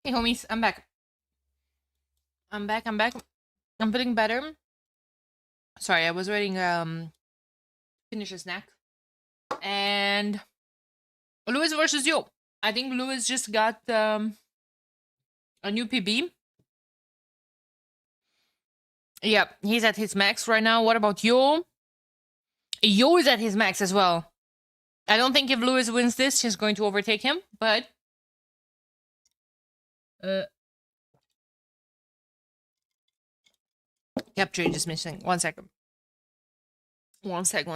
Hey homies, I'm back. I'm back, I'm back. I'm feeling better. Sorry, I was waiting finish a snack. And Lewis versus Yo. I think Lewis just got a new PB. Yep, he's at his max right now. What about Yo? Yo is at his max as well. I don't think if Lewis wins this, he's going to overtake him, but capture is missing. 1 second. One sec.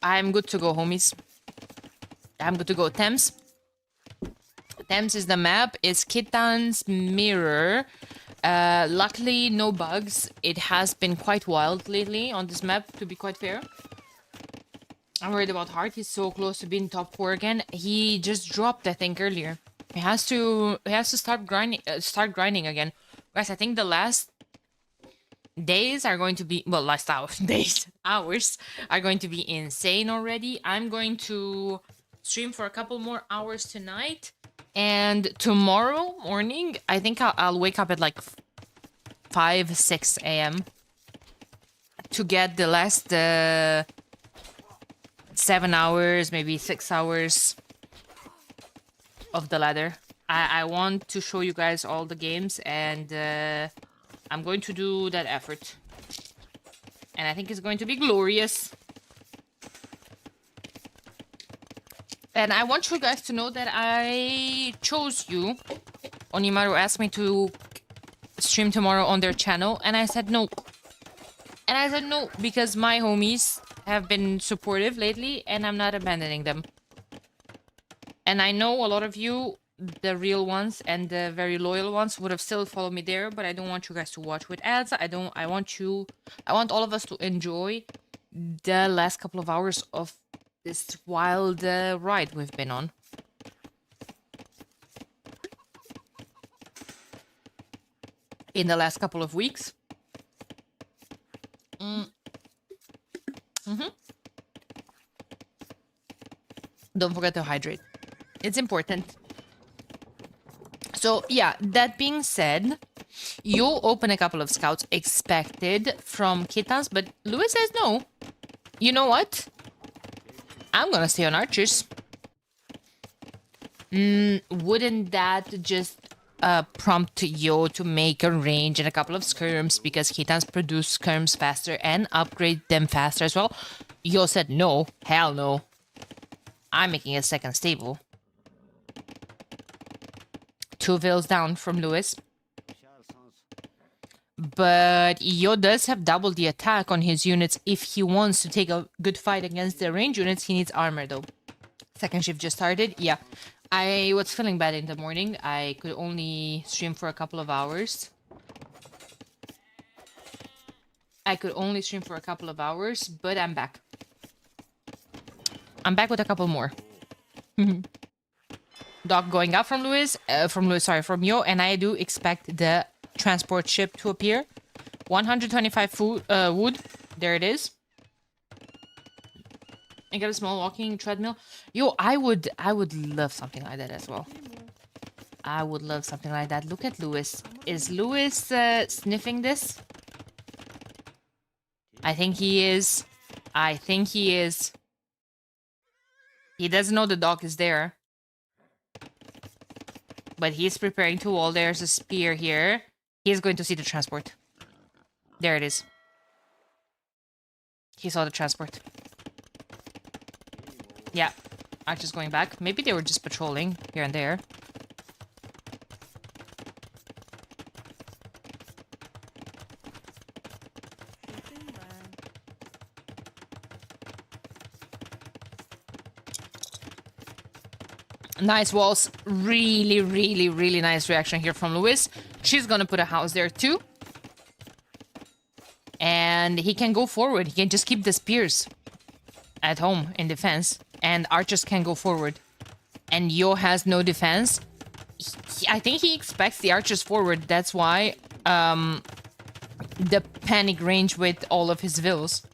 I'm good to go, homies. I'm good to go. Thames. Thames is the map. It's Kittan's Mirror. Luckily, no bugs. It has been quite wild lately on this map, to be quite fair. I'm worried about Hart. He's so close to being top 4 again. He just dropped, I think, earlier. He has to start grinding again. Guys, I think the last days are going to be, well, last hours are going to be insane already. I'm going to stream for a couple more hours tonight, and tomorrow morning I think I'll wake up at like 5-6 a.m. to get the last 7 hours, maybe 6 hours of the ladder. I want to show you guys all the games, and I'm going to do that effort. And I think it's going to be glorious. And I want you guys to know that I chose you. Onimaru asked me to stream tomorrow on their channel, and I said no. And I said no because my homies have been supportive lately, and I'm not abandoning them. And I know a lot of you, the real ones and the very loyal ones, would have still followed me there, but I don't want you guys to watch with ads. I want all of us to enjoy the last couple of hours of this wild ride we've been on. In the last couple of weeks. Don't forget to hydrate. It's important. So, yeah, that being said, you'll open a couple of scouts expected from Kittans, but Lewis says no. You know what? I'm gonna stay on archers. Wouldn't that just prompt Yo to make a range and a couple of skirms, because Kittans produce skirms faster and upgrade them faster as well? Yo said no. Hell no. I'm making a second stable. 2 vills down from Lewis. But Yo does have double the attack on his units. If he wants to take a good fight against the range units, he needs armor though. Second shift just started. Yeah. I was feeling bad in the morning. I could only stream for a couple of hours. But I'm back. I'm back with a couple more. Dock going up from Yo, and I do expect the transport ship to appear. 125 wood. There it is. I got a small walking treadmill. Yo, I would love something like that as well. I would love something like that. Look at Lewis. Is Lewis sniffing this? I think he is. He doesn't know the dock is there. But he's preparing to wall. There's a spear here. He's going to see the transport. There it is. He saw the transport. Yeah. Archer's going back. Maybe they were just patrolling here and there. Nice walls. Really, really, really nice reaction here from Lewis. She's gonna put a house there too. And he can go forward. He can just keep the spears at home in defense. And archers can go forward. and Yo has no defense, I think he expects the archers forward. That's why the panic range with all of his vills.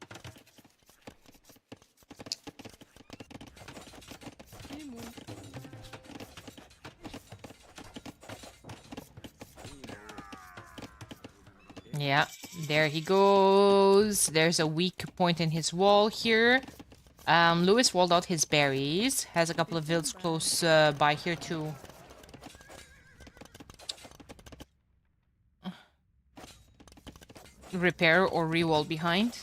Yeah, there he goes. There's a weak point in his wall here. Lewis walled out his berries. Has a couple of vills close by here too. Repair or re-wall behind.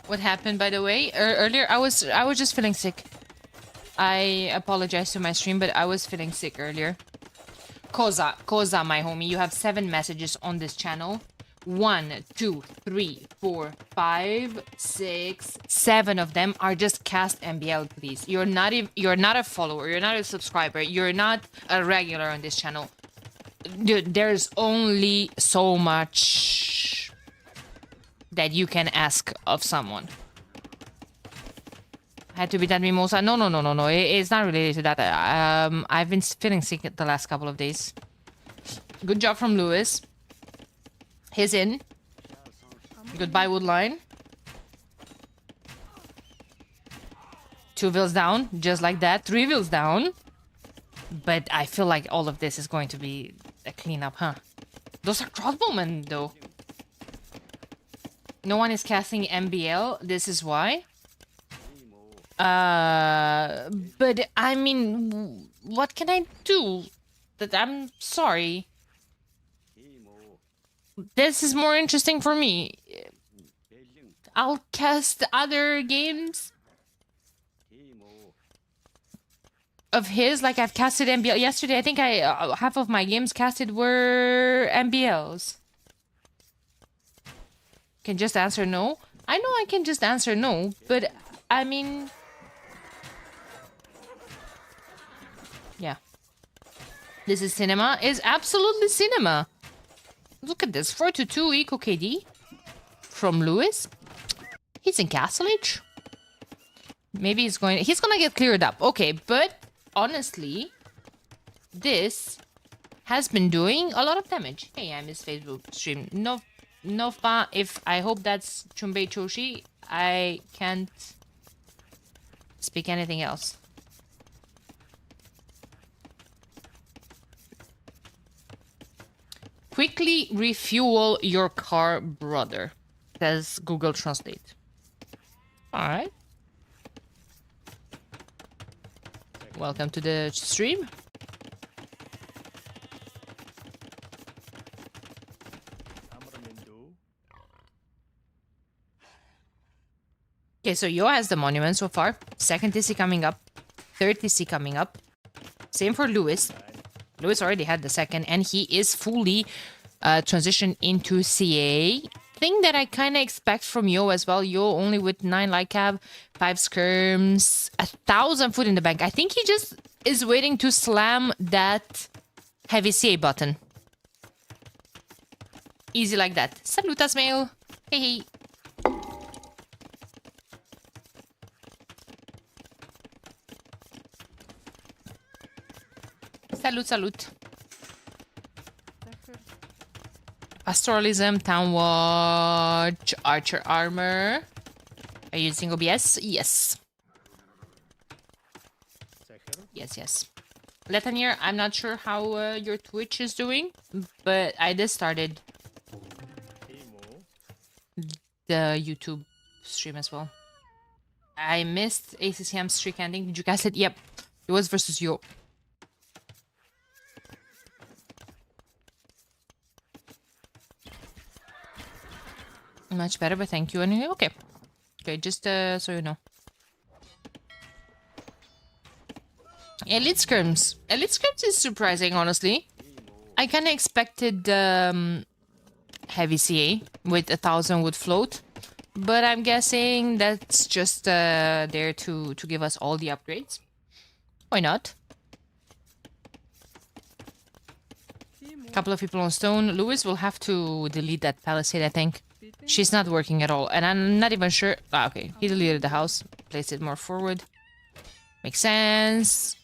What happened, by the way? Earlier, I was just feeling sick. I apologize to my stream, but I was feeling sick earlier. Koza, my homie, you have 7 messages on this channel. 1, 2, 3, 4, 5, 6, 7 of them are just cast MBL, please. You're not a follower, you're not a subscriber, you're not a regular on this channel. Dude, there's only so much that you can ask of someone. Had to be that mimosa. No. It's not related to that. I've been feeling sick the last couple of days. Good job from Lewis. He's in. Goodbye, Woodline. 2 vills down, just like that. 3 vills down. But I feel like all of this is going to be a cleanup, huh? Those are crossbowmen, though. No one is casting MBL. This is why. But I mean, what can I do? I'm sorry. This is more interesting for me. I'll cast other games of his, like I've casted MBL. Yesterday, I think half of my games casted were MBLs. Can just answer no? I know I can just answer no, but I mean... Yeah. This is cinema. Is absolutely cinema. Look at this. 4-2 eco KD from Lewis. He's in Castle Age. Maybe he's gonna get cleared up. Okay, but honestly, this has been doing a lot of damage. Hey, I miss Facebook stream. Nova, if I hope that's Chumbei Choshi, I can't speak anything else. Quickly refuel your car, brother, says Google Translate. Alright. Welcome to the stream. Okay, so Yo has the monument so far. Second TC coming up. Third TC coming up. Same for Lewis. Lewis already had the second, and he is fully transitioned into CA. Thing that I kind of expect from Yo as well. Yo only with 9 light cab, 5 skirms, 1,000 foot in the bank. I think he just is waiting to slam that heavy CA button. Easy like that. Salutas, mail. Hey, hey. Salute. Pastoralism, Town Watch, Archer Armor. Are you using OBS? Yes. Yes. Letanier, I'm not sure how your Twitch is doing, but I just started the YouTube stream as well. I missed ACCM's streak ending. Did you guys it? Yep. It was versus Yo. Much better, but thank you anyway. Okay, just so you know. Elite Skirms is surprising, honestly. I kind of expected heavy CA with 1,000 wood float, but I'm guessing that's just there to give us all the upgrades. Why not? Couple of people on stone. Lewis will have to delete that palisade, I think. She's not working at all. And I'm not even sure. Ah, okay. He deleted the house. Placed it more forward. Makes sense.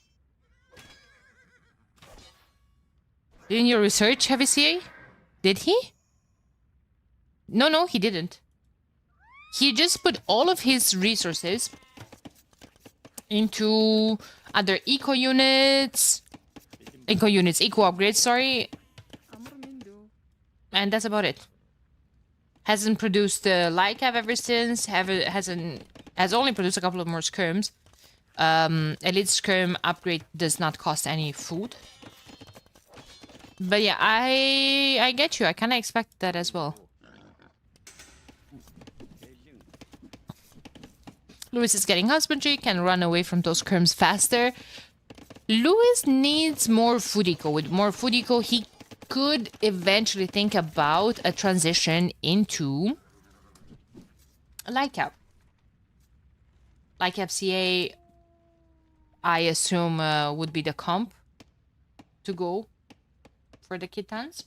Didn't you research heavy CA? Did he? No, he didn't. He just put all of his resources into other eco upgrades, sorry. And that's about it. Hasn't produced light cap ever since. Has only produced a couple of more skirms. Elite skirm upgrade does not cost any food. But yeah, I get you. I kind of expect that as well. Lewis is getting husbandry, can run away from those skirms faster. Lewis needs more food eco. With more food eco, he could eventually think about a transition into a light cap. Light cap CA, I assume, would be the comp to go for the kittens.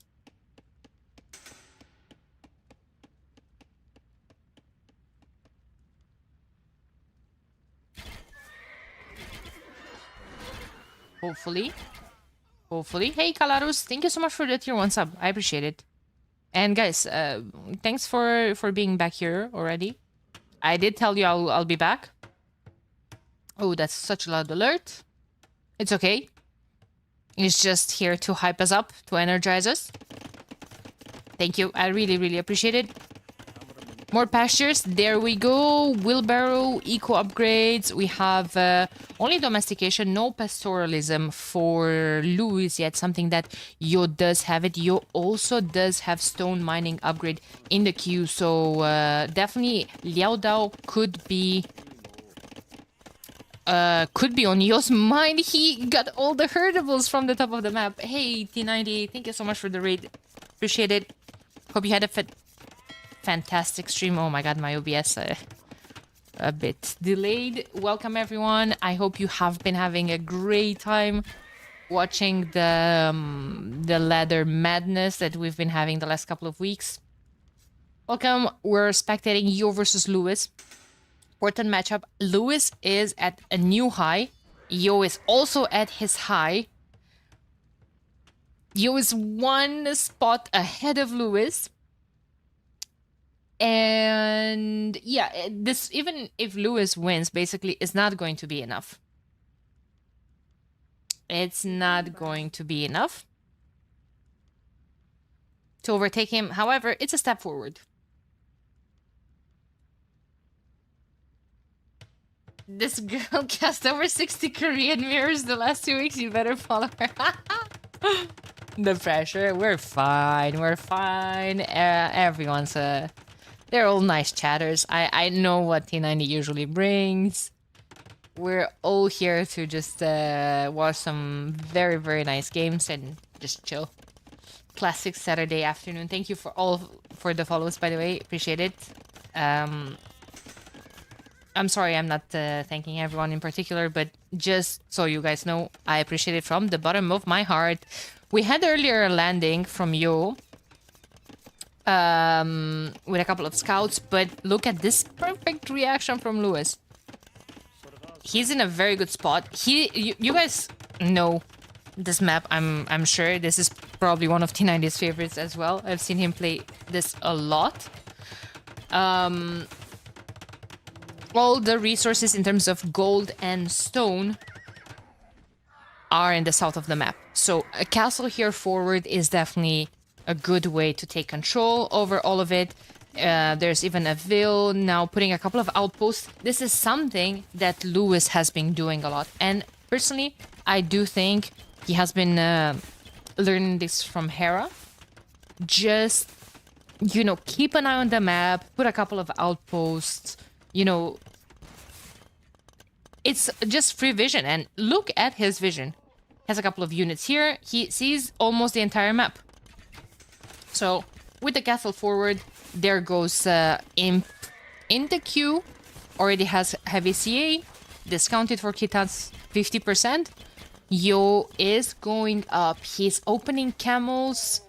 Hopefully. Hey, Kalarus, thank you so much for the tier 1 sub. I appreciate it. And guys, thanks for being back here already. I did tell you I'll be back. Oh, that's such a loud alert. It's okay. It's just here to hype us up, to energize us. Thank you. I really, really appreciate it. More pastures. There we go. Wheelbarrow, eco upgrades. We have only domestication, no pastoralism for Louis yet. Something that Yo does have it. Yo also does have stone mining upgrade in the queue. So definitely Liao Dao could be on Yo's mind. He got all the herdables from the top of the map. Hey, T90, thank you so much for the raid. Appreciate it. Hope you had a fantastic stream. Oh my god, my OBS a bit delayed. Welcome everyone. I hope you have been having a great time watching the ladder madness that we've been having the last couple of weeks. Welcome. We're spectating Yo versus Lewis. Important matchup. Lewis is at a new high. Yo is also at his high. Yo is 1 spot ahead of Lewis. And yeah, this, even if Lewis wins, basically is not going to be enough. It's not going to be enough to overtake him. However, it's a step forward. This girl cast over 60 Korean mirrors the last 2 weeks. You better follow her. The pressure. We're fine. We're fine. Everyone's they're all nice chatters. I know what T90 usually brings. We're all here to just watch some very, very nice games and just chill. Classic Saturday afternoon. Thank you for the follows, by the way. Appreciate it. I'm sorry I'm not thanking everyone in particular, but just so you guys know, I appreciate it from the bottom of my heart. We had earlier a landing from Yo. With a couple of scouts, but look at this perfect reaction from Lewis. He's in a very good spot. You guys know this map. I'm sure this is probably one of T90's favorites as well. I've seen him play this a lot. All the resources in terms of gold and stone are in the south of the map. So a castle here forward is definitely a good way to take control over all of it. There's even a ville now putting a couple of outposts. This is something that Lewis has been doing a lot. And personally, I do think he has been learning this from Hera. Just, you know, keep an eye on the map, put a couple of outposts, you know. It's just free vision. And look at his vision. Has a couple of units here. He sees almost the entire map. So, with the castle forward, there goes Imp in the queue. Already has heavy CA. Discounted for Kitan's 50%. Yo is going up. He's opening camels.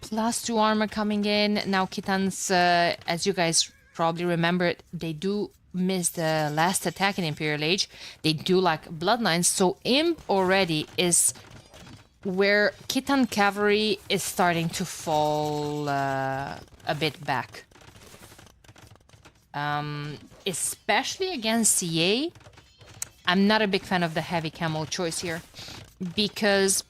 +2 armor coming in. Now Kitans, as you guys probably remember, they do miss the last attack in Imperial Age. They do like bloodlines, so Imp already is where Kitan Cavalry is starting to fall a bit back. Especially against CA, I'm not a big fan of the heavy camo choice here, because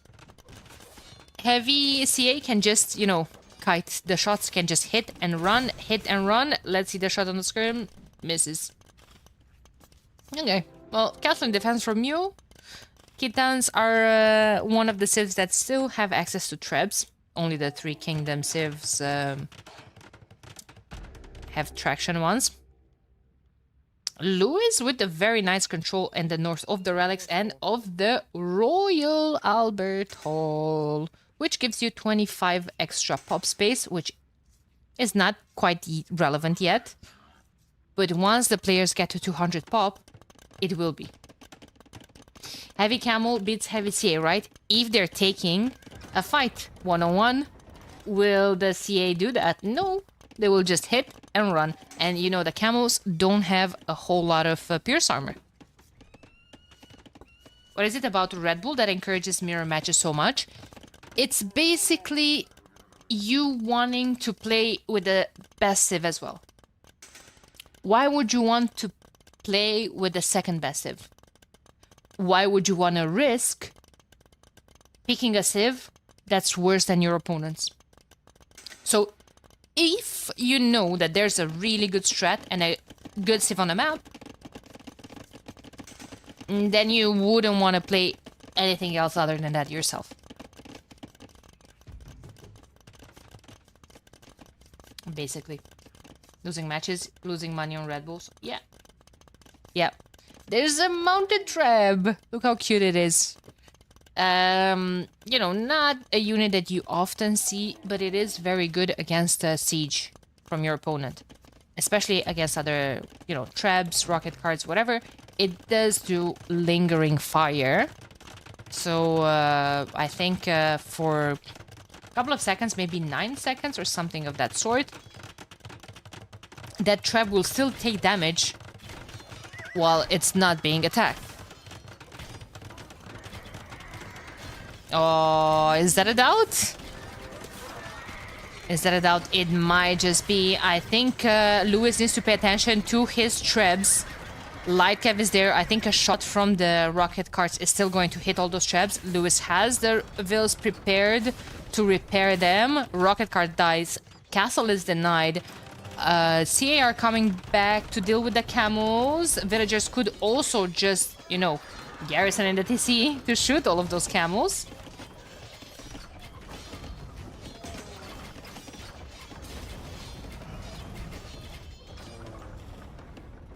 heavy CA can just, you know, kite. The shots can just hit and run, hit and run. Let's see the shot on the screen. Misses. Okay, well, Castle in defense from you. Kitans are one of the civs that still have access to trebs. Only the 3 Kingdom civs have traction ones. Lewis with a very nice control in the north of the relics and of the Royal Albert Hall, which gives you 25 extra pop space, which is not quite relevant yet. But once the players get to 200 pop, it will be. Heavy Camel beats Heavy CA, right? If they're taking a fight one-on-one, will the CA do that? No. They will just hit and run. And you know, the Camels don't have a whole lot of Pierce armor. What is it about Red Bull that encourages mirror matches so much? It's basically you wanting to play with the best civ as well. Why would you want to play with the second best civ? Why would you want to risk picking a civ that's worse than your opponent's? So if you know that there's a really good strat and a good civ on the map, then you wouldn't want to play anything else other than that yourself. Basically. Losing matches, losing money on Red Bulls. Yeah. Yeah. There's a mounted treb. Look how cute it is. You know, not a unit that you often see, but it is very good against a siege from your opponent. Especially against other, you know, trebs, rocket cards, whatever. It does do lingering fire. So, I think for a couple of seconds, maybe 9 seconds or something of that sort, that treb will still take damage while it's not being attacked. Oh, is that a doubt? Is that a doubt? It might just be. I think Lewis needs to pay attention to his trebs. Light Cav is there. I think a shot from the rocket carts is still going to hit all those trebs. Lewis has the vills prepared to repair them. Rocket cart dies. Castle is denied. CA are coming back to deal with the camels. Villagers could also just, you know, garrison in the TC to shoot all of those camels.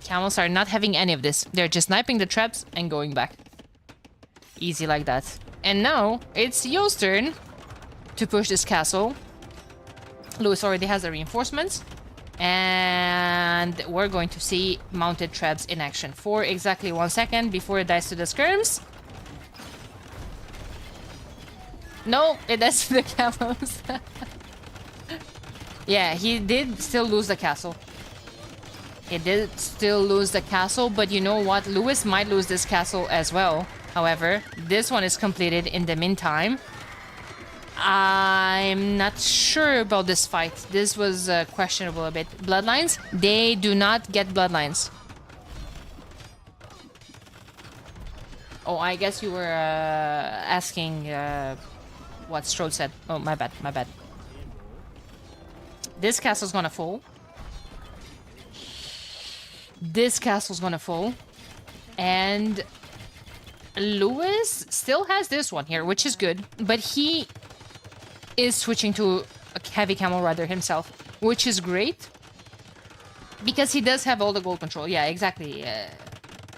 Camels are not having any of this. They're just sniping the traps and going back. Easy like that. And now it's Yo's turn to push this castle. Lewis already has the reinforcements. And we're going to see mounted traps in action for exactly 1 second before it dies to the skirms. No, it dies to the camels. Yeah, he did still lose the castle. He did still lose the castle, but you know what? Lewis might lose this castle as well. However, this one is completed in the meantime. I'm not sure about this fight. This was questionable a bit. Bloodlines? They do not get bloodlines. Oh, I guess you were asking what Strode said. Oh, my bad, my bad. This castle's gonna fall. This castle's gonna fall. And Lewis still has this one here, which is good. But he is switching to a heavy camel rider himself, which is great. Because he does have all the gold control. Yeah, exactly.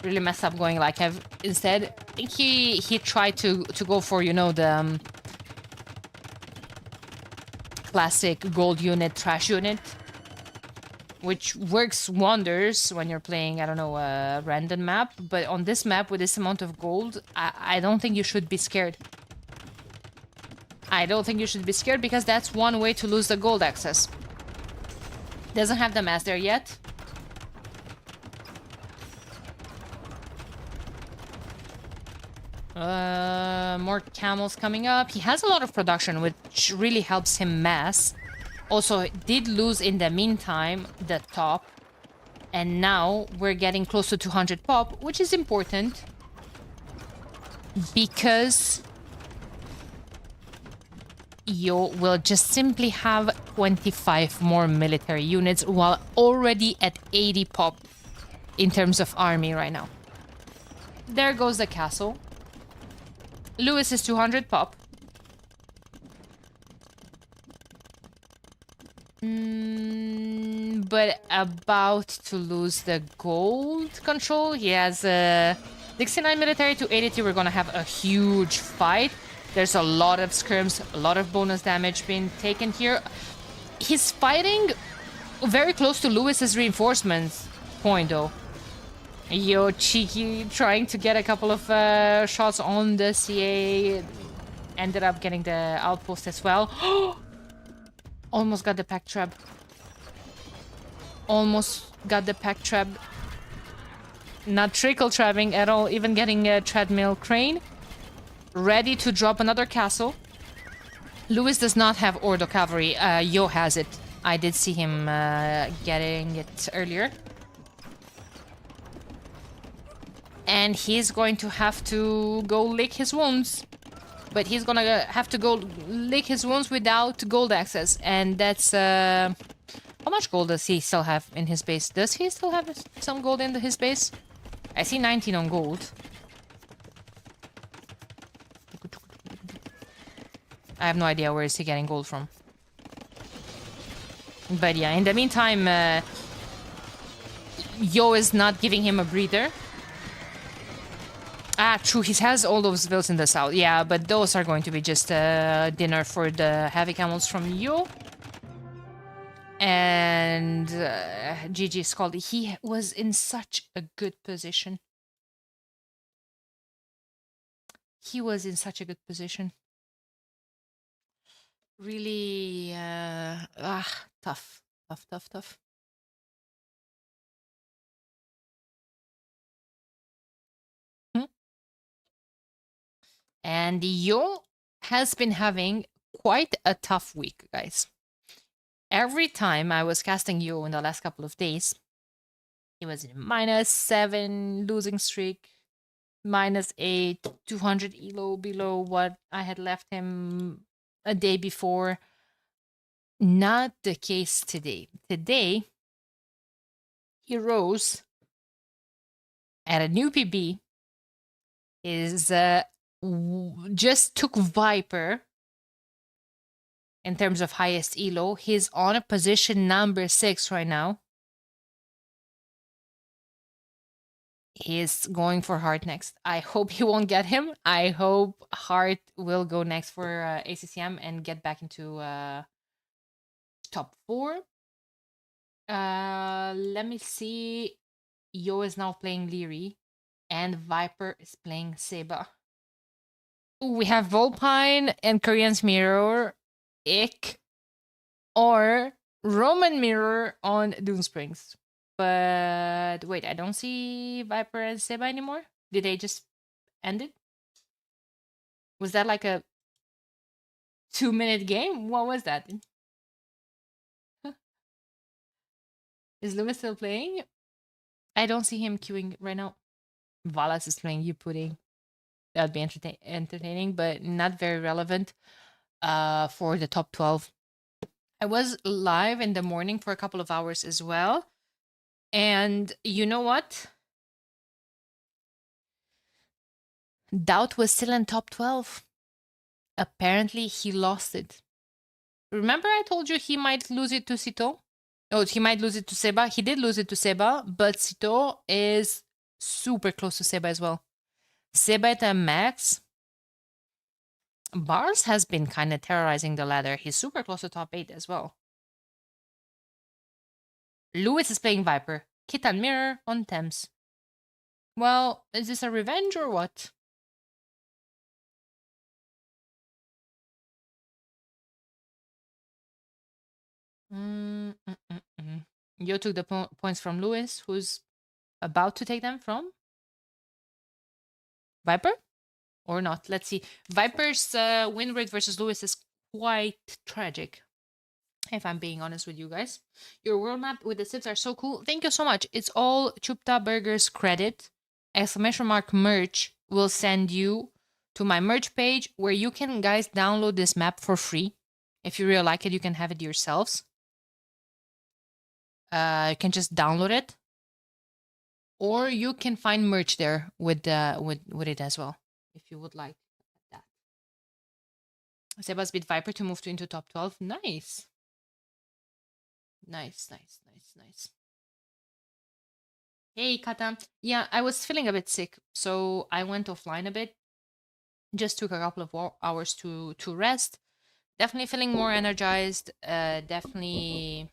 Really messed up going like have instead. I think he tried to go for, you know, the classic gold unit, trash unit, which works wonders when you're playing, I don't know, a random map. But on this map with this amount of gold, I don't think you should be scared. I don't think you should be scared because that's one way to lose the gold access. Doesn't have the mass there yet. More camels coming up. He has a lot of production, which really helps him mass. Also, did lose in the meantime the top. And now we're getting close to 200 pop, which is important. Because you will just simply have 25 more military units while already at 80 pop in terms of army right now. There goes the castle. Lewis is 200 pop. But about to lose the gold control. He has 69 military to 82. We're gonna have a huge fight. There's a lot of skirms, a lot of bonus damage being taken here. He's fighting very close to Lewis's reinforcements point, though. Yo, cheeky, trying to get a couple of shots on the CA. Ended up getting the outpost as well. Almost got the pack trap. Almost got the pack trap. Not trickle trapping at all, even getting a treadmill crane. Ready to drop another castle. Lewis does not have Ordo cavalry. Yo has it. I did see him getting it earlier. And he's going to have to go lick his wounds. But he's gonna have to go lick his wounds without gold access. And that's... how much gold does he still have in his base? Does he still have some gold in his base? I see 19 on gold. I have no idea where is he getting gold from. But yeah, in the meantime, Yo is not giving him a breather. Ah, true, he has all those villas in the south. Yeah, but those are going to be just dinner for the heavy camels from Yo. And GG Scaldy, he was in such a good position. He was in such a good position. Really, tough. Tough. And Yo has been having quite a tough week, guys. Every time I was casting Yo in the last couple of days, he was in -7 losing streak, -8, 200 elo below what I had left him a day before. Not the case today. Today, he rose at a new PB. Is just took Viper in terms of highest elo. He's on a position number 6 right now. He's going for Heart next. I hope he won't get him. I hope Heart will go next for ACCM and get back into top 4. Let me see. Yo is now playing Leary, and Viper is playing Seba. We have Volpine and Korean's Mirror, Ick, or Roman Mirror on Dune Springs. But wait, I don't see Viper and Seba anymore. Did they just end it? Was that like a 2-minute game? What was that? Is Lewis still playing? I don't see him queuing right now. Valas is playing You Pudding. That would be entertaining, but not very relevant for the top 12. I was live in the morning for a couple of hours as well. And you know what? Doubt was still in top 12. Apparently, he lost it. Remember I told you he might lose it to Sito? Oh, he might lose it to Seba. He did lose it to Seba, but Sito is super close to Seba as well. Seba at a max. Bars has been kind of terrorizing the ladder. He's super close to top 8 as well. Lewis is playing Viper. Kitan Mirror on Thames. Well, is this a revenge or what? You took the points from Lewis, who's about to take them from Viper? Or not? Let's see. Viper's win rate versus Lewis is quite tragic, if I'm being honest with you guys. Your world map with the sips are so cool. Thank you so much. It's all Chupta Burgers credit. Exclamation mark merch will send you to my merch page where you can, guys, download this map for free. If you really like it, you can have it yourselves. You can just download it, or you can find merch there with it as well, if you would like that. Sebas beat Viper to move into top 12. Nice. Nice. Hey, Kata. Yeah, I was feeling a bit sick, so I went offline a bit. Just took a couple of hours to rest. Definitely feeling more energized. Definitely,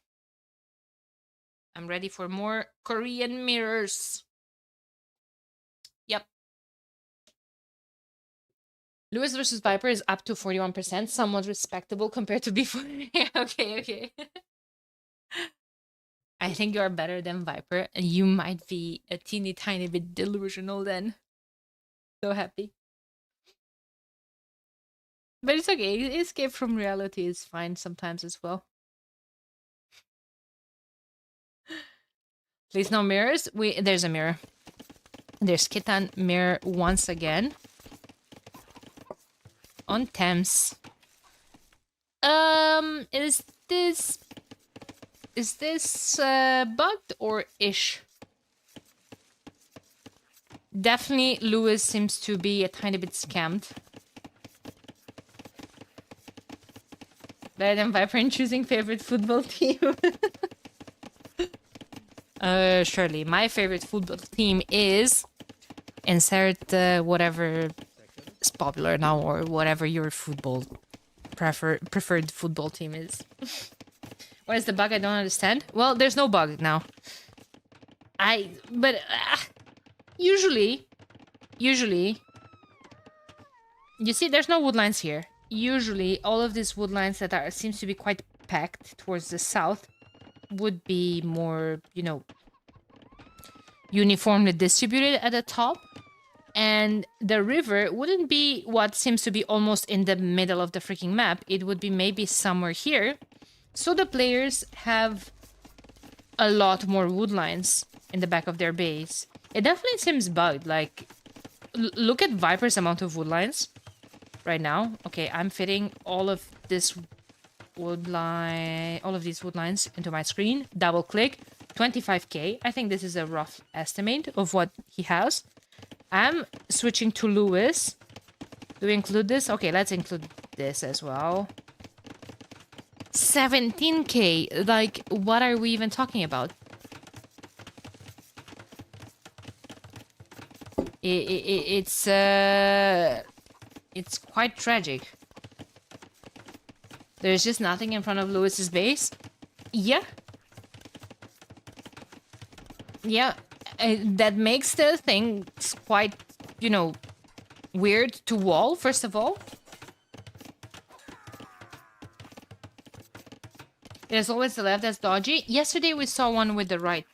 I'm ready for more Korean mirrors. Yep. Lewis versus Viper is up to 41%, somewhat respectable compared to before. Okay. I think you're better than Viper, and you might be a teeny tiny bit delusional then. So happy. But it's okay. Escape from reality is fine sometimes as well. Please no mirrors. There's a mirror. There's Kitan mirror once again. On Thames. Is this bugged or ish? Definitely Lewis seems to be a tiny bit scammed. Better than Viper in choosing favorite football team. Surely. My favorite football team is insert whatever is popular now, or whatever your football preferred football team is. What is the bug? I don't understand. Well, there's no bug now. Usually, you see, there's no woodlines here. Usually, all of these woodlines that seems to be quite packed towards the south would be more, uniformly distributed at the top. And the river wouldn't be what seems to be almost in the middle of the freaking map. It would be maybe somewhere here. So the players have a lot more woodlines in the back of their base. It definitely seems bugged. Like, look at Viper's amount of woodlines right now. Okay, I'm fitting all of these woodlines into my screen. Double click. 25k. I think this is a rough estimate of what he has. I'm switching to Lewis. Do we include this? Okay, let's include this as well. 17k. Like, what are we even talking about? It's quite tragic. There's just nothing in front of Lewis's base. Yeah. That makes the thing quite, weird to wall, first of all. There's always the left that's dodgy. Yesterday we saw one with the right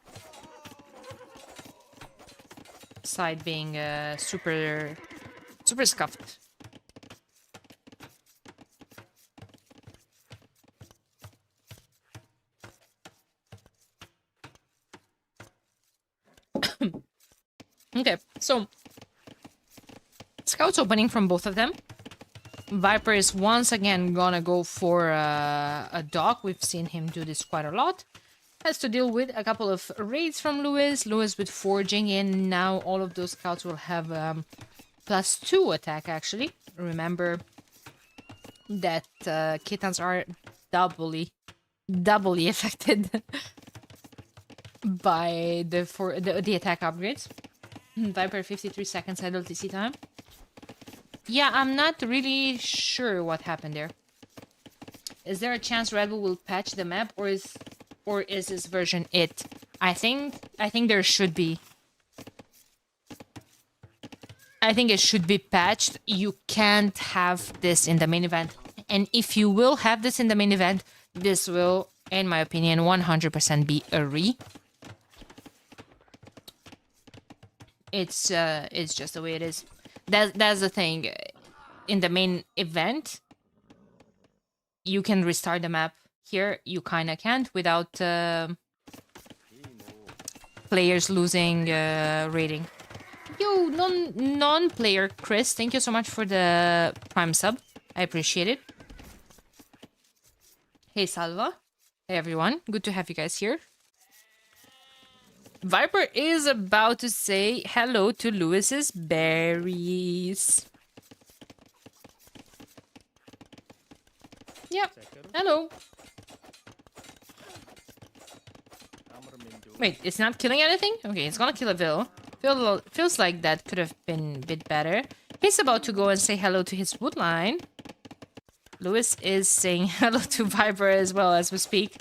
side being super scuffed. Okay, so scouts opening from both of them. Viper is once again gonna go for a dock. We've seen him do this quite a lot. Has to deal with a couple of raids from Lewis. Lewis with forging in. Now all of those scouts will have +2 attack, actually. Remember that kittens are doubly affected by the attack upgrades. Viper 53 seconds idle TC time. Yeah, I'm not really sure what happened there. Is there a chance Red Bull will patch the map, or is this version it? I think there should be. I think it should be patched. You can't have this in the main event. And if you will have this in the main event, this will in my opinion, 100% be a re. It's just the way it is. That's the thing. In the main event, you can restart the map. Here, you kind of can't without players losing rating. Yo, non-player Chris, thank you so much for the Prime sub. I appreciate it. Hey, Salva. Hey, everyone. Good to have you guys here. Viper is about to say hello to Lewis's berries. Yep. Hello. Wait, it's not killing anything? Okay, it's gonna kill a Vil. Feels like that could have been a bit better. He's about to go and say hello to his woodline. Lewis is saying hello to Viper as well as we speak.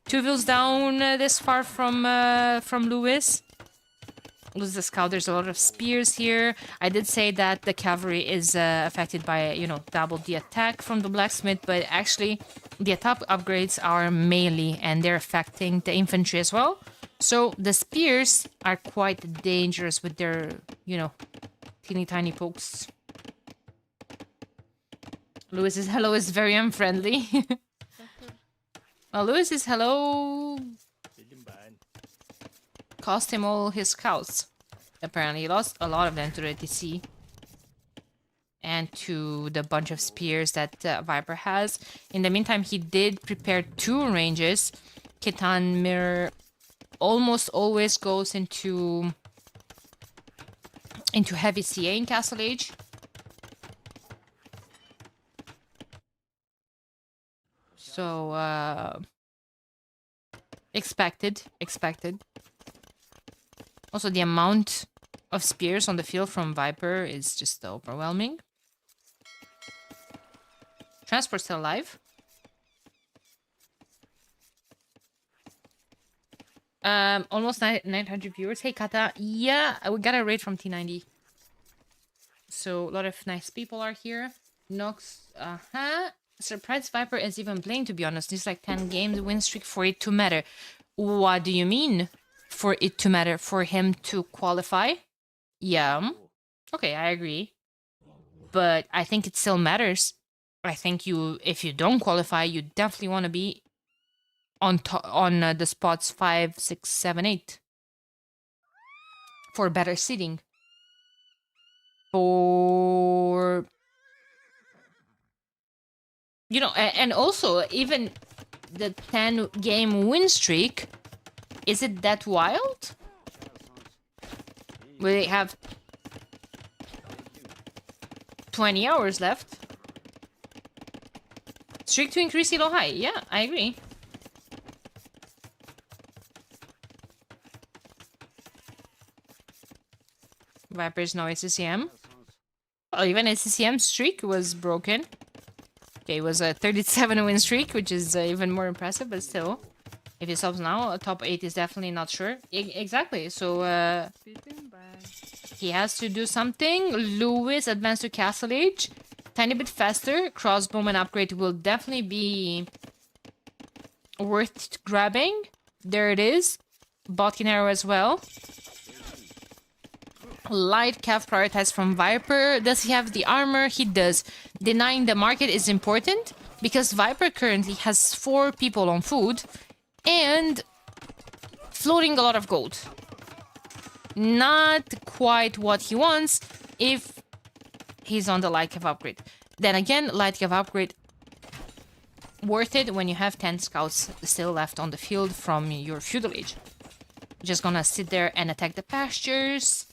2 Vils down this far from Lewis. Lose the scout. There's a lot of spears here. I did say that the cavalry is affected by, you know, double the attack from the blacksmith, but actually the attack upgrades are melee and they're affecting the infantry as well. So the spears are quite dangerous with their, you know, teeny tiny pokes. Lewis's hello is very unfriendly. Well, Lewis's hello cost him all his scouts. Apparently, he lost a lot of them to the TC. And to the bunch of spears that Viper has. In the meantime, he did prepare 2 ranges. Khitan Mirror almost always goes into heavy CA in Castle Age. So, expected. Also, the amount of spears on the field from Viper is just overwhelming. Transport still alive. Almost 900 viewers. Hey, Kata. Yeah, we got a raid from T90. So, a lot of nice people are here. Nox, Surprised Viper is even playing, to be honest. It's like 10 games win streak for it to matter. What do you mean? For it to matter? For him to qualify? Yeah. Okay, I agree. But I think it still matters. I think if you don't qualify, you definitely want to be on the spots 5, 6, 7, 8 for better seeding. For, you know, and also even the 10 game win streak, is it that wild? We have 20 hours left. Streak to increase elo high. Yeah, I agree. Viper's no SCCM. Well, even SCCM streak was broken. Okay, it was a 37 win streak, which is even more impressive, but still. If he subs now, top 8 is definitely not sure. Exactly, so he has to do something. Lewis advanced to Castle Age. Tiny bit faster. Crossbowman upgrade will definitely be worth grabbing. There it is. Botkin arrow as well. Light calf prioritized from Viper. Does he have the armor? He does. Denying the market is important because Viper currently has 4 people on food and floating a lot of gold. Not quite what he wants if he's on the light calf upgrade. Then again, light calf upgrade worth it when you have 10 scouts still left on the field from your feudal age. Just gonna sit there and attack the pastures.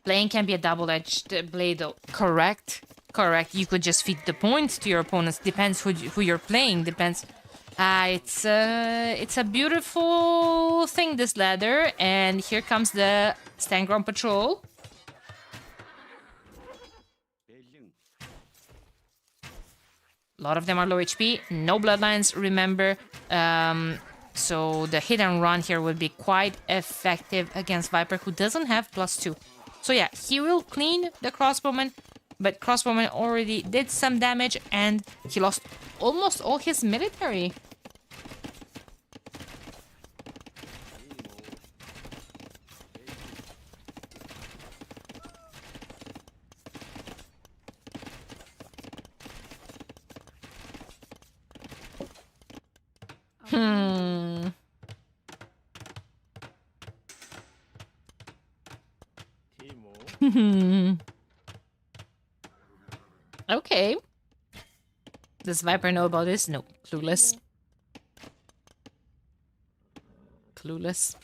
Playing can be a double-edged blade, though. Correct. You could just feed the points to your opponents. Depends who you're playing. Depends. It's a beautiful thing, this ladder. And here comes the Stand Ground Patrol. A lot of them are low HP. No bloodlines, remember. So the hit and run here would be quite effective against Viper, who doesn't have +2. So yeah, he will clean the crossbowman But crossbowman already did some damage, and he lost almost all his military. Hmm. Okay. Does Viper know about this? No. Clueless. Clueless.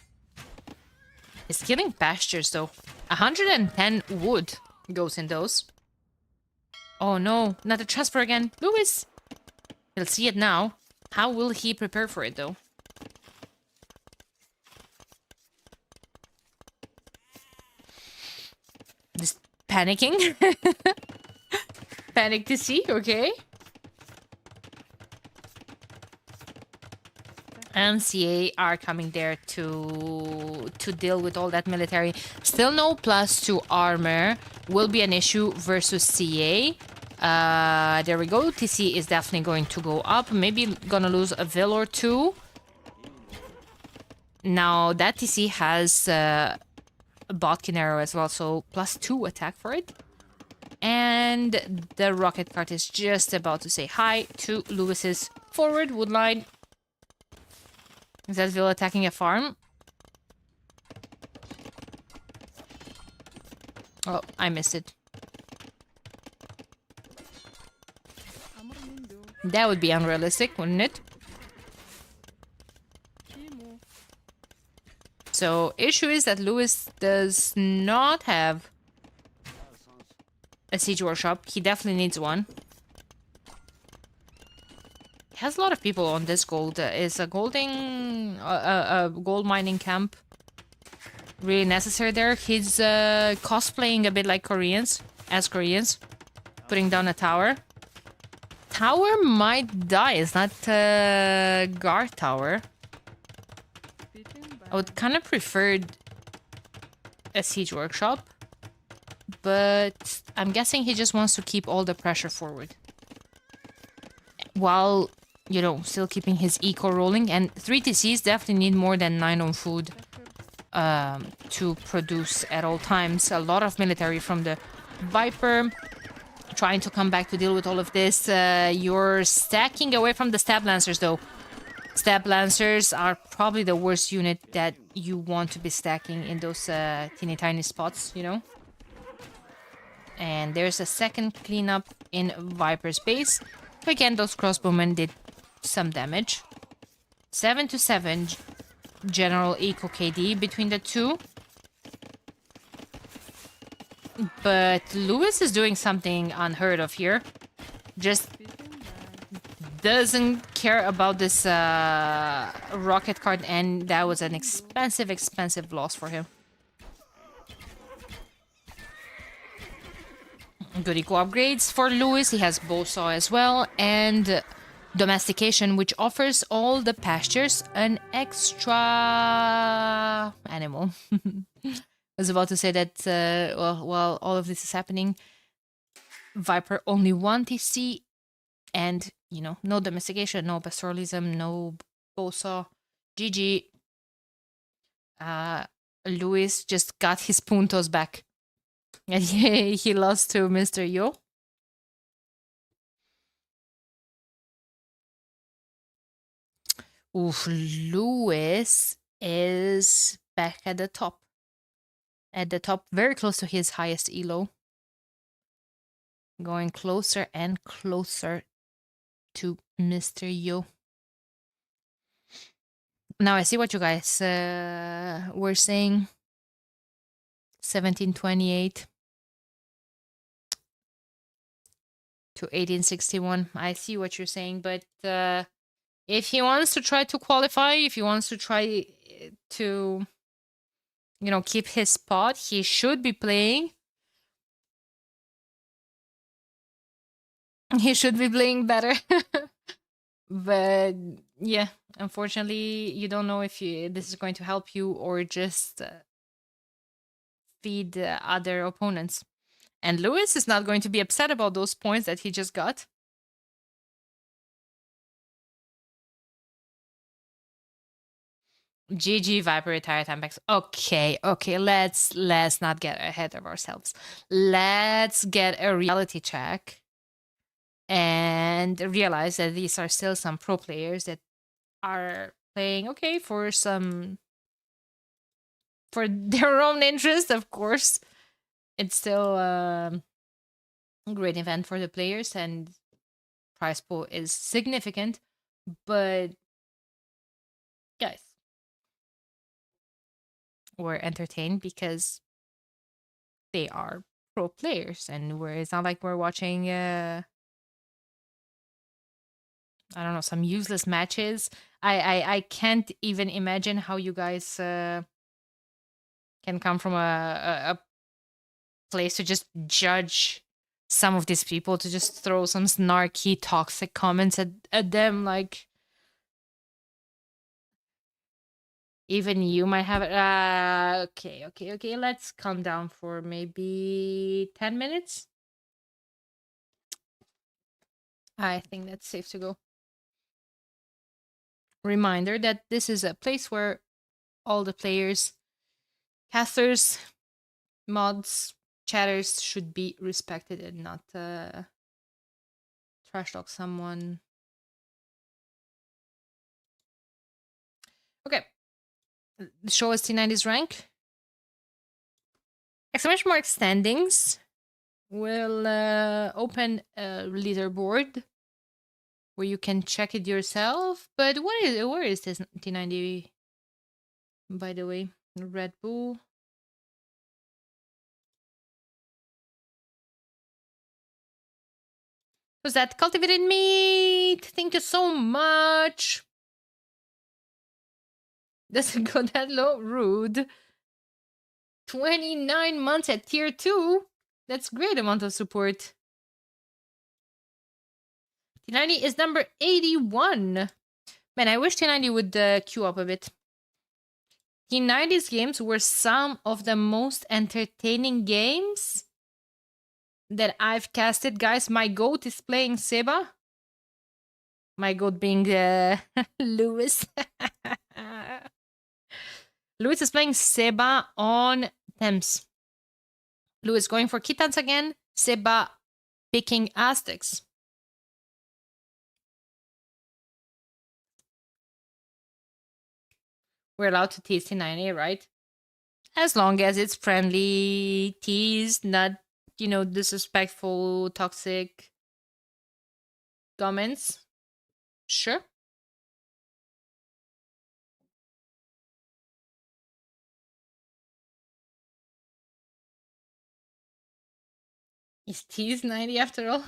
He's killing pastures, though. 110 wood goes in those. Oh no, not a transfer again. Lewis! He'll see it now. How will he prepare for it, though? Just panicking? Panic to see, okay. MCA are coming there to deal with all that military. Still no +2 armor. Will be an issue versus CA. There we go. TC is definitely going to go up. Maybe gonna lose a Vil or two. Now that TC has a Botkin arrow as well, so +2 attack for it. And the rocket cart is just about to say hi to Lewis's forward wood line. Is that Vil attacking a farm? Oh, I missed it. That would be unrealistic, wouldn't it? So, issue is that Lewis does not have a siege workshop. He definitely needs one. He has a lot of people on this gold. Is a gold mining camp really necessary there? He's cosplaying a bit like Koreans, putting down a tower. Tower might die. It's not guard tower. I would kind of prefer a siege workshop, but I'm guessing he just wants to keep all the pressure forward while, you know, still keeping his eco rolling. And 3 TCs definitely need more than 9 on food to produce at all times. A lot of military from the Viper trying to come back to deal with all of this. You're stacking away from the Stab Lancers, though. Stab Lancers are probably the worst unit that you want to be stacking in those teeny tiny spots, you know? And there's a second cleanup in Viper's base. Again, those crossbowmen did some damage. 7 to 7 general eco KD between the two. But Lewis is doing something unheard of here. Just doesn't care about this rocket card, and that was an expensive loss for him. Good eco upgrades for Lewis. He has bowsaw as well, and domestication, which offers all the pastures an extra animal. I was about to say that while all of this is happening, Viper only 1 TC, and, you know, no domestication, no pastoralism, no bowsaw. GG. Lewis just got his puntos back. And he lost to Mr. Yo. Oof, Lewis is back at the top. At the top, very close to his highest elo. Going closer and closer to Mr. Yo. Now I see what you guys were saying. 1728 to 1861. I see what you're saying, but if he wants to try to qualify, if he wants to try to, you know, keep his spot, he should be playing. He should be playing better. But yeah, unfortunately, you don't know if this is going to help you or just feed other opponents. And Lewis is not going to be upset about those points that he just got. GG Viper retired Tampax. Okay, let's not get ahead of ourselves. Let's get a reality check and realize that these are still some pro players that are playing okay for their own interest, of course. It's still a great event for the players and prize pool is significant, but guys, we're entertained because they are pro players and it's not like we're watching I don't know, some useless matches. I can't even imagine how you guys can come from a place to just judge some of these people, to just throw some snarky, toxic comments at them. Like, even you might have it. Okay. Let's calm down for maybe 10 minutes. I think that's safe to go. Reminder that this is a place where all the players, casters, mods, chatters should be respected and not trash talk someone. Okay. Show us T90's rank. Exclamation mark standings will open a leaderboard where you can check it yourself. But where is this T90, by the way? Red Bull. Was that cultivated meat? Thank you so much. Doesn't go that low. Rude. 29 months at tier 2. That's great amount of support. T90 is number 81. Man, I wish T90 would queue up a bit. T90's games were some of the most entertaining games that I've casted. Guys, my goat is playing Seba. My goat being Lewis. Lewis is playing Seba on Thames. Lewis going for Kittens again. Seba picking Aztecs. We're allowed to tease T90, right? As long as it's friendly tease, not, disrespectful, toxic comments. Sure. Is tease 90 after all?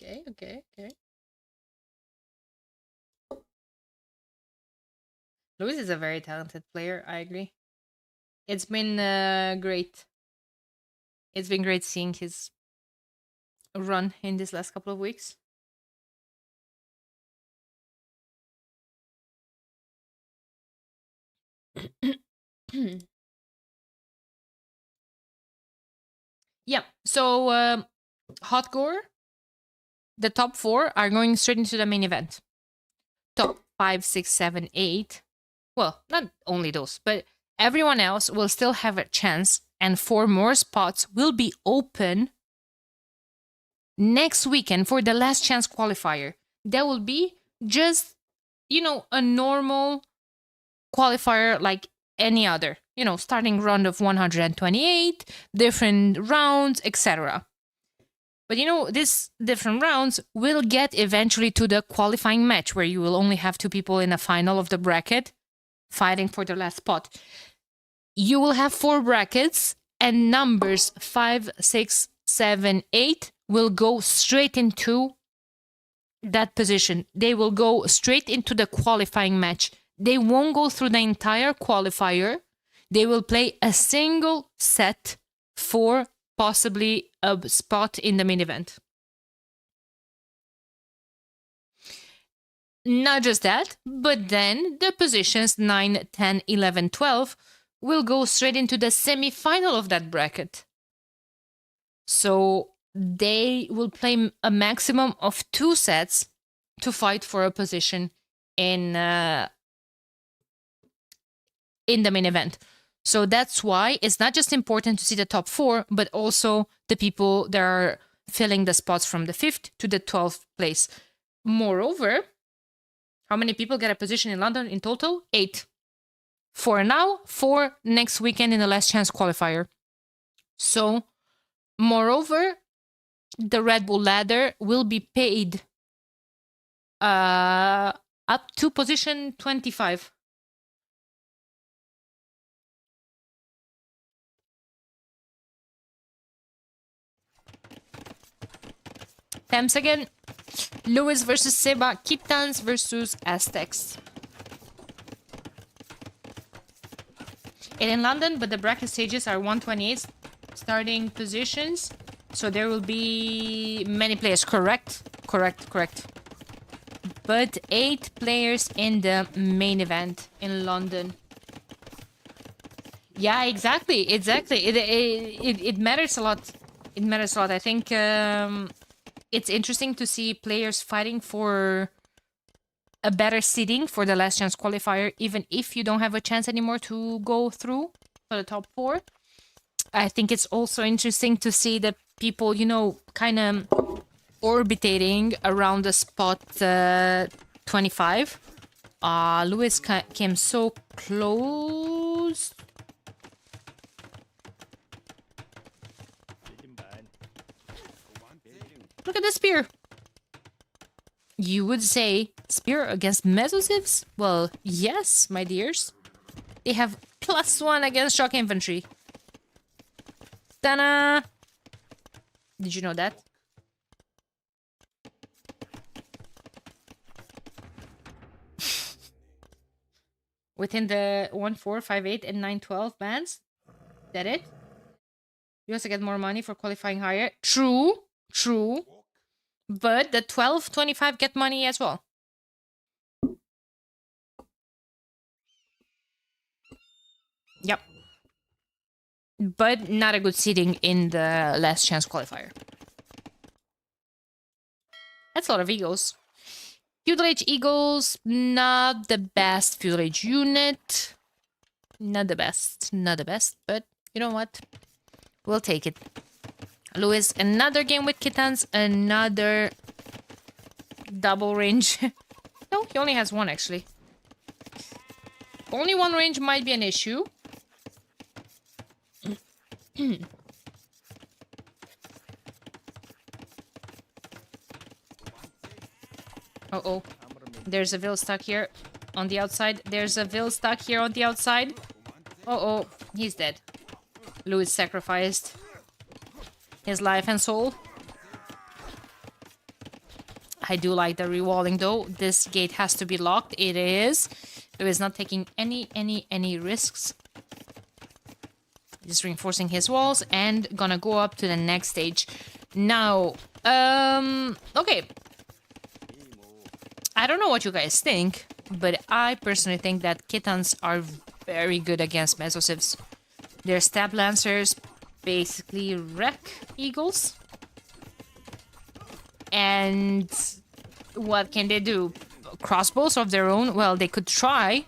Okay. Luis is a very talented player, I agree. It's been great. It's been great seeing his run in this last couple of weeks. Yeah, so Hot Gore, the top 4 are going straight into the main event. Top 5, 6, 7, 8. Well, not only those, but everyone else will still have a chance, and 4 more spots will be open next weekend for the last chance qualifier. That will be just, a normal qualifier like any other. Starting round of 128, different rounds, etc. But these different rounds will get eventually to the qualifying match where you will only have 2 people in the final of the bracket fighting for the last spot. You will have 4 brackets, and numbers 5, 6, 7, 8 will go straight into that position. They will go straight into the qualifying match. They won't go through the entire qualifier. They will play a single set for possibly a spot in the main event. Not just that, but then the positions 9, 10, 11, 12 will go straight into the semi-final of that bracket. So they will play a maximum of 2 sets to fight for a position in the main event. So that's why it's not just important to see the top 4, but also the people that are filling the spots from the 5th to the 12th place. Moreover, how many people get a position in London in total? 8. 4 now, 4 next weekend in the last chance qualifier. So, moreover, the Red Bull ladder will be paid up to position 25. Thames again. Lewis versus Seba. Kitans versus Aztecs. It's in London, but the bracket stages are 128 starting positions. So there will be many players. Correct. But 8 players in the main event in London. Yeah, exactly. It matters a lot. It matters a lot. I think it's interesting to see players fighting for a better seeding for the last chance qualifier, even if you don't have a chance anymore to go through for the top 4. I think it's also interesting to see the people, you know, kind of orbiting around the spot 25. Lewis came so close. Look at the spear. You would say spear against Mesosivs? Well, yes, my dears. They have +1 against shock infantry. Ta-da! Did you know that? Within the 1, 4, 5, 8, and 9, 12 bands? That it? You also get more money for qualifying higher. True. But the 12, 25 get money as well. Yep. But not a good seeding in the last chance qualifier. That's a lot of Eagles. Feudal Age Eagles, not the best Feudal Age unit. Not the best, but you know what? We'll take it. Lewis, another game with Kitans, another double range. No, he only has 1 actually. Only 1 range might be an issue. Uh-oh. There's a Vil stuck here on the outside. Uh-oh. He's dead. Lewis sacrificed his life and soul. I do like the rewalling though. This gate has to be locked. It is. Lewis not taking any risks. Just reinforcing his walls and gonna go up to the next stage. Now, okay. I don't know what you guys think, but I personally think that Kitans are very good against Mesosivs. Their stab lancers basically wreck eagles. And what can they do? Crossbows of their own? Well, they could try.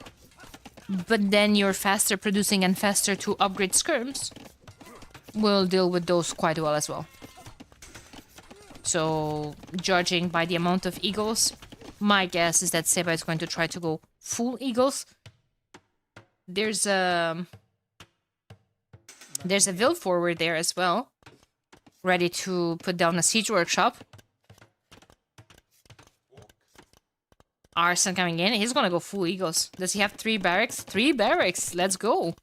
But then your faster producing and faster to upgrade skirms will deal with those quite well as well. So, judging by the amount of eagles, my guess is that Seba is going to try to go full eagles. There's a Vil forward there as well, ready to put down a siege workshop. Arson coming in. He's gonna go full eagles. Does he have 3 barracks? 3 barracks. Let's go.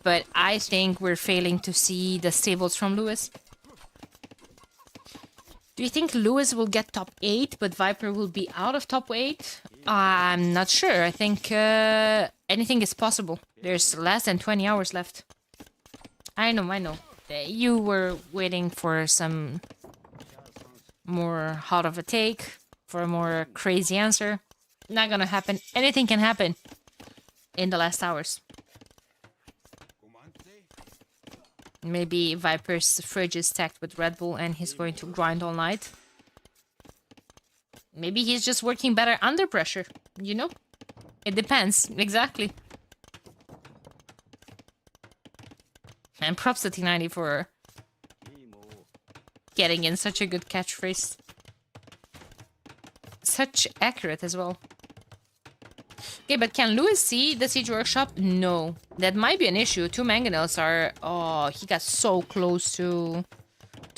But I think we're failing to see the stables from Lewis. Do you think Lewis will get top 8, but Viper will be out of top 8? I'm not sure. I think anything is possible. There's less than 20 hours left. I know. You were waiting for some more hot of a take, for a more crazy answer. Not gonna happen. Anything can happen in the last hours. Maybe Viper's fridge is stacked with Red Bull and he's going to grind all night. Maybe he's just working better under pressure, you know? It depends, exactly. And props to T90 for getting in such a good catchphrase. Such accurate as well. Okay, but can Lewis see the Siege Workshop? No. That might be an issue. 2 mangonels are... Oh, he got so close to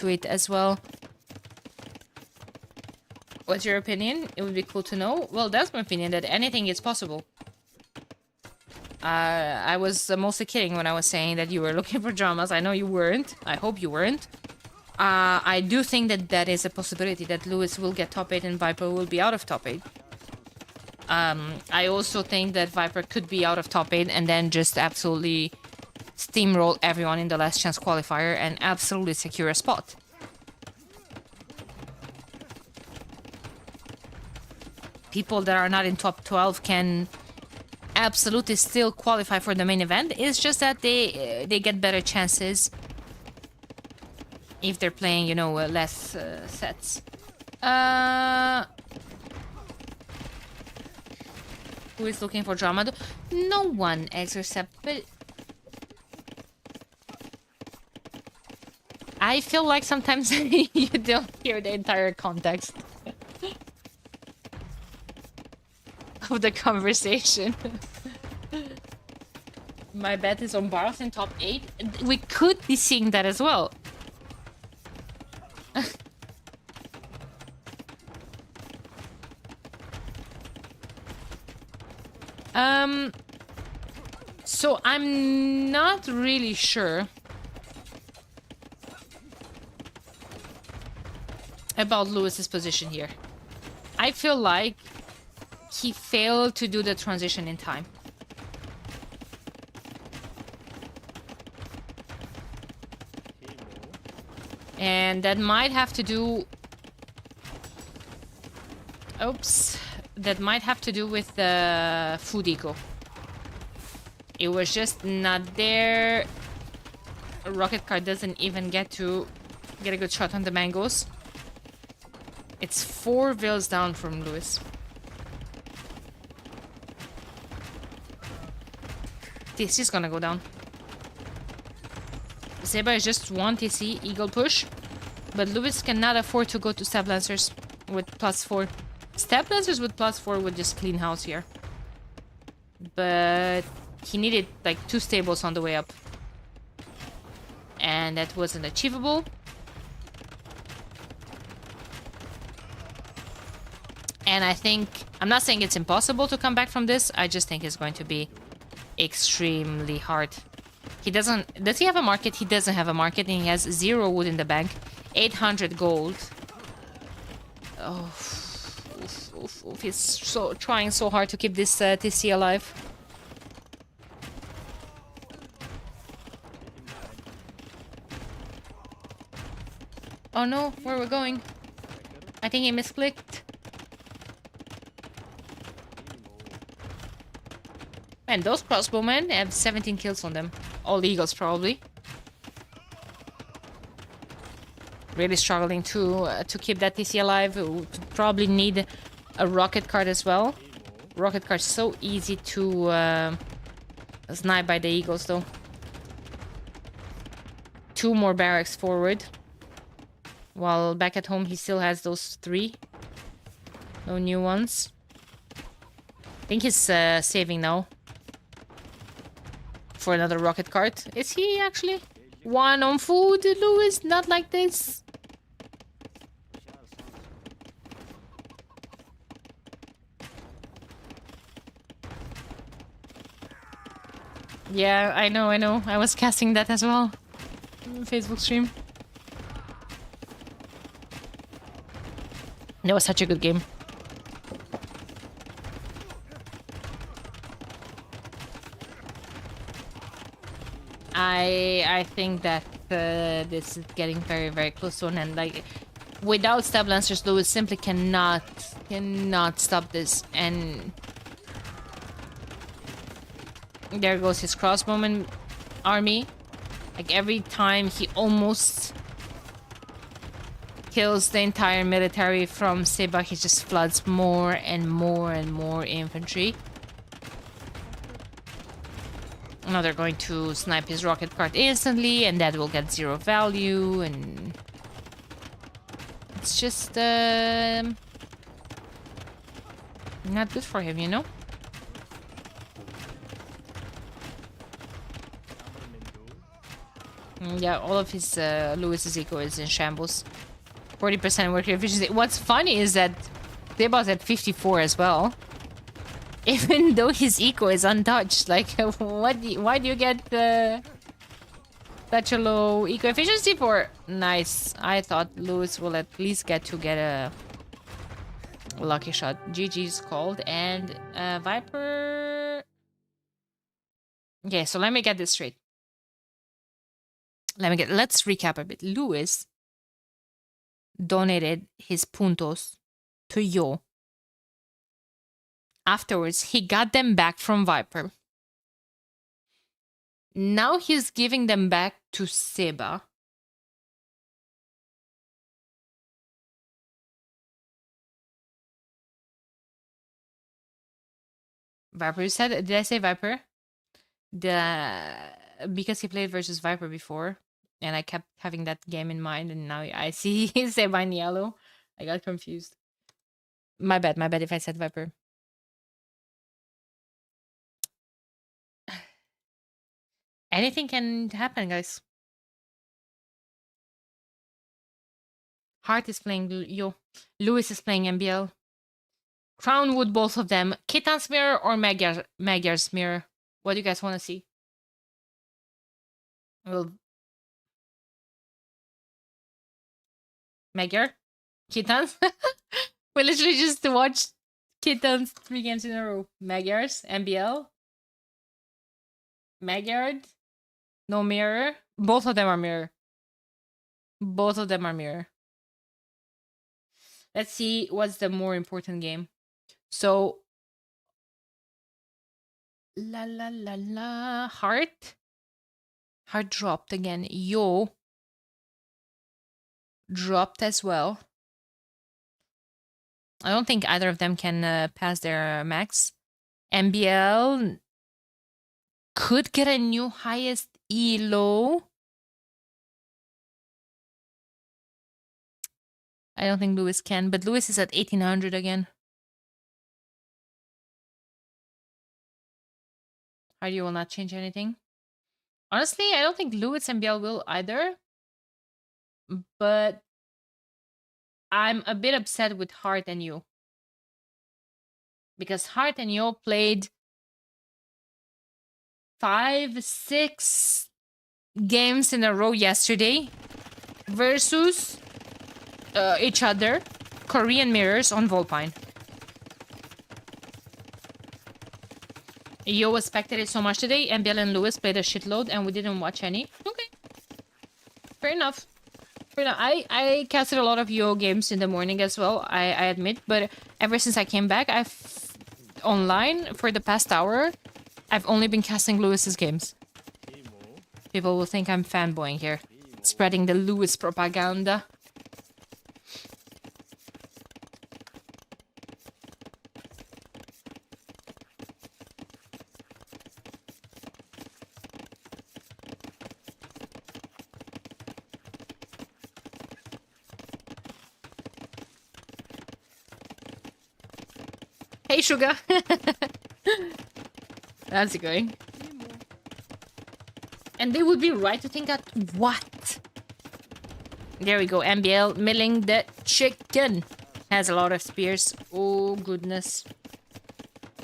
it as well. What's your opinion? It would be cool to know. Well, that's my opinion, that anything is possible. I was mostly kidding when I was saying that you were looking for dramas. I know you weren't. I hope you weren't. I do think that that is a possibility, that Lewis will get top 8 and Viper will be out of top 8. I also think that Viper could be out of top 8 and then just absolutely steamroll everyone in the last chance qualifier and absolutely secure a spot. People that are not in top 12 can absolutely still qualify for the main event. It's just that they get better chances if they're playing, you know, less sets. Who is looking for drama? No one, except... But I feel like sometimes you don't hear the entire context of the conversation. My bet is on Barros in top 8. We could be seeing that as well. So I'm not really sure about Lewis's position here. I feel like he failed to do the transition in time. And that might have to do... Oops. That might have to do with the food eco. It was just not there. Rocket Car doesn't even get to get a good shot on the mangoes. It's 4 vills down from Lewis. TC is gonna go down. Zeba is just 1 TC, Eagle push. But Lewis cannot afford to go to Stab Lancers with +4. Stab Lancers with +4 would just clean house here. But he needed like 2 stables on the way up. And that wasn't achievable. And I think... I'm not saying it's impossible to come back from this. I just think it's going to be extremely hard. He doesn't... Does he have a market? He doesn't have a market. And he has 0 wood in the bank. 800 gold. Oh... He's so trying so hard to keep this TC alive. Oh no, where we're going? I think he misclicked. Man, those crossbowmen have 17 kills on them. All eagles probably. Really struggling to keep that TC alive. Would probably need a rocket card as well. Rocket card so easy to snipe by the eagles though. 2 more barracks forward. While back at home he still has those 3. No new ones. I think he's saving now. For another rocket card. Is he actually? 1 on food, Lewis? Not like this. Yeah, I know. I was casting that as well. Facebook stream. That was such a good game. I think that this is getting very, very close to an end. Like, without Stab Lancers, Lewis simply cannot stop this. And there goes his crossbowman army. Like every time he almost kills the entire military from Seba, he just floods more and more and more infantry. Now they're going to snipe his rocket cart instantly, and that will get 0 value, and it's just not good for him, you know? Yeah, all of his Lewis's eco is in shambles. 40% worker efficiency. What's funny is that Deba's at 54 as well. Even though his eco is untouched. Like, why do you get such a low eco efficiency for? Nice. I thought Lewis will at least get a lucky shot. GG's called. And Viper... Okay, so let me get this straight. Let's recap a bit. Lewis donated his puntos to Yo. Afterwards, he got them back from Viper. Now he's giving them back to Seba. Viper, you said? Did I say Viper? Because he played versus Viper before, and I kept having that game in mind, and now I see Seba in yellow. I got confused. My bad if I said Viper. Anything can happen, guys. Hart is playing Yo. Lewis is playing MBL. Crownwood, both of them. Kittan's mirror or Magyar's mirror? What do you guys want to see? Well, Magyar? Kittan's? We literally just watched Kittan's 3 games in a row. Magyar's, MBL. Magyar. No mirror. Both of them are mirror. Both of them are mirror. Let's see what's the more important game. So, Heart dropped again. Yo dropped as well. I don't think either of them can pass their max. MBL could get a new highest elo. I don't think Lewis can, but Lewis is at 1800 again. Hardy will not change anything. Honestly, I don't think Lewis and MBL will either. But I'm a bit upset with Hart and you. Because Hart and you played 5-6 games in a row yesterday versus each other. Korean mirrors on Volpine. Yo was spectated so much today. MBL and Lewis played a shitload and we didn't watch any. Okay. Fair enough. I casted a lot of Yo games in the morning as well, I admit, but ever since I came back, online for the past hour, I've only been casting Lewis's games. People will think I'm fanboying here, spreading the Lewis propaganda. Hey, Sugar. How's it going? And they would be right to think that... What? There we go. MBL milling the chicken. Has a lot of spears. Oh, goodness.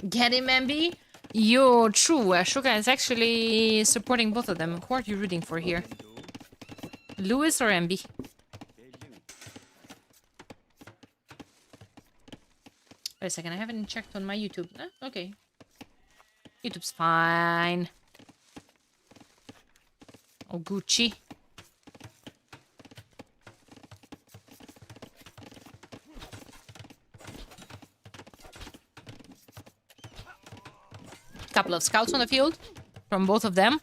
Get him, MB? Yo, true. Sugar is actually supporting both of them. Who are you rooting for here? Lewis or MB? Wait a second, I haven't checked on my YouTube. Okay. YouTube's fine. Oh, Gucci. Couple of scouts on the field from both of them.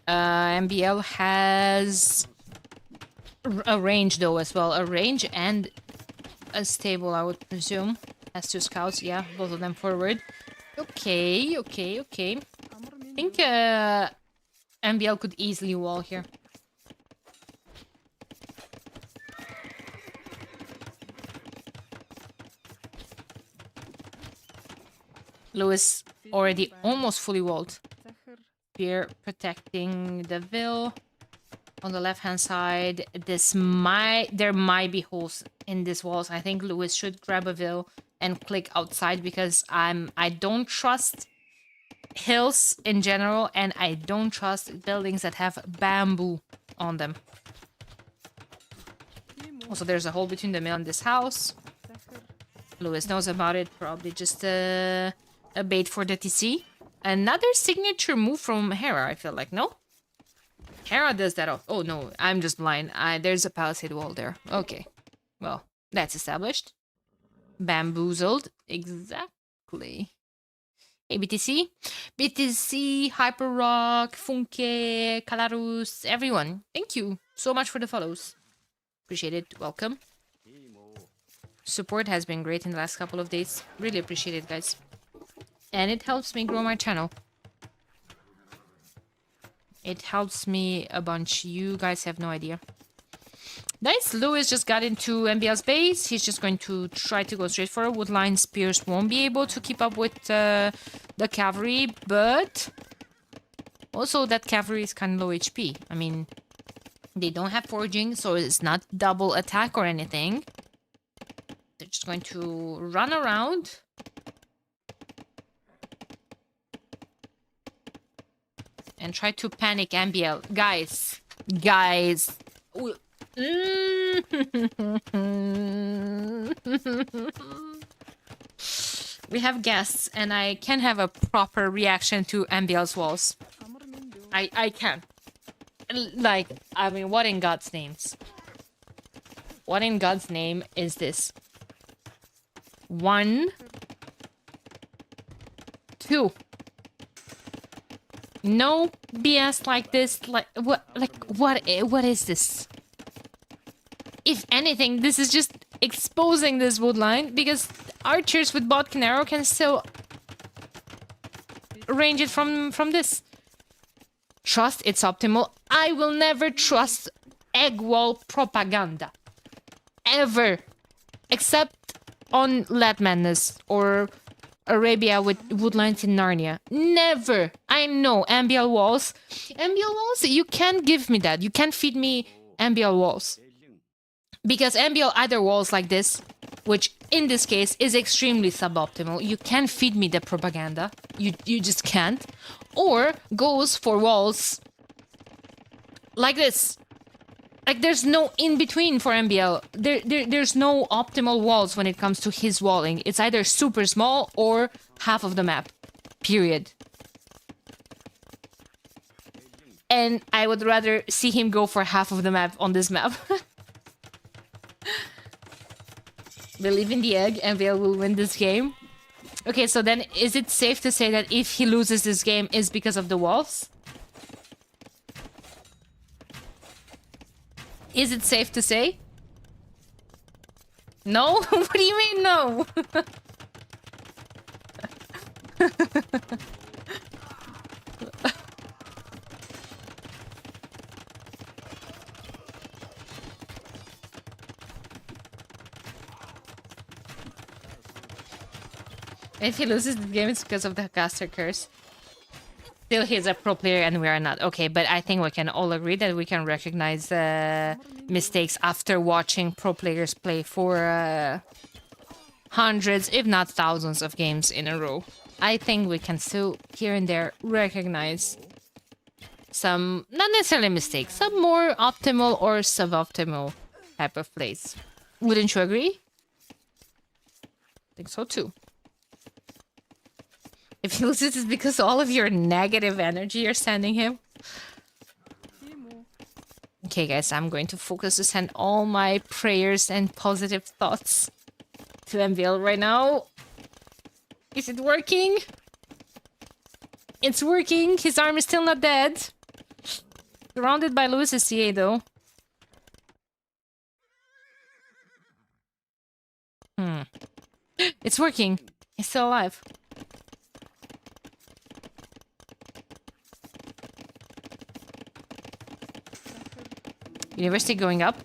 MBL has a range though as well. A range and a stable, I would presume. Has 2 scouts, yeah, both of them forward. Okay. I think MBL could easily wall here. Lewis already almost fully walled. Spear protecting the Vil. On the left-hand side, there might be holes in these walls. I think Lewis should grab a Vil and click outside because I don't trust hills in general, and I don't trust buildings that have bamboo on them. Also, there's a hole between the mill and this house. Lewis knows about it. Probably just a bait for the TC. Another signature move from Hera, I feel like, no? Hera does that off. Oh, no, I'm just blind. There's a palisade wall there. Okay. Well, that's established. Bamboozled. Exactly. Hey, BTC. BTC, Hyper Rock, Funke, Kalarus, everyone. Thank you so much for the follows. Appreciate it. Welcome. Support has been great in the last couple of days. Really appreciate it, guys. And it helps me grow my channel. It helps me a bunch. You guys have no idea. Nice. Lewis just got into MBL's base. He's just going to try to go straight for a woodline. Spears won't be able to keep up with the cavalry, but also that cavalry is kind of low HP. I mean, they don't have foraging, so it's not double attack or anything. They're just going to run around. And try to panic MBL. Guys. We have guests, and I can have a proper reaction to MBL's walls. I can. Like, I mean, what in God's names? What in God's name is this? 1, 2. No BS like this. Like what is this? If anything, this is just exposing this wood line because archers with bot arrow can still range it from this. Trust it's optimal. I will never trust egg wall propaganda. Ever. Except on Lad Madness or Arabia with woodlines in Narnia. Never. I know MBL walls. MBL walls, you can't give me that. You can't feed me MBL walls. Because MBL either walls like this, which in this case is extremely suboptimal. You can't feed me the propaganda. You just can't. Or goes for walls like this. Like, there's no in-between for MBL. There's no optimal walls when it comes to his walling. It's either super small or half of the map. Period. And I would rather see him go for half of the map on this map. Believe in the egg, MBL will win this game. Okay, so then is it safe to say that if he loses this game is because of the walls? Is it safe to say? No? What do you mean no? If he loses the game, it's because of the caster curse. Still, he's a pro player and we are not. Okay, but I think we can all agree that we can recognize mistakes after watching pro players play for hundreds, if not thousands of games in a row. I think we can still, here and there, recognize some, not necessarily mistakes, some more optimal or suboptimal type of plays. Wouldn't you agree? I think so too. If he loses, it's because all of your negative energy you're sending him. Okay, guys, I'm going to focus to send all my prayers and positive thoughts to MVL right now. Is it working? It's working. His arm is still not dead. Surrounded by Lewis's CA, though. It's working. He's still alive. University going up.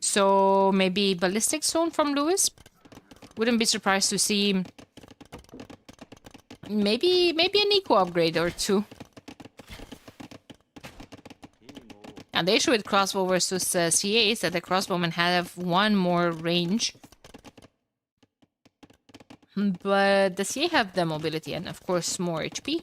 So maybe ballistic zone from Lewis. Wouldn't be surprised to see maybe an eco upgrade or two. And the issue with crossbow versus CA is that the crossbowmen have one more range. But the CA have the mobility and of course more HP.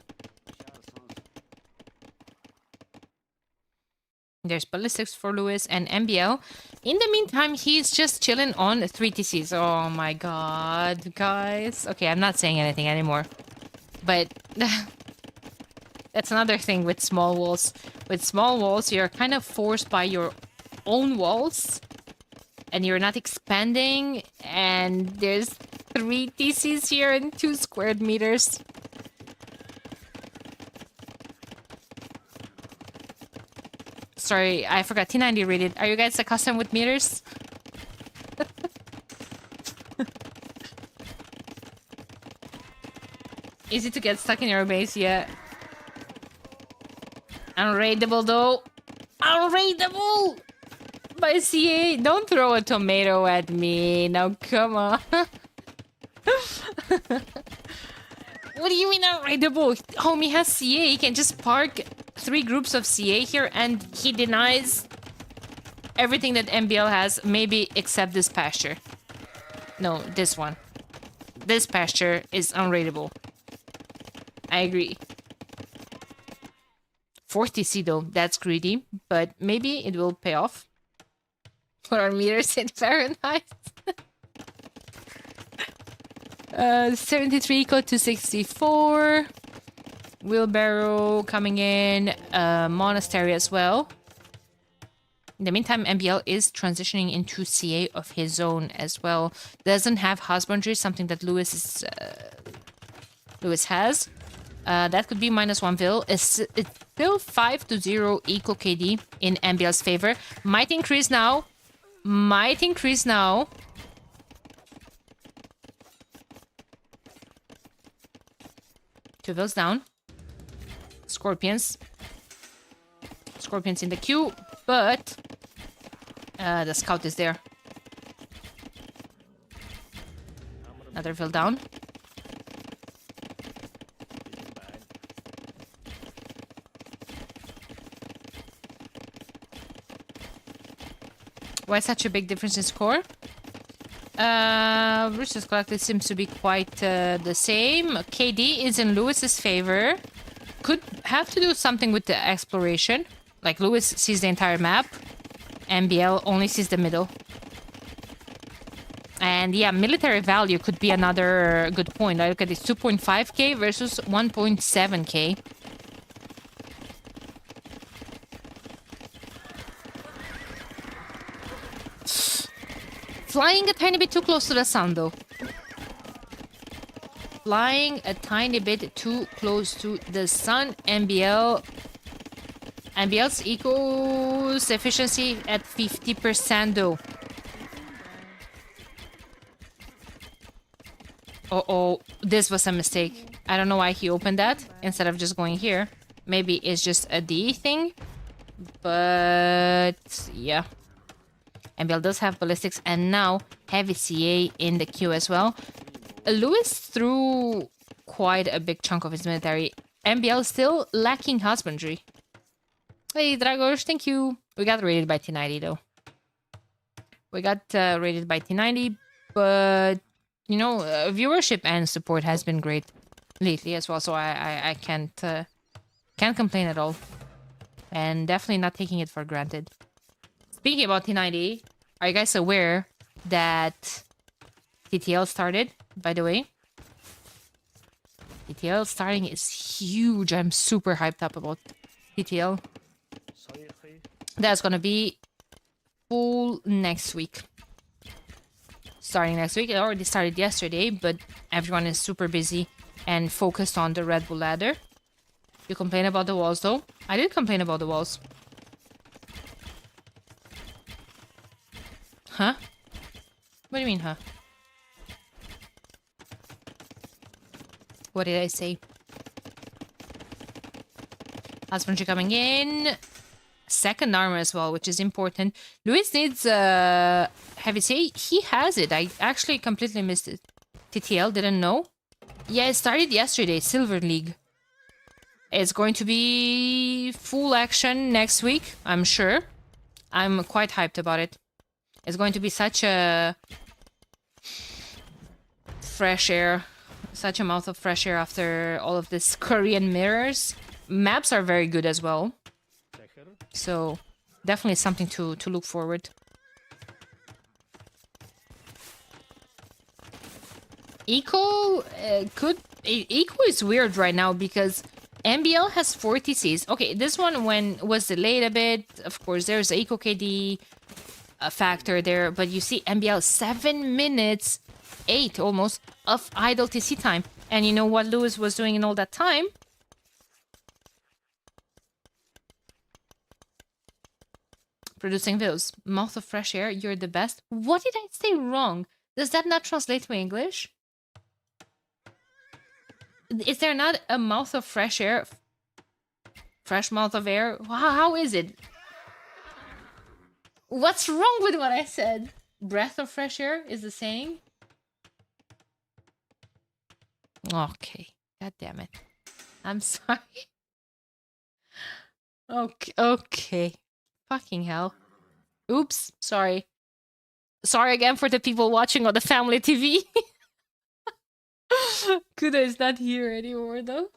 There's ballistics for Lewis and MBL. In the meantime, he's just chilling on 3 TCs. Oh my god, guys. Okay, I'm not saying anything anymore. But that's another thing with small walls. With small walls, you're kind of forced by your own walls. And you're not expanding. And there's 3 TCs here and 2 squared meters. Sorry, I forgot. T90 rated. Are you guys accustomed with meters? Easy to get stuck in your base, yeah. Unraidable though. Unraidable! By CA. Don't throw a tomato at me. Now come on. What do you mean unraidable? Homie has CA. He can just park 3 groups of CA here and he denies everything that MBL has, maybe except this pasture. No, this one. This pasture is unraidable. I agree. 40C though, that's greedy, but maybe it will pay off. For our meters in Fahrenheit. 73 equal to 64. Wheelbarrow coming in. Monastery as well. In the meantime, MBL is transitioning into CA of his own as well. Doesn't have husbandry, something that Lewis has. That could be -1 vil. It's still 5-0 equal KD in MBL's favor. Might increase now. Might increase now. Two vils down. Scorpions. Scorpions in the queue, but the scout is there. Another vil down. Why such a big difference in score? Resources collected seems to be quite the same. KD is in Lewis's favor. Could have to do something with the exploration. Like Lewis sees the entire map. MBL only sees the middle. And yeah, military value could be another good point. I look at this 2.5k versus 1.7k. Flying a tiny bit too close to the sun, though. Flying a tiny bit too close to the sun. MBL's eco's efficiency at 50%, though. Uh-oh, this was a mistake. I don't know why he opened that instead of just going here. Maybe it's just a D thing. But yeah. MBL does have ballistics and now heavy CA in the queue as well. Lewis threw quite a big chunk of his military. MBL still lacking husbandry. Hey, Dragos, thank you. We got raided by T90 though. We got raided by T90, but you know, viewership and support has been great lately as well, so I can't complain at all. And definitely not taking it for granted. Speaking about T90, are you guys aware that TTL started, by the way? TTL starting is huge. I'm super hyped up about TTL. That's gonna be full next week. Starting next week. It already started yesterday, but everyone is super busy and focused on the Red Bull ladder. You complain about the walls, though? I did complain about the walls. Huh? What do you mean, huh? What did I say? Husbandry coming in. Second armor as well, which is important. Luis needs heavy say. He has it. I actually completely missed it. TTL didn't know. Yeah, it started yesterday, Silver League. It's going to be full action next week, I'm sure. I'm quite hyped about it. It's going to be such a fresh air, such a mouth of fresh air after all of this Korean mirrors. Maps are very good as well. So, definitely something to look forward. Eco Eco is weird right now because MBL has 40 Cs. Okay, this one was delayed a bit. Of course, there's Eco KD factor there, but you see MBL 7 minutes, 8 almost, of idle TC time. And you know what Lewis was doing in all that time? Producing videos. Mouth of fresh air, you're the best. What did I say wrong? Does that not translate to English? Is there not a mouth of fresh air? Fresh mouth of air? How is it? What's wrong with what I said? Breath of fresh air is the saying? Okay. God damn it. I'm sorry. Okay. Fucking hell. Oops. Sorry. Sorry again for the people watching on the family TV. Kuda is not here anymore, though.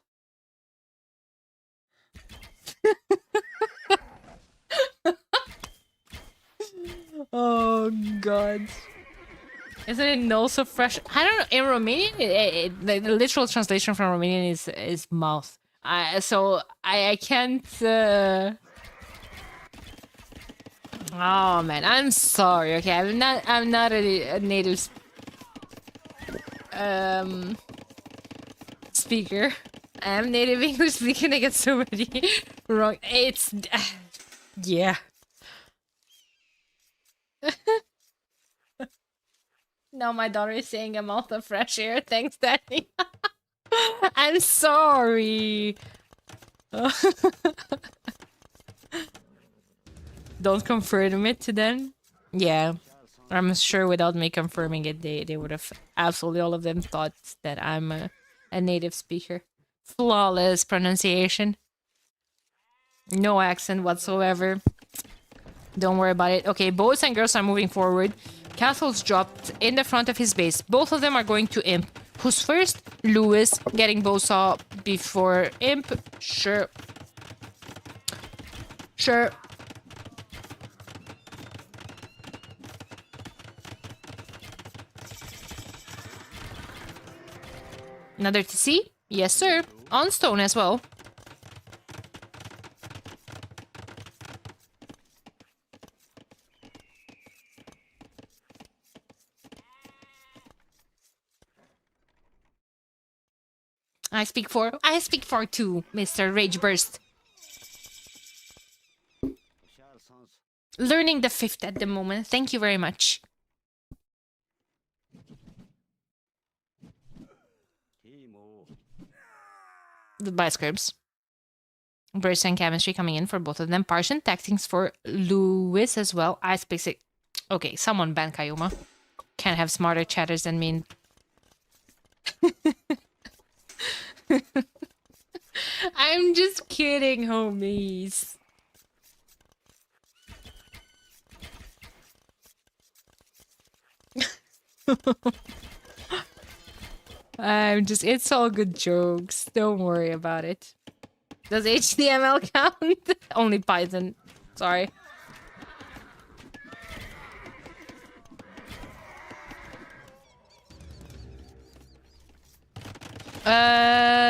Oh, God. Isn't it also fresh? I don't know. In Romanian, the literal translation from Romanian is mouth. So I can't... Oh, man. I'm sorry, okay? I'm not a native... speaker. I'm native English speaking. I get so many wrong. It's yeah. Now my daughter is saying a mouth of fresh air. Thanks, Daddy. I'm sorry. Don't confirm it to them. Yeah. I'm sure without me confirming it, they would have absolutely all of them thought that I'm a native speaker. Flawless pronunciation. No accent whatsoever. Don't worry about it. Okay, boys and girls are moving forward. Castle's dropped in the front of his base. Both of them are going to Imp. Who's first? Lewis getting Bosaw before Imp. Sure. Sure. Another TC? Yes, sir. On stone as well. I speak for two, Mr. Rage Burst. Learning the 5th at the moment. Thank you very much. Goodbye, Scribs. Burst and chemistry coming in for both of them. Partisan tactics for Lewis as well. Ice basic. Okay, someone ban Kayuma. Can't have smarter chatters than me. I'm just kidding, homies. It's all good jokes. Don't worry about it. Does HTML count? Only Python. Sorry.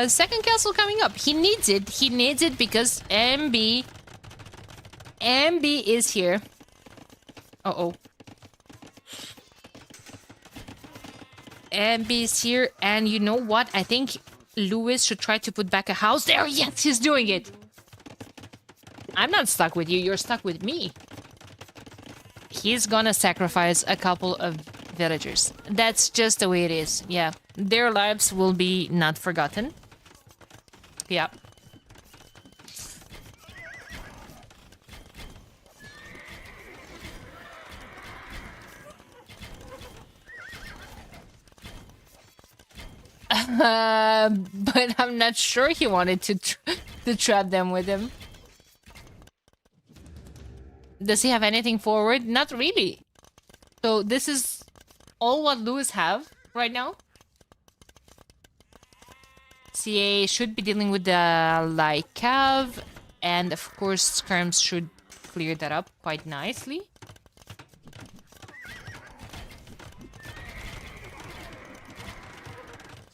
Second castle coming up. He needs it. He needs it because MB is here. Uh-oh. MB is here, and you know what? I think Lewis should try to put back a house there. Yes, he's doing it. I'm not stuck with you. You're stuck with me. he's gonna sacrifice a couple of villagers. That's just the way it is. Yeah, their lives will be not forgotten. Yeah. But I'm not sure he wanted to trap them with him. Does he have anything forward? Not really. So this is all what Lewis have right now. CA should be dealing with the Lycav, and of course Skirms should clear that up quite nicely.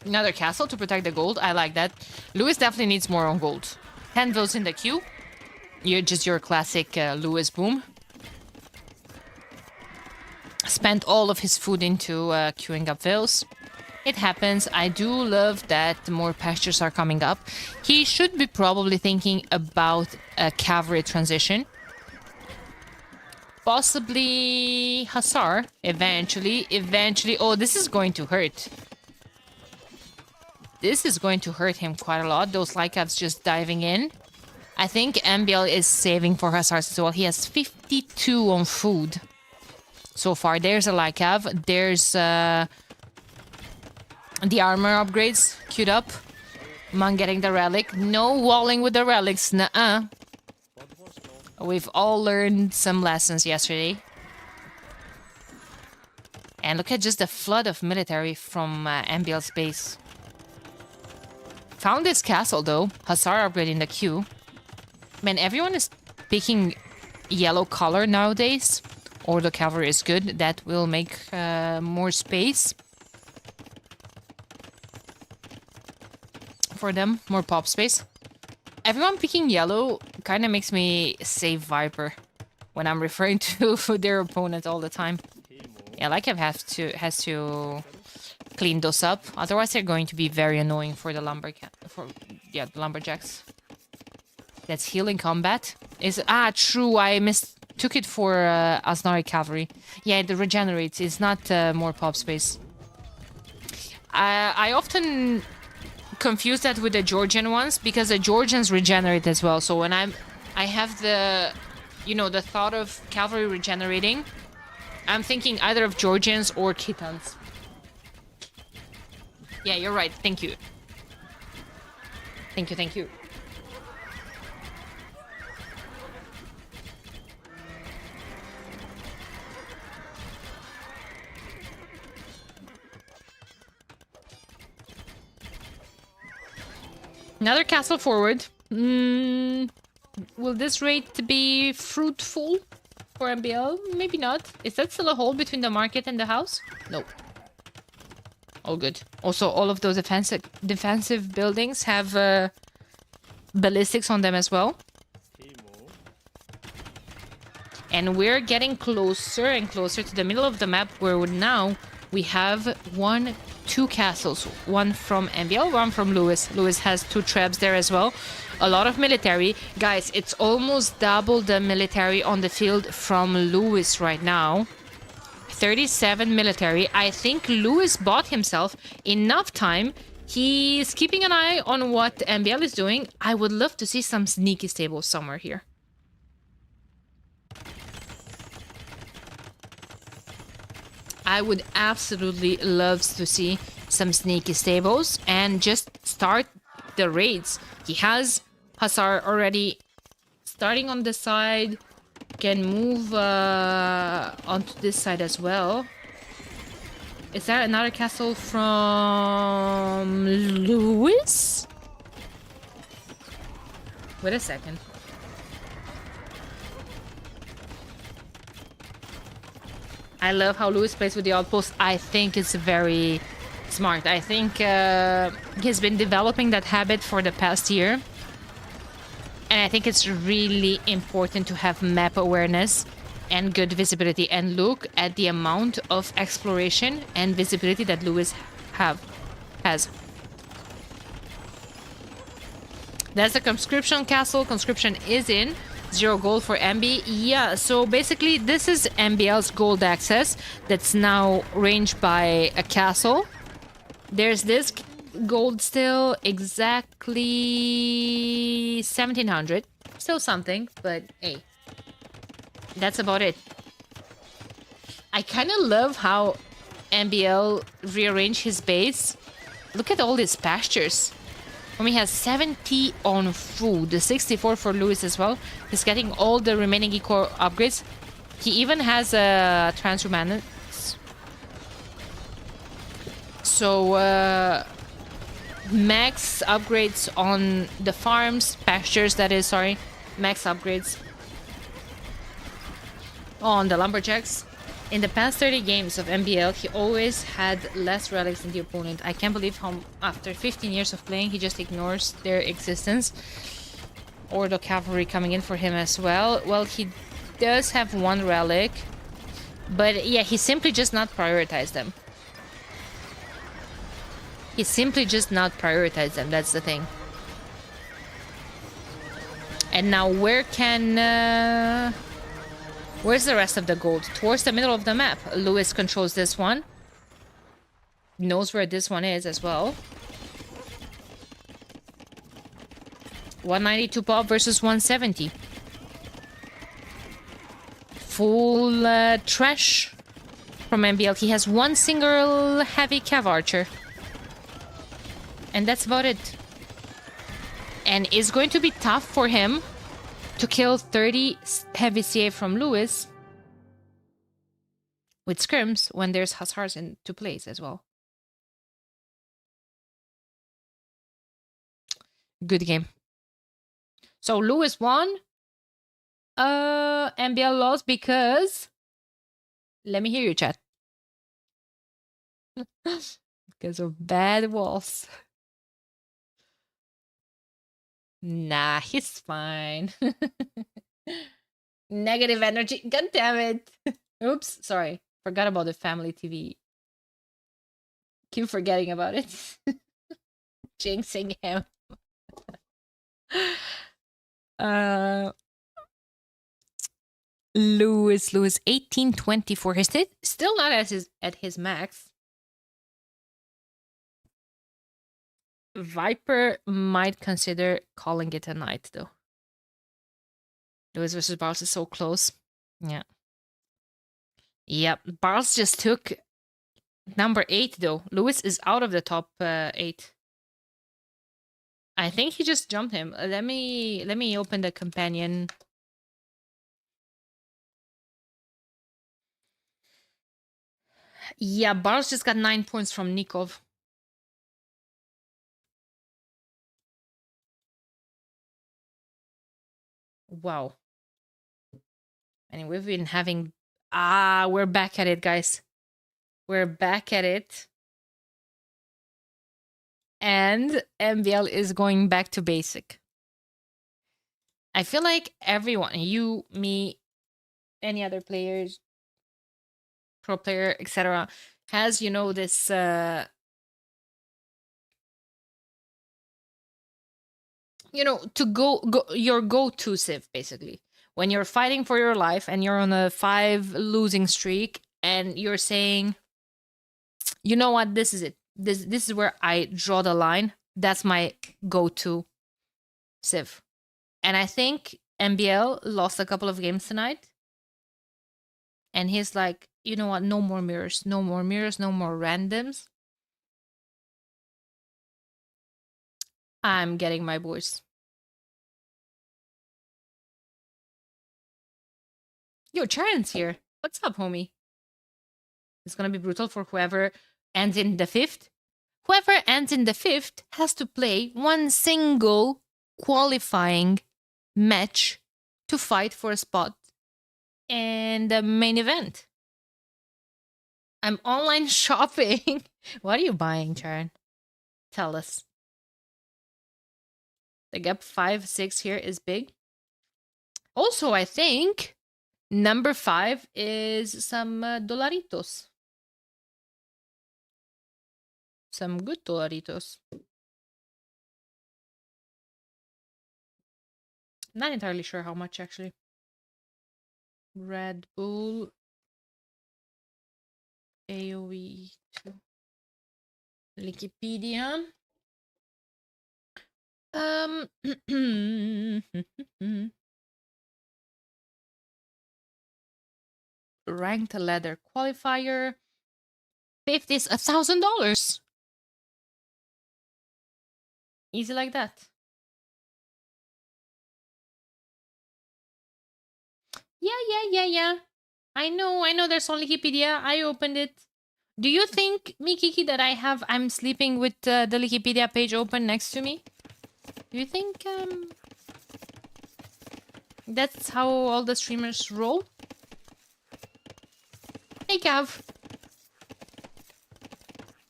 Another castle to protect the gold. I like that. Lewis definitely needs more on gold. 10 votes in the queue. You're just your classic Lewis boom. Spent all of his food into queuing up vills. It happens. I do love that more pastures are coming up. He should be probably thinking about a cavalry transition. Possibly Hussar, eventually. Oh, this is going to hurt. This is going to hurt him quite a lot. Those Lycavs just diving in. I think MBL is saving for Hussars as well. He has 52 on food so far. There's a Lycav. There's the armor upgrades queued up. Among getting the relic. No walling with the relics. Nuh-uh. We've all learned some lessons yesterday. And look at just the flood of military from MBL's base. Found this castle though. Hussar upgrade in the queue. Man, everyone is picking yellow color nowadays. Or the cavalry is good. That will make more space for them. More pop space. Everyone picking yellow kind of makes me say Viper when I'm referring to their opponent all the time. Yeah, Lycav has to clean those up. Otherwise, they're going to be very annoying for the the lumberjacks. That's healing combat. True. I mistook it for Asnari cavalry. Yeah, it regenerates. It's not more pop space. I often confuse that with the Georgian ones because the Georgians regenerate as well. So when I have the thought of cavalry regenerating, I'm thinking either of Georgians or Khitans. Yeah, you're right. Thank you. Thank you. Another castle forward. Will this raid be fruitful for MBL? Maybe not. Is that still a hole between the market and the house? No. All good. Also, all of those defensive buildings have ballistics on them as well. And we're getting closer and closer to the middle of the map where now we have two castles. One from MBL, one from Lewis. Lewis has 2 trebs there as well. A lot of military. Guys, it's almost double the military on the field from Lewis right now. 37 military. I think Lewis bought himself enough time. He's keeping an eye on what MBL is doing. I would love to see some sneaky stables somewhere here. I would absolutely love to see some sneaky stables and just start the raids. He has Hussar already starting on the side. Can move onto this side as well. Is there another castle from Lewis? Wait a second. I love how Lewis plays with the outpost. I think it's very smart. I think he's been developing that habit for the past year. And I think it's really important to have map awareness and good visibility. And look at the amount of exploration and visibility that Lewis has. That's the conscription castle. Conscription is in. 0 gold for MB. Yeah, so basically this is MBL's gold access that's now ranged by a castle. There's this gold still, exactly 1700. Still something, but hey, that's about it. I kind of love how MBL rearranged his base. Look at all these pastures. He has 70 on food, the 64 for Lewis as well. He's getting all the remaining eco upgrades. He even has a transhumanist. So, max upgrades on the farms, pastures, that is, sorry. Max upgrades on the lumberjacks. In the past 30 games of MBL, he always had less relics than the opponent. I can't believe how, after 15 years of playing, he just ignores their existence. Or the cavalry coming in for him as well. Well, he does have one relic. But yeah, he simply just not prioritized them. He simply just not prioritized them, that's the thing. And now where can... Where's the rest of the gold? Towards the middle of the map. Lewis controls this one. Knows where this one is as well. 192 pop versus 170. Full trash from MBL. He has one single heavy cav archer. And that's about it. And it's going to be tough for him to kill 30 heavy CA from Lewis with scrims when there's Hussars into place as well. Good game. So Lewis won. MBL lost because... Let me hear you, chat. Because of bad walls. Nah, he's fine. Negative energy. God damn it. Oops, sorry. Forgot about the family TV. Keep forgetting about it. Jinxing him. Lewis 1824. He's still not at his max. Viper might consider calling it a night, though. Lewis versus Barles is so close. Yeah. Yep. Barles just took number 8, though. Lewis is out of the top 8. I think he just jumped him. Let me open the companion. Yeah, Barles just got 9 points from Nikov. Wow. And we've been having... we're back at it, guys. We're back at it. And MBL is going back to basic. I feel like everyone, you, me, any other players, pro player, etc., has, you know, this... you know, to go your go-to civ, basically. When you're fighting for your life and you're on a 5 losing streak and you're saying, you know what, this is it. This is where I draw the line. That's my go-to civ. And I think MBL lost a couple of games tonight. And he's like, you know what, no more mirrors, no more mirrors, no more randoms. I'm getting my boys. Yo, Charon's here. What's up, homie? It's gonna be brutal for whoever ends in the 5th. Whoever ends in the 5th has to play one single qualifying match to fight for a spot in the main event. I'm online shopping. What are you buying, Charon? Tell us. The gap 5-6 here is big. Also, I think number 5 is some dolaritos. Some good dolaritos. Not entirely sure how much actually. Red Bull AoE 2. Wikipedia. Ranked ladder qualifier. 50 is $1,000. Easy like that. Yeah. I know there's only Wikipedia. I opened it. Do you think, Mikiki, that I'm sleeping with the Wikipedia page open next to me? Do you think that's how all the streamers roll? Hey, Cav.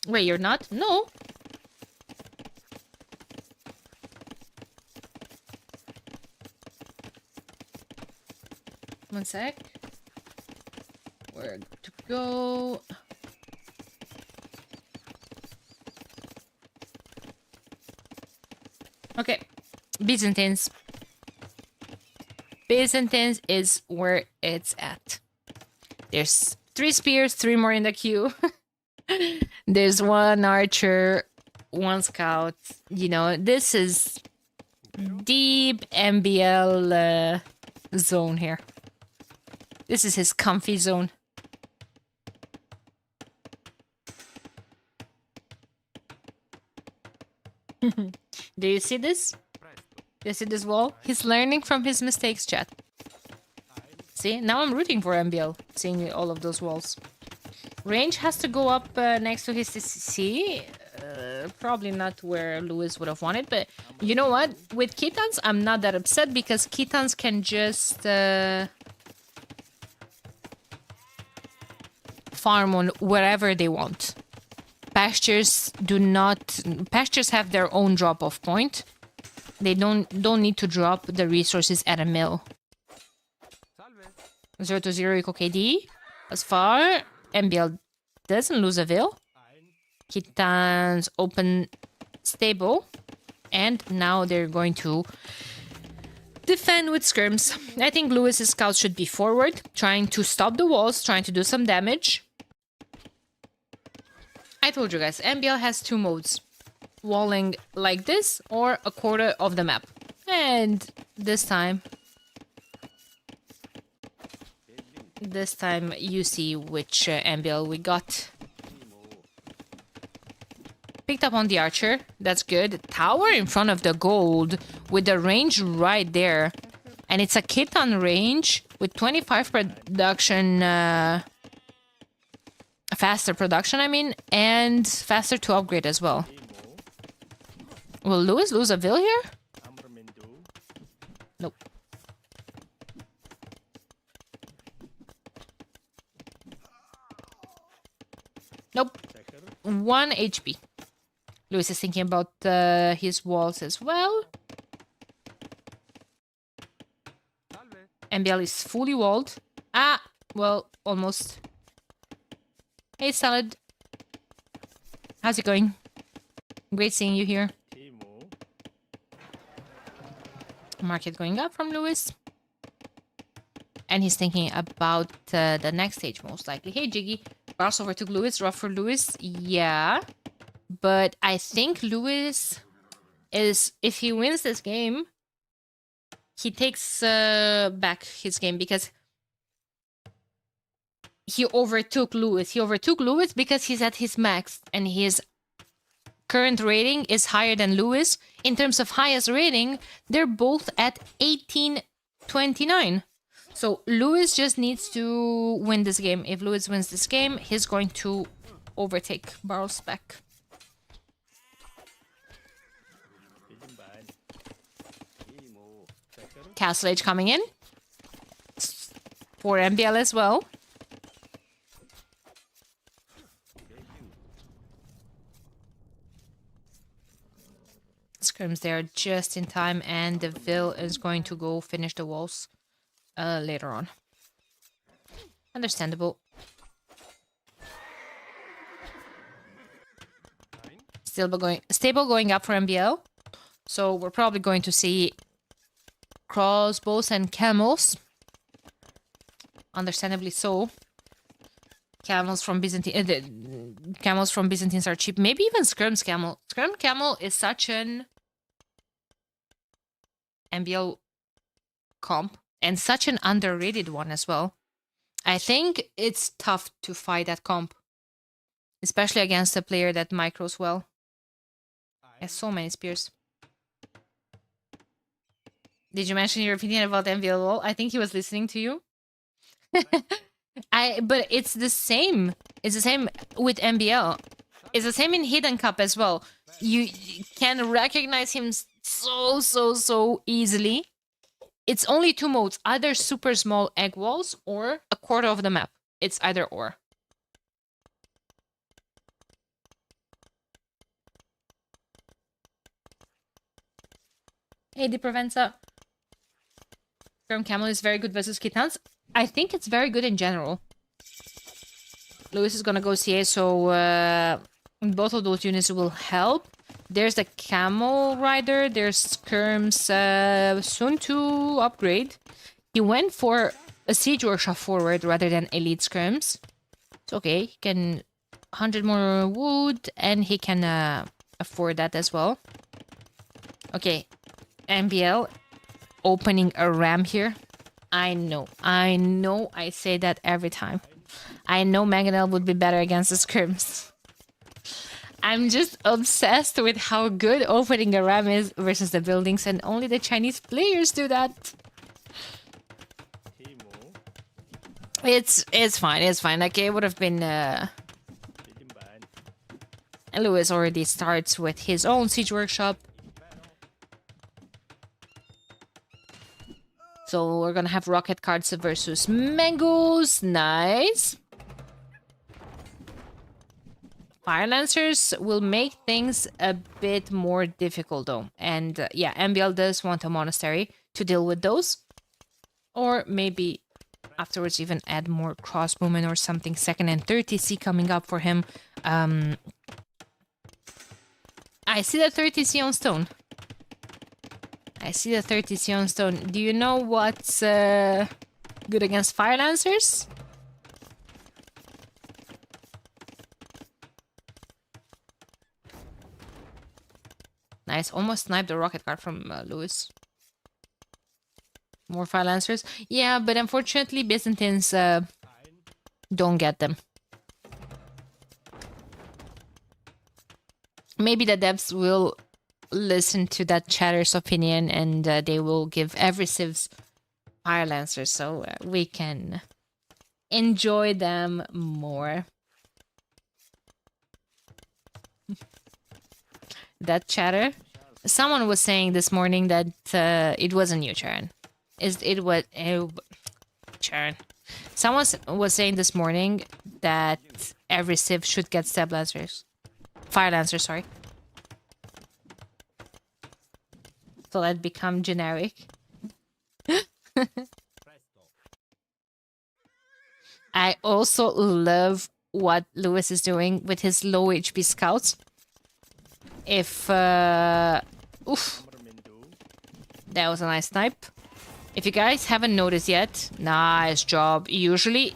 Wait, you're not? No. One sec. Where to go? Okay. Byzantines. Byzantines is where it's at. There's 3 spears, 3 more in the queue. There's 1 archer, 1 scout. You know, this is deep MBL zone here. This is his comfy zone. Do you see this? Do you see this wall? He's learning from his mistakes, chat. See? Now I'm rooting for MBL, seeing all of those walls. Range has to go up next to his CC. Probably not where Lewis would have wanted, but you know what? With Kitans, I'm not that upset because Kitans can just farm on wherever they want. Pastures do not. Pastures have their own drop-off point. They don't need to drop the resources at a mill. 0 to 0 equal KD. As far, MBL doesn't lose a veil. Kitans open stable. And now they're going to defend with skirms. I think Lewis's scouts should be forward, trying to stop the walls, trying to do some damage. I told you guys, MBL has 2 modes. Walling like this or a quarter of the map. And this time you see which MBL we got. Picked up on the archer. That's good. Tower in front of the gold with the range right there. And it's a Kitan range with 25 production... faster production, I mean, and faster to upgrade as well. Will Lewis lose a veil here? Nope. Nope. 1 HP. Lewis is thinking about his walls as well. MBL is fully walled. Ah, well, almost. Hey, Salad. How's it going? Great seeing you here. Market going up from Lewis. And he's thinking about the next stage, most likely. Hey, Jiggy. Bars overtook Lewis. Rough for Lewis. Yeah. But I think Lewis is... If he wins this game, he takes back his game because... He overtook Lewis. He overtook Lewis because he's at his max. And his current rating is higher than Lewis. In terms of highest rating, they're both at 1829. So Lewis just needs to win this game. If Lewis wins this game, he's going to overtake Barrel's back. Castle Age coming in. For MBL as well. Scrims there just in time, and the Vil is going to go finish the walls later on. Understandable. Stable going up for MBL. So we're probably going to see crossbows and camels. Understandably so. Camels from Byzantine, the camels from Byzantines are cheap. Maybe even Skirm's camel. Skirm camel is such an MBL comp and such an underrated one as well. I think it's tough to fight that comp, especially against a player that micros well. Has so many spears. Did you mention your opinion about MBL wall? I think he was listening to you. But it's the same. It's the same with MBL. It's the same in Hidden Cup as well. You can recognize him so easily. It's only two modes, either super small egg walls or a quarter of the map. It's either or. Hey, the Provenza. From Camel is very good versus Kitans. I think it's very good in general. Lewis is gonna go CA, so both of those units will help. There's the Camel Rider. There's Skirm's soon to upgrade. He went for a Siege Workshop forward rather than Elite Skirms. It's okay. He can 100 more wood and he can afford that as well. Okay. MBL opening a ram here. I know I say that every time. I know Mangonel would be better against the Skirms. I'm just obsessed with how good opening a ram is versus the buildings, and only the Chinese players do that. It's fine. Okay, it would have been Lewis already starts with his own Siege Workshop. So we're gonna have rocket cards versus mangoes. Nice. Fire Lancers will make things a bit more difficult though. And yeah, MBL does want a monastery to deal with those. Or maybe afterwards even add more crossbowmen or something. Second and third TC coming up for him. I see the 30 TC on stone. I see the 30 TC on stone. Do you know what's good against Fire Lancers? Nice, almost sniped the rocket card from Lewis. More Fire Lancers. Yeah, but unfortunately Byzantines don't get them. Maybe the devs will listen to that chatter's opinion and they will give every civs Fire Lancers so we can enjoy them more. That chatter. Someone was saying this morning that it was a new churn. Churn. Someone was saying this morning that every civ should get Stab Lancers. Fire Lancers, sorry. So that become generic. I also love what Lewis is doing with his low HP scouts. If oof, that was a nice snipe. If you guys haven't noticed yet, nice job. Usually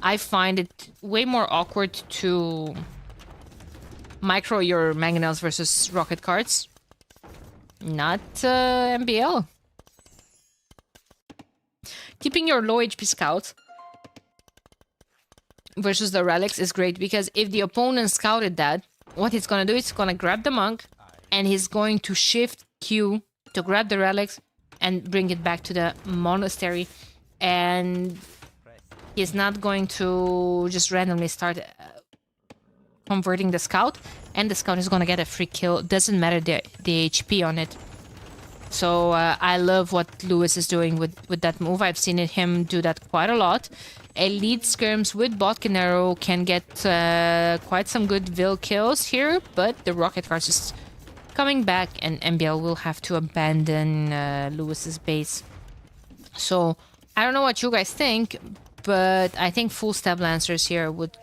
I find it way more awkward to micro your mangonels versus rocket cards. Not MBL. Keeping your low HP scout versus the relics is great because if the opponent scouted that, what he's gonna do is he's gonna grab the monk and he's going to shift Q to grab the relics and bring it back to the monastery, and he's not going to just randomly start converting the scout, and the scout is gonna get a free kill. Doesn't matter the HP on it. So I love what Lewis is doing with that move. I've seen him do that quite a lot. Elite Skirms with Botkin Arrow can get quite some good Vil kills here, but the rocket cars is coming back and MBL will have to abandon Lewis's base. So I don't know what you guys think, but I think full Stab Lancers here would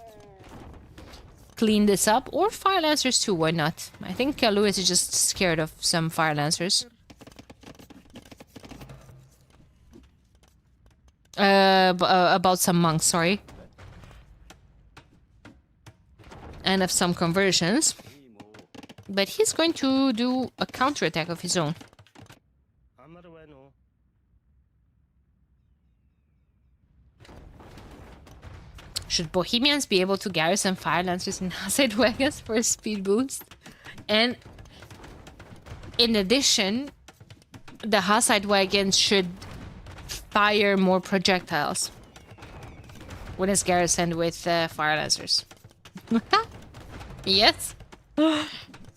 clean this up, or Fire Lancers too, why not? I think Lewis is just scared of some Fire Lancers. About some monks, sorry. And of some conversions. But he's going to do a counterattack of his own. Should Bohemians be able to garrison fire lancers in Hussite wagons for a speed boost? And in addition, the Hussite wagons should fire more projectiles when it's garrisoned with fire lancers. Yes.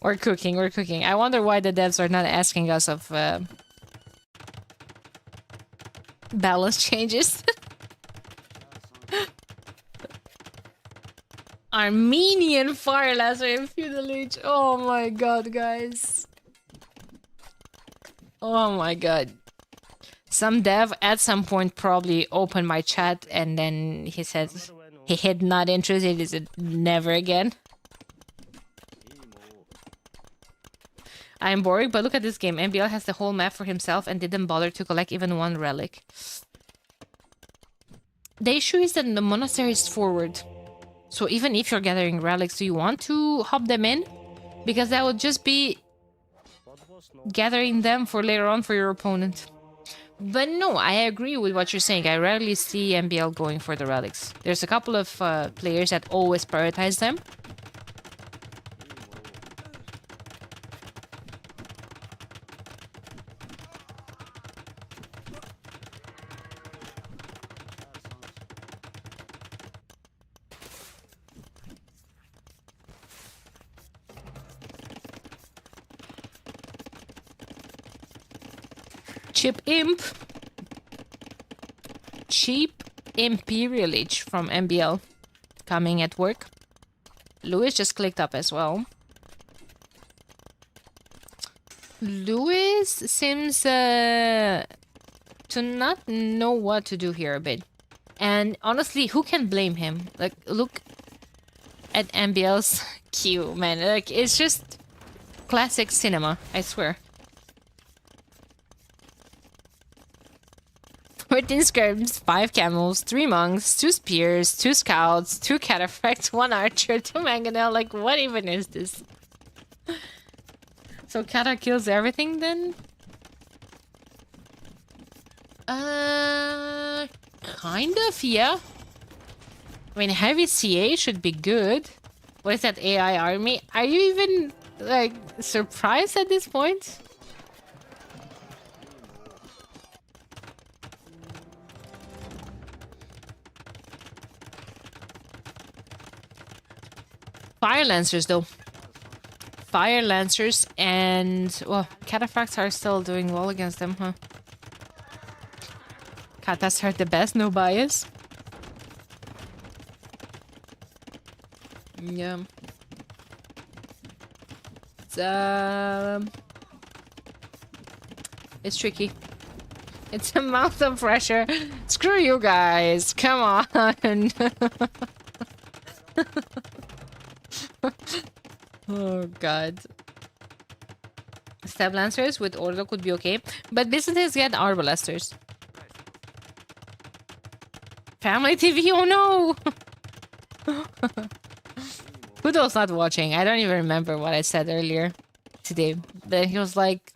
We're cooking, we're cooking. I wonder why the devs are not asking us of balance changes. Armenian fire lancer in feudal age. Oh my god, guys. Oh my god. Some dev at some point probably opened my chat and then he said he hit not interested. Is it never again? I'm boring, but look at this game. MBL has the whole map for himself and didn't bother to collect even one relic. The issue is that the monastery is forward. So even if you're gathering relics, do you want to hop them in? Because that would just be gathering them for later on for your opponent. But no, I agree with what you're saying. I rarely see MBL going for the relics. There's a couple of players that always prioritize them. Chip Imp. Cheap Imperialage from MBL. Coming at work. Lewis just clicked up as well. Lewis seems to not know what to do here a bit. And honestly, who can blame him? Like, look at MBL's queue, man. Like, it's just classic cinema, I swear. 14 skirms, 5 camels, 3 monks, 2 spears, 2 scouts, 2 cataphracts, 1 archer, 2 mangonel. Like, what even is this? So Kata kills everything then? Kind of, yeah. I mean, heavy CA should be good. What is that AI army? Are you even, like, surprised at this point? Fire Lancers, though. Fire Lancers and... Well, Cataphracts are still doing well against them, huh? Katas are the best, no bias. Yeah. It's tricky. It's a mouth of pressure. Screw you guys. Come on. Oh god. Stab Lancers with Ordo could be okay. But businesses get Arbalesters. Family TV, oh no! Kudo's not watching. I don't even remember what I said earlier today. Then he was like,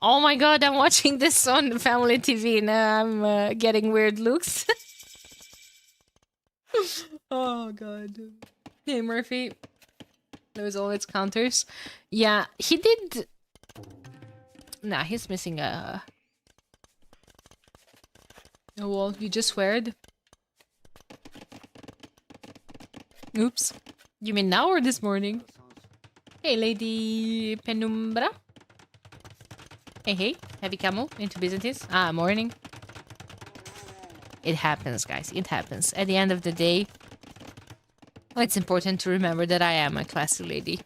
oh my god, I'm watching this on Family TV. Now I'm getting weird looks. Oh god. Hey Murphy. Those always counters. Yeah, he did... Nah, he's missing a... Oh well, you just sweared. Oops. You mean now or this morning? Hey, Lady Penumbra. Hey, hey. Heavy camel into Byzantines. Ah, morning. It happens, guys. It happens. At the end of the day, it's important to remember that I am a classy lady.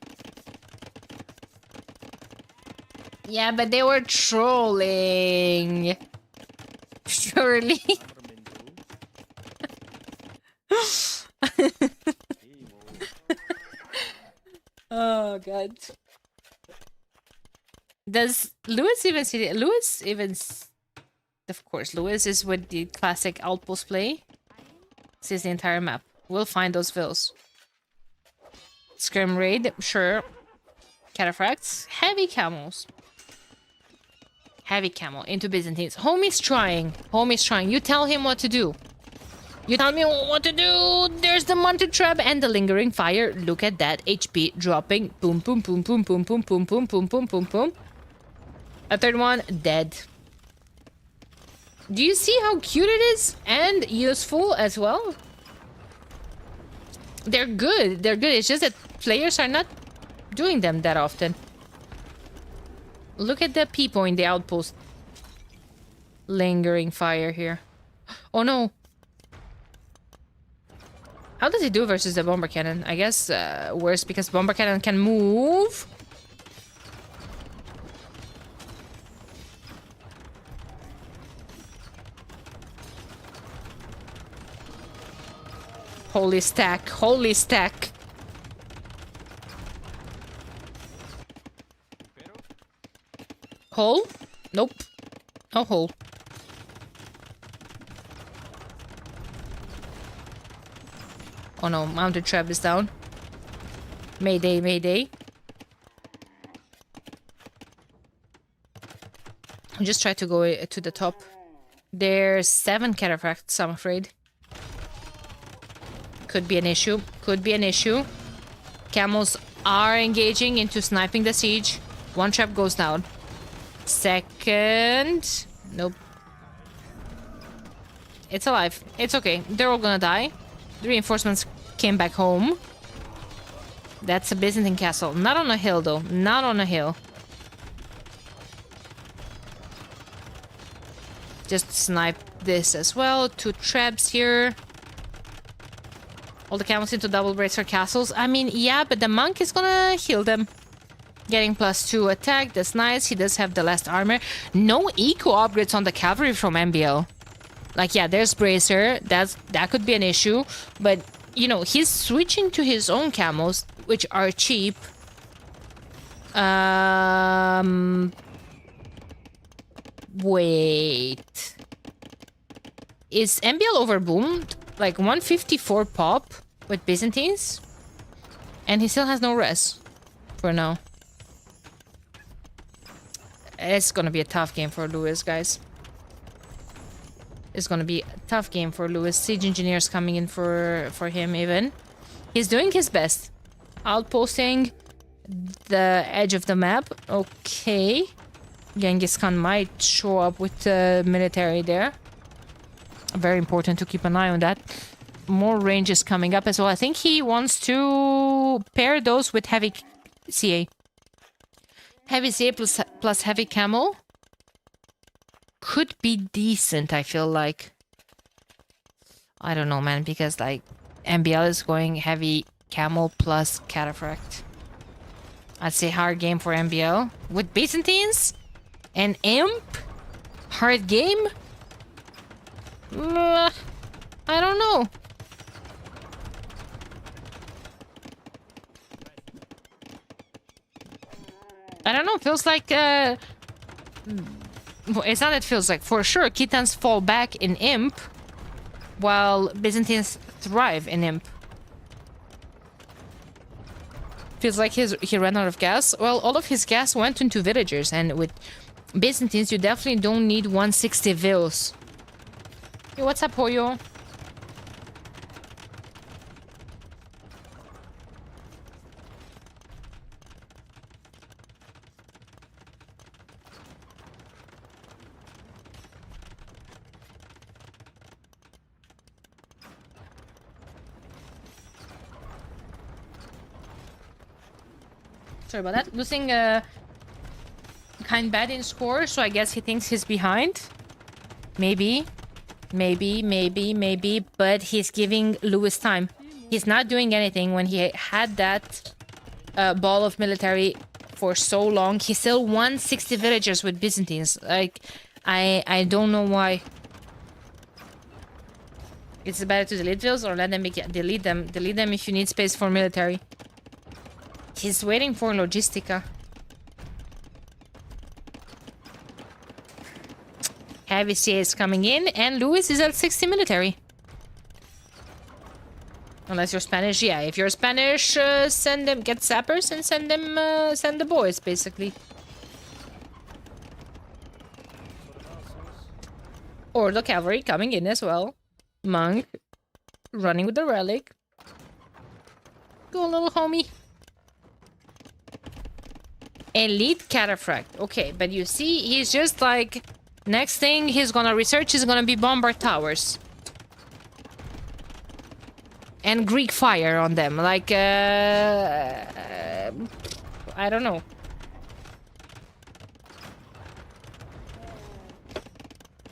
Yeah, but they were trolling. Surely. Oh god. Does Lewis even see it? Lewis even Of course, Lewis is with the classic outpost play. Sees the entire map. We'll find those vills. Scrim raid, sure. Cataphracts, heavy camels. Heavy camel into Byzantines. Homie's trying. Homie's trying. You tell him what to do. You tell me what to do. There's the Mounted Trap and the Lingering Fire. Look at that HP dropping. Boom, boom, boom, boom, boom, boom, boom, boom, boom, boom, boom, boom. A third one, dead. Do you see how cute it is? And useful as well? They're good. They're good. It's just that players are not doing them that often. Look at the people in the outpost. Lingering Fire here. Oh no. How does he do versus the bomber cannon? I guess worse because bomber cannon can move. Holy stack. Holy stack. Hole? Nope. No hole. Oh no, Mounted Trap is down. Mayday, mayday. I'll just try to go to the top. There's 7 cataphracts, I'm afraid. Could be an issue. Could be an issue. Camels are engaging into sniping the siege. 1 trap goes down. Second. Nope. It's alive. It's okay. They're all gonna die. The reinforcements came back home. That's a Byzantine castle. Not on a hill, though. Not on a hill. Just snipe this as well. 2 traps here. All the camels into double bracer castles. I mean, yeah, but the monk is gonna heal them. Getting +2 attack. That's nice. He does have the last armor. No eco upgrades on the cavalry from MBL. Like, yeah, there's bracer. That could be an issue. But, you know, he's switching to his own camels, which are cheap. Wait. Is MBL overboomed? Like 154 pop with Byzantines? And he still has no res for now. It's gonna be a tough game for Lewis, guys. It's gonna be a tough game for Lewis. Siege engineers coming in for him even. He's doing his best. Outposting the edge of the map. Okay. Genghis Khan might show up with the military there. Very important to keep an eye on that. More ranges coming up as well. I think he wants to pair those with heavy CA. Heavy CA plus heavy camel. Could be decent, I feel like. I don't know, man, because like MBL is going heavy camel plus cataphract. I'd say hard game for MBL. With Byzantines and Imp? Hard game? I don't know. I don't know. Feels like it's not. It feels like for sure. Khitans fall back in Imp, while Byzantines thrive in Imp. Feels like he ran out of gas. Well, all of his gas went into villagers, and with Byzantines, you definitely don't need 160 vills. Hey, what's up, Hoyo? Sorry about that. Losing kind bad in score, so I guess he thinks he's behind. Maybe, but he's giving Lewis time. He's not doing anything when he had that ball of military for so long. He still won 60 villagers with Byzantines. Like, I don't know why. It's better to delete vills or let them delete them. Delete them if you need space for military. He's waiting for Logistica. Heavy CA is coming in, and Luis is at 60 military. Unless you're Spanish, yeah. If you're Spanish, send them, get sappers and send them, send the boys, basically. Or the cavalry coming in as well. Monk, running with the relic. Go, little homie. Elite Cataphract. Okay, but you see, he's just like... Next thing he's gonna research is gonna be bombard towers. And Greek fire on them. Like, I don't know.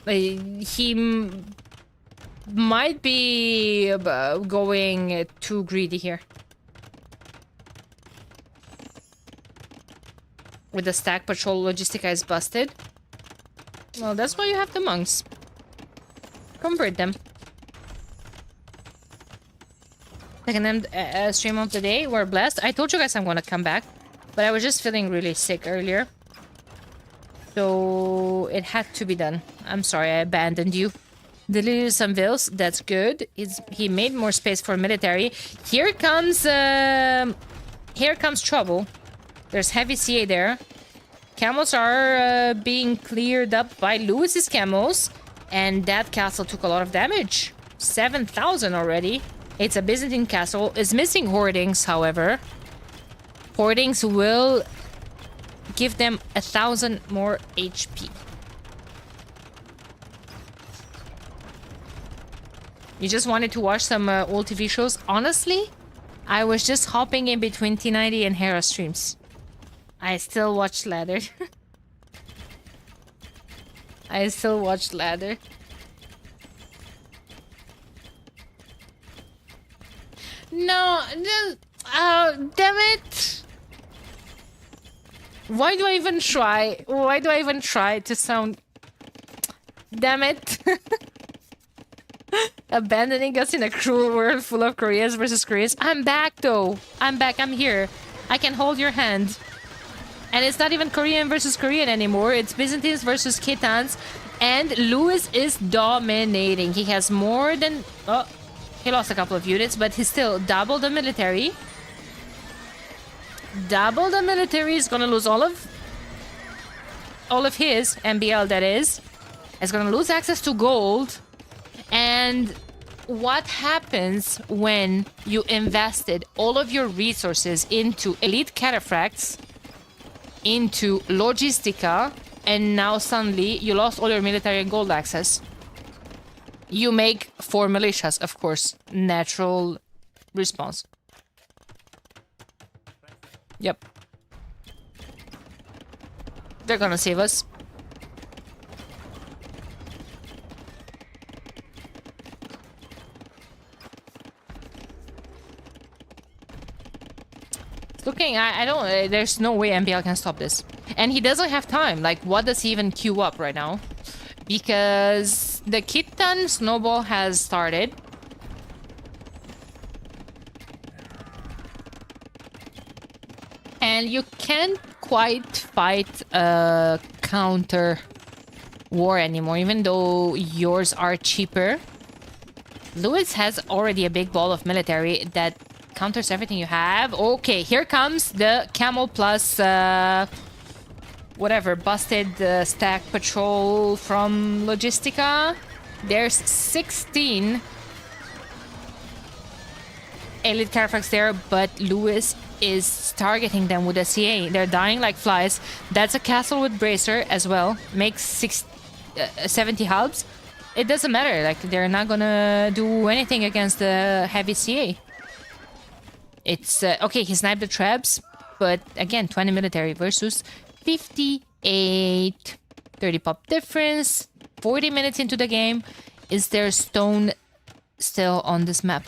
He might be going too greedy here. With the stack patrol, Logistica is busted. Well, that's why you have the monks. Convert them. Second stream of the day. We're blessed. I told you guys I'm gonna come back, but I was just feeling really sick earlier. So it had to be done. I'm sorry I abandoned you. Deleted some vills. That's good. He made more space for military. Here comes trouble. There's heavy CA there. Camels are being cleared up by Lewis's camels. And that castle took a lot of damage. 7,000 already. It's a Byzantine castle. It's missing hoardings, however. Hoardings will give them 1,000 more HP. You just wanted to watch some old TV shows? Honestly, I was just hopping in between T90 and Hera streams. I still watch Ladder. I still watch Ladder. No, damn it! Why do I even try? Why do I even try to sound... Damn it! Abandoning us in a cruel world full of Koreans versus Koreans. I'm back though. I'm back. I'm here. I can hold your hand. And it's not even Korean versus Korean anymore. It's Byzantines versus Khitans. And Lewis is dominating. He has more than... Oh, he lost a couple of units, but he's still double the military. Double the military. Is gonna lose all of his MBL, that is. Is gonna lose access to gold. And what happens when you invested all of your resources into elite cataphracts, into Logistica, and now suddenly you lost all your military and gold access? You make 4 militias, of course. Natural response. Yep. They're gonna save us. Looking, I don't... there's no way MBL can stop this. And he doesn't have time. Like, what does he even queue up right now? Because the Khitan snowball has started. And you can't quite fight a counter war anymore, even though yours are cheaper. Lewis has already a big ball of military that counters everything you have. Okay, here comes the camel plus whatever busted stack patrol from Logistica. There's 16 elite cataphracts there, but Lewis is targeting them with a CA. They're dying like flies. That's a castle with bracer as well. Makes 70 halbs. It doesn't matter. Like, they're not gonna do anything against the heavy CA. It's okay, he sniped the traps, but again, 20 military versus 58. 30 pop difference. 40 minutes into the game. Is there stone still on this map?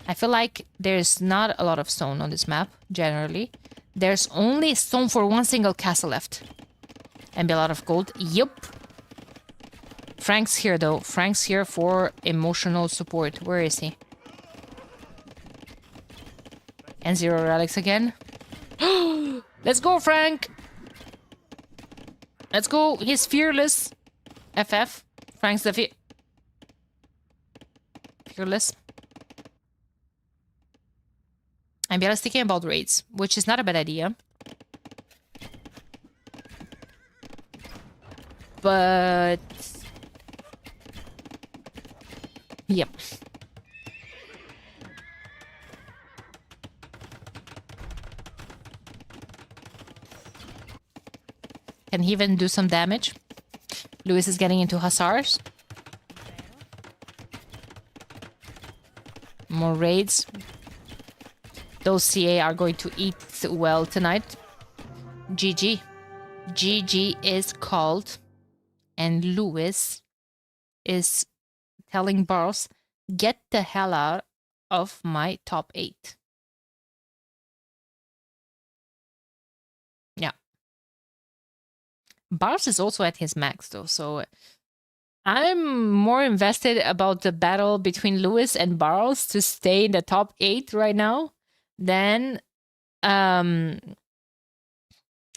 I feel like there's not a lot of stone on this map, generally. There's only stone for one single castle left. And a lot of gold. Yup. Frank's here, though. Frank's here for emotional support. Where is he? And 0 relics again. Let's go, Frank! Let's go. He's fearless. FF. Frank's the fearless. And Biela's thinking about raids, which is not a bad idea. But... Yep. Can he even do some damage? Lewis is getting into hussars. More raids. Those CA are going to eat well tonight. GG. GG is called. And Lewis is telling Barros, get the hell out of my top 8. Yeah. Barros is also at his max though, so I'm more invested about the battle between Lewis and Barros to stay in the top 8 right now than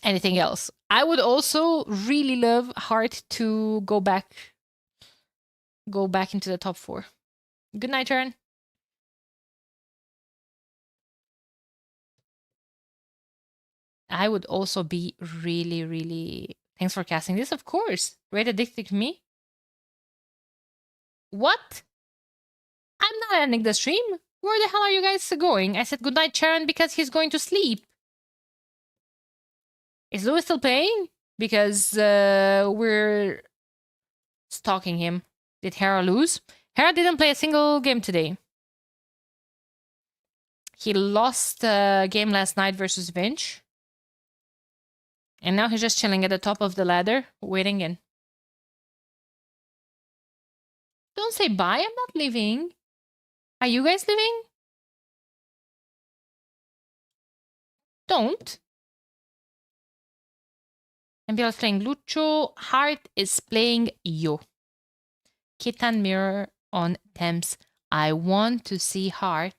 anything else. I would also really love Hart to go back into the top 4. Good night, Aaron. I would also be really, really... Thanks for casting this, of course. Great addicted to me. What? I'm not ending the stream. Where the hell are you guys going? I said goodnight, Sharon, because he's going to sleep. Is Lewis still playing? Because we're stalking him. Did Hera lose? Hera didn't play a single game today. He lost a game last night versus Vinch. And now he's just chilling at the top of the ladder, waiting in. Don't say bye, I'm not leaving. Are you guys leaving? Don't. And Biel's playing Lucho. Hart is playing Yo. Kitten Mirror on Thames. I want to see Hart.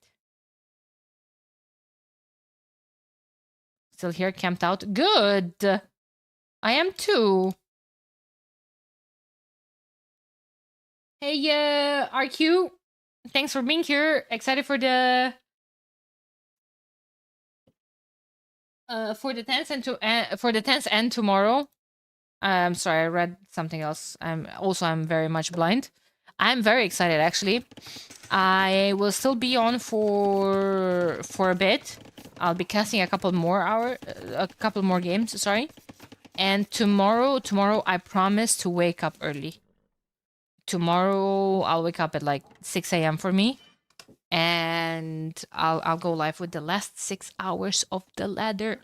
Still here, camped out. Good. I am too. Hey, RQ. Thanks for being here. Excited for the 10th and for the 10th and tomorrow. I'm sorry, I read something else. I'm very much blind. I'm very excited actually. I will still be on for a bit. I'll be casting a couple more games, sorry. And tomorrow I promise to wake up early. Tomorrow I'll wake up at like 6 a.m. for me. And I'll go live with the last 6 hours of the ladder.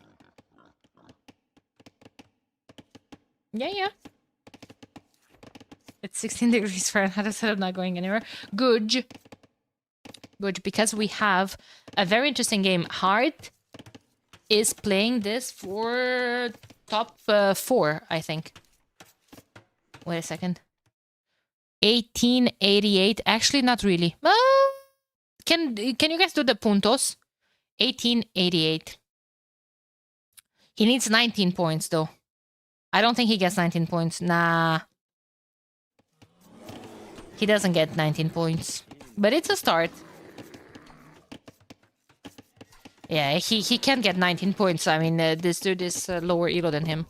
Yeah. It's 16 degrees Fahrenheit instead of not going anywhere. Good, because we have a very interesting game. Hart is playing this for top 4, I think. Wait a second. 1888. Actually, not really. Can you guys do the puntos? 1888. He needs 19 points, though. I don't think he gets 19 points. Nah. He doesn't get 19 points. But it's a start. Yeah, he can get 19 points. I mean, this dude is lower elo than him.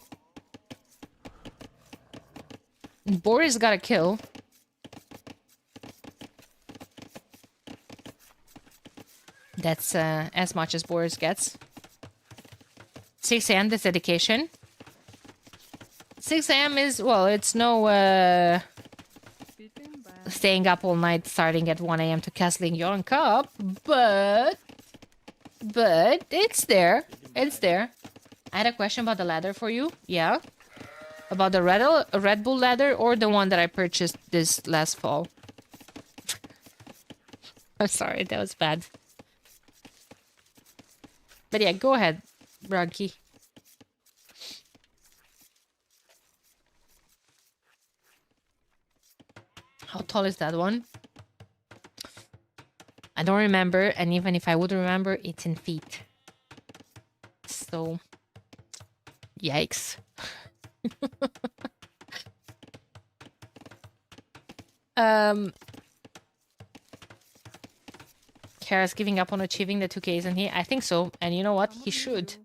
Boris got a kill. That's as much as Boris gets. 6 a.m. this dedication. 6 a.m. is, well, it's no staying up all night starting at 1 a.m. to castling Yon Cup, but it's there. It's there. I had a question about the ladder for you. Yeah. About the Red Bull ladder or the one that I purchased this last fall. I'm sorry, that was bad. But yeah, go ahead, Braggy. How tall is that one? I don't remember, and even if I would remember, it's in feet. So, yikes. Kara's giving up on achieving the 2K, isn't he? I think so. And you know what? He should.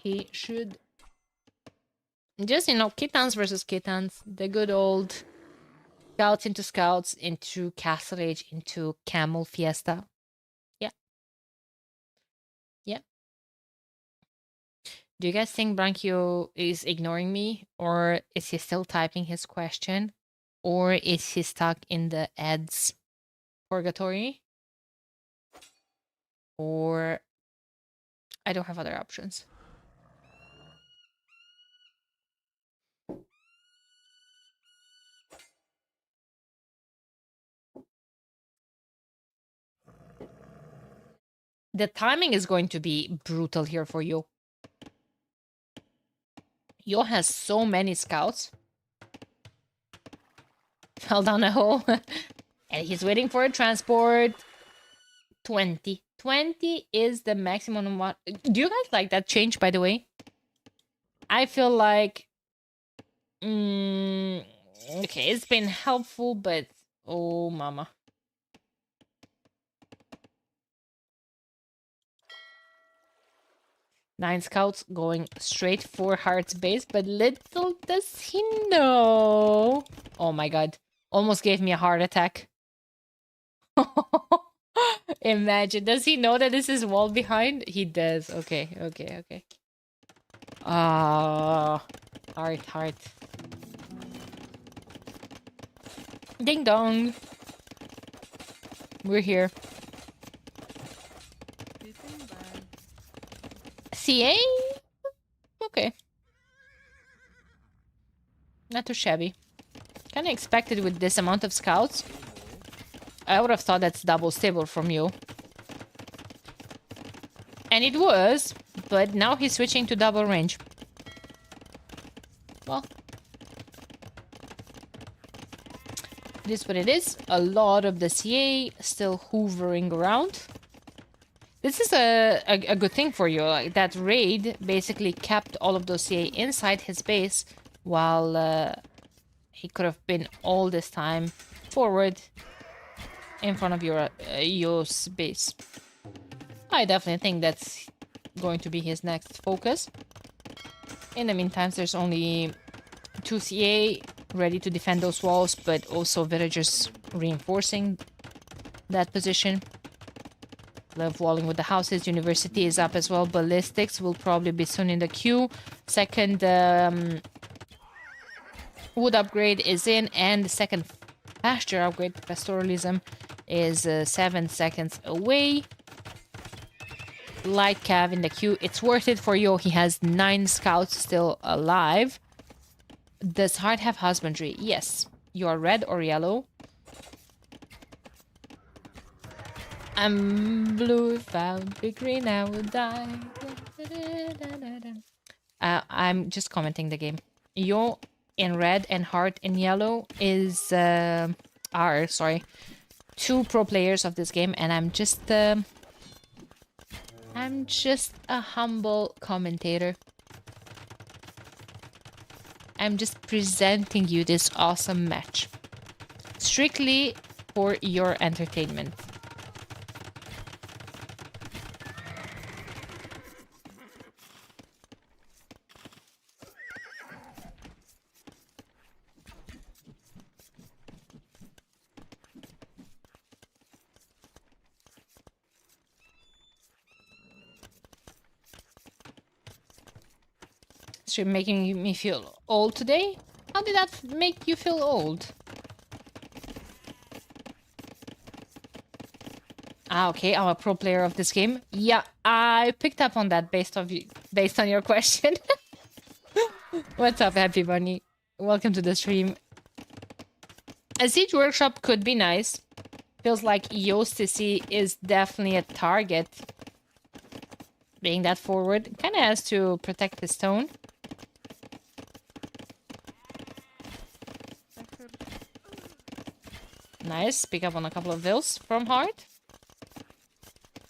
He should. Just, you know, kittens versus kittens. The good old scouts into Castle Age, into Camel Fiesta. Yeah. Yeah. Do you guys think Branchio is ignoring me? Or is he still typing his question? Or is he stuck in the ads purgatory? Or I don't have other options. The timing is going to be brutal here for you. Yo has so many scouts. Fell down a hole. And he's waiting for a transport. 20. 20 is the maximum. Do you guys like that change, by the way? I feel like... okay, it's been helpful, but... Oh, mama. Nine scouts going straight for Heart's base, but little does he know. Oh my god. Almost gave me a heart attack. Imagine. Does he know that this is wall behind? He does. Okay, okay, okay. Ah, heart. Ding dong. We're here. CA? Okay. Not too shabby. Kind of expected with this amount of scouts. I would have thought that's double stable from you. And it was, but now he's switching to double range. Well. It is what it is. A lot of the CA still hoovering around. This is a good thing for you. Like, that raid basically kept all of those CA inside his base while he could have been all this time forward in front of yours base. I definitely think that's going to be his next focus. In the meantime, there's only 2 CA ready to defend those walls, but also villagers reinforcing that position. Love walling with the houses. University is up as well. Ballistics will probably be soon in the queue. Second wood upgrade is in, and the second pasture upgrade, pastoralism, is 7 seconds away. Light Cav in the queue. It's worth it for you. He has 9 scouts still alive. Does Heart have husbandry? Yes. You are red or yellow? I'm blue, if I would be green, I would die. I'm just commenting the game. Yo in red and Heart in yellow is are, sorry, 2 pro players of this game, and I'm just a humble commentator. I'm just presenting you this awesome match. Strictly for your entertainment. You're making me feel old today? How did that make you feel old? Ah, okay, I'm a pro player of this game. Yeah, I picked up on that based on your question. What's up, Happy Bunny? Welcome to the stream. A siege workshop could be nice. Feels like Yostisi is definitely a target. Being that forward, kind of has to protect his tone. Nice. Pick up on a couple of vills from Heart.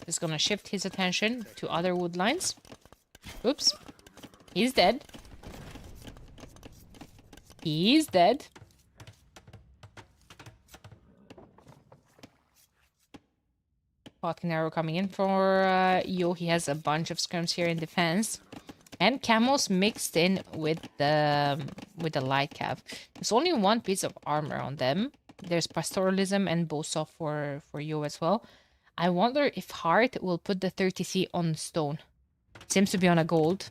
He's gonna shift his attention to other wood lines. Oops. He's dead. He's dead. Falcon arrow coming in for Yo. He has a bunch of scrims here in defense. And camos mixed in with the light cap. There's only one piece of armor on them. There's pastoralism and bowsaw for Yo as well. I wonder if Heart will put the 30C on stone. Seems to be on a gold.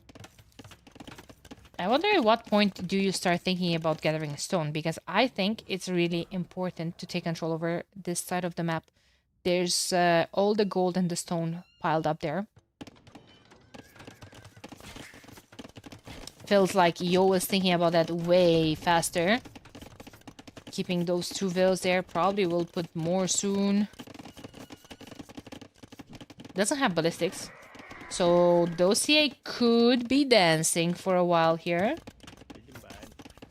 I wonder at what point do you start thinking about gathering a stone? Because I think it's really important to take control over this side of the map. There's all the gold and the stone piled up there. Feels like Yo was thinking about that way faster. Keeping those 2 veils there. Probably will put more soon. Doesn't have ballistics. So Dossier could be dancing for a while here.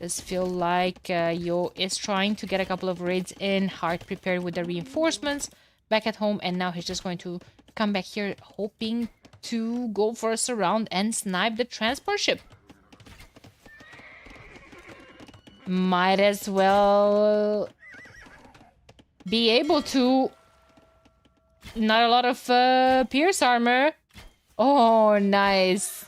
Does feel like Yo is trying to get a couple of raids in. Heart prepared with the reinforcements. Back at home. And now he's just going to come back here hoping to go for a surround and snipe the transport ship. Might as well be able to. Not a lot of pierce armor. Oh, nice.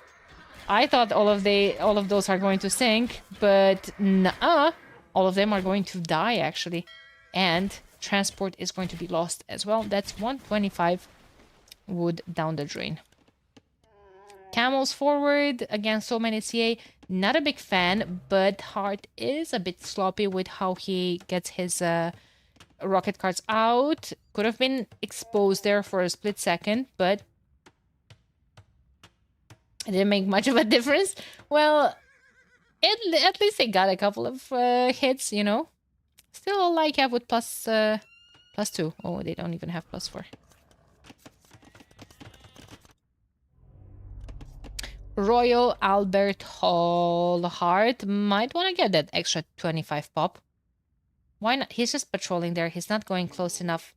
I thought all of those are going to sink, but nuh-uh. All of them are going to die, actually. And transport is going to be lost as well. That's 125 wood down the drain. Camels forward. Again, so many CA. Not a big fan, but Heart is a bit sloppy with how he gets his rocket carts out. Could have been exposed there for a split second, but it didn't make much of a difference. Well, at least they got a couple of hits, you know. Still like have with +2. Oh, they don't even have +4. Royal Albert Hall. Heart might want to get that extra 25 pop. Why not? He's just patrolling there. He's not going close enough.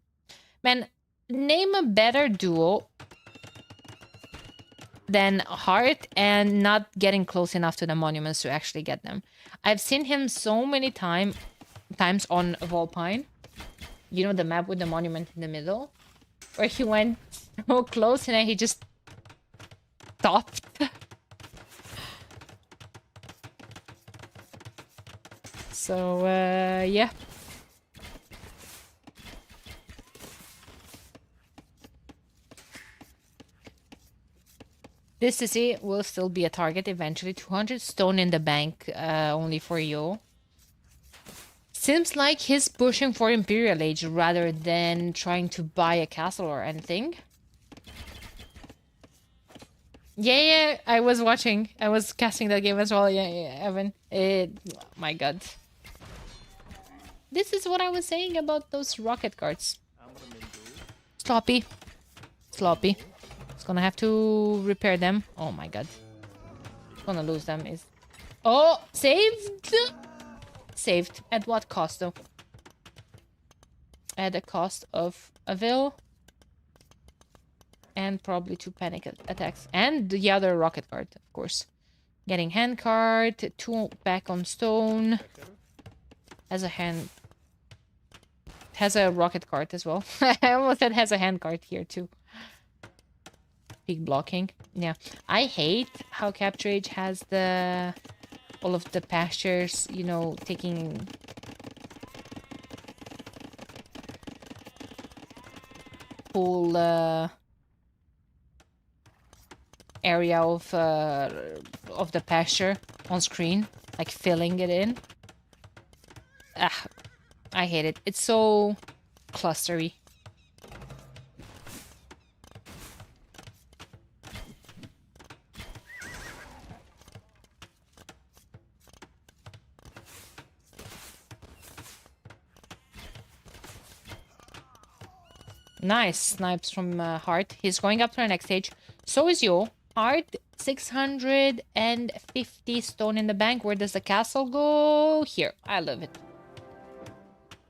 Man, name a better duo than Heart and not getting close enough to the monuments to actually get them. I've seen him so many times on Volpine. You know, the map with the monument in the middle? Where he went so close and then he just stopped. So, yeah. This city will still be a target eventually. 200 stone in the bank, only for you. Seems like he's pushing for Imperial Age rather than trying to buy a castle or anything. Yeah, I was watching. I was casting that game as well. Yeah, Evan. My God. This is what I was saying about those rocket carts. Sloppy. Sloppy. It's gonna have to repair them. Oh my God. Gonna lose them. Oh, saved? Saved. At what cost, though? At the cost of a veil. And probably 2 panic attacks. And the other rocket card, of course. Getting hand card. 2 back on stone. Has a rocket card as well. I almost said has a hand card here too. Big blocking. Yeah. I hate how Capture Age has all of the pastures, you know, taking full area of the pasture on screen, like filling it in. Ah, I hate it. It's so clustery. Nice snipes from Heart. He's going up to the next stage. So is Yo. Heart, 650 stone in the bank. Where does the castle go? Here. I love it.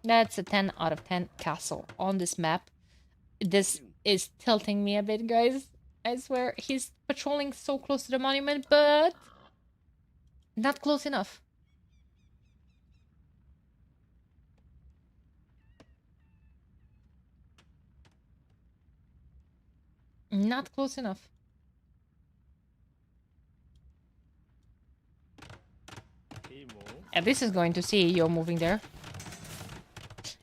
That's a 10 out of 10 castle on this map. This is tilting me a bit, guys. I swear. He's patrolling so close to the monument, but Not close enough. Not close enough. And this is going to see you're moving there.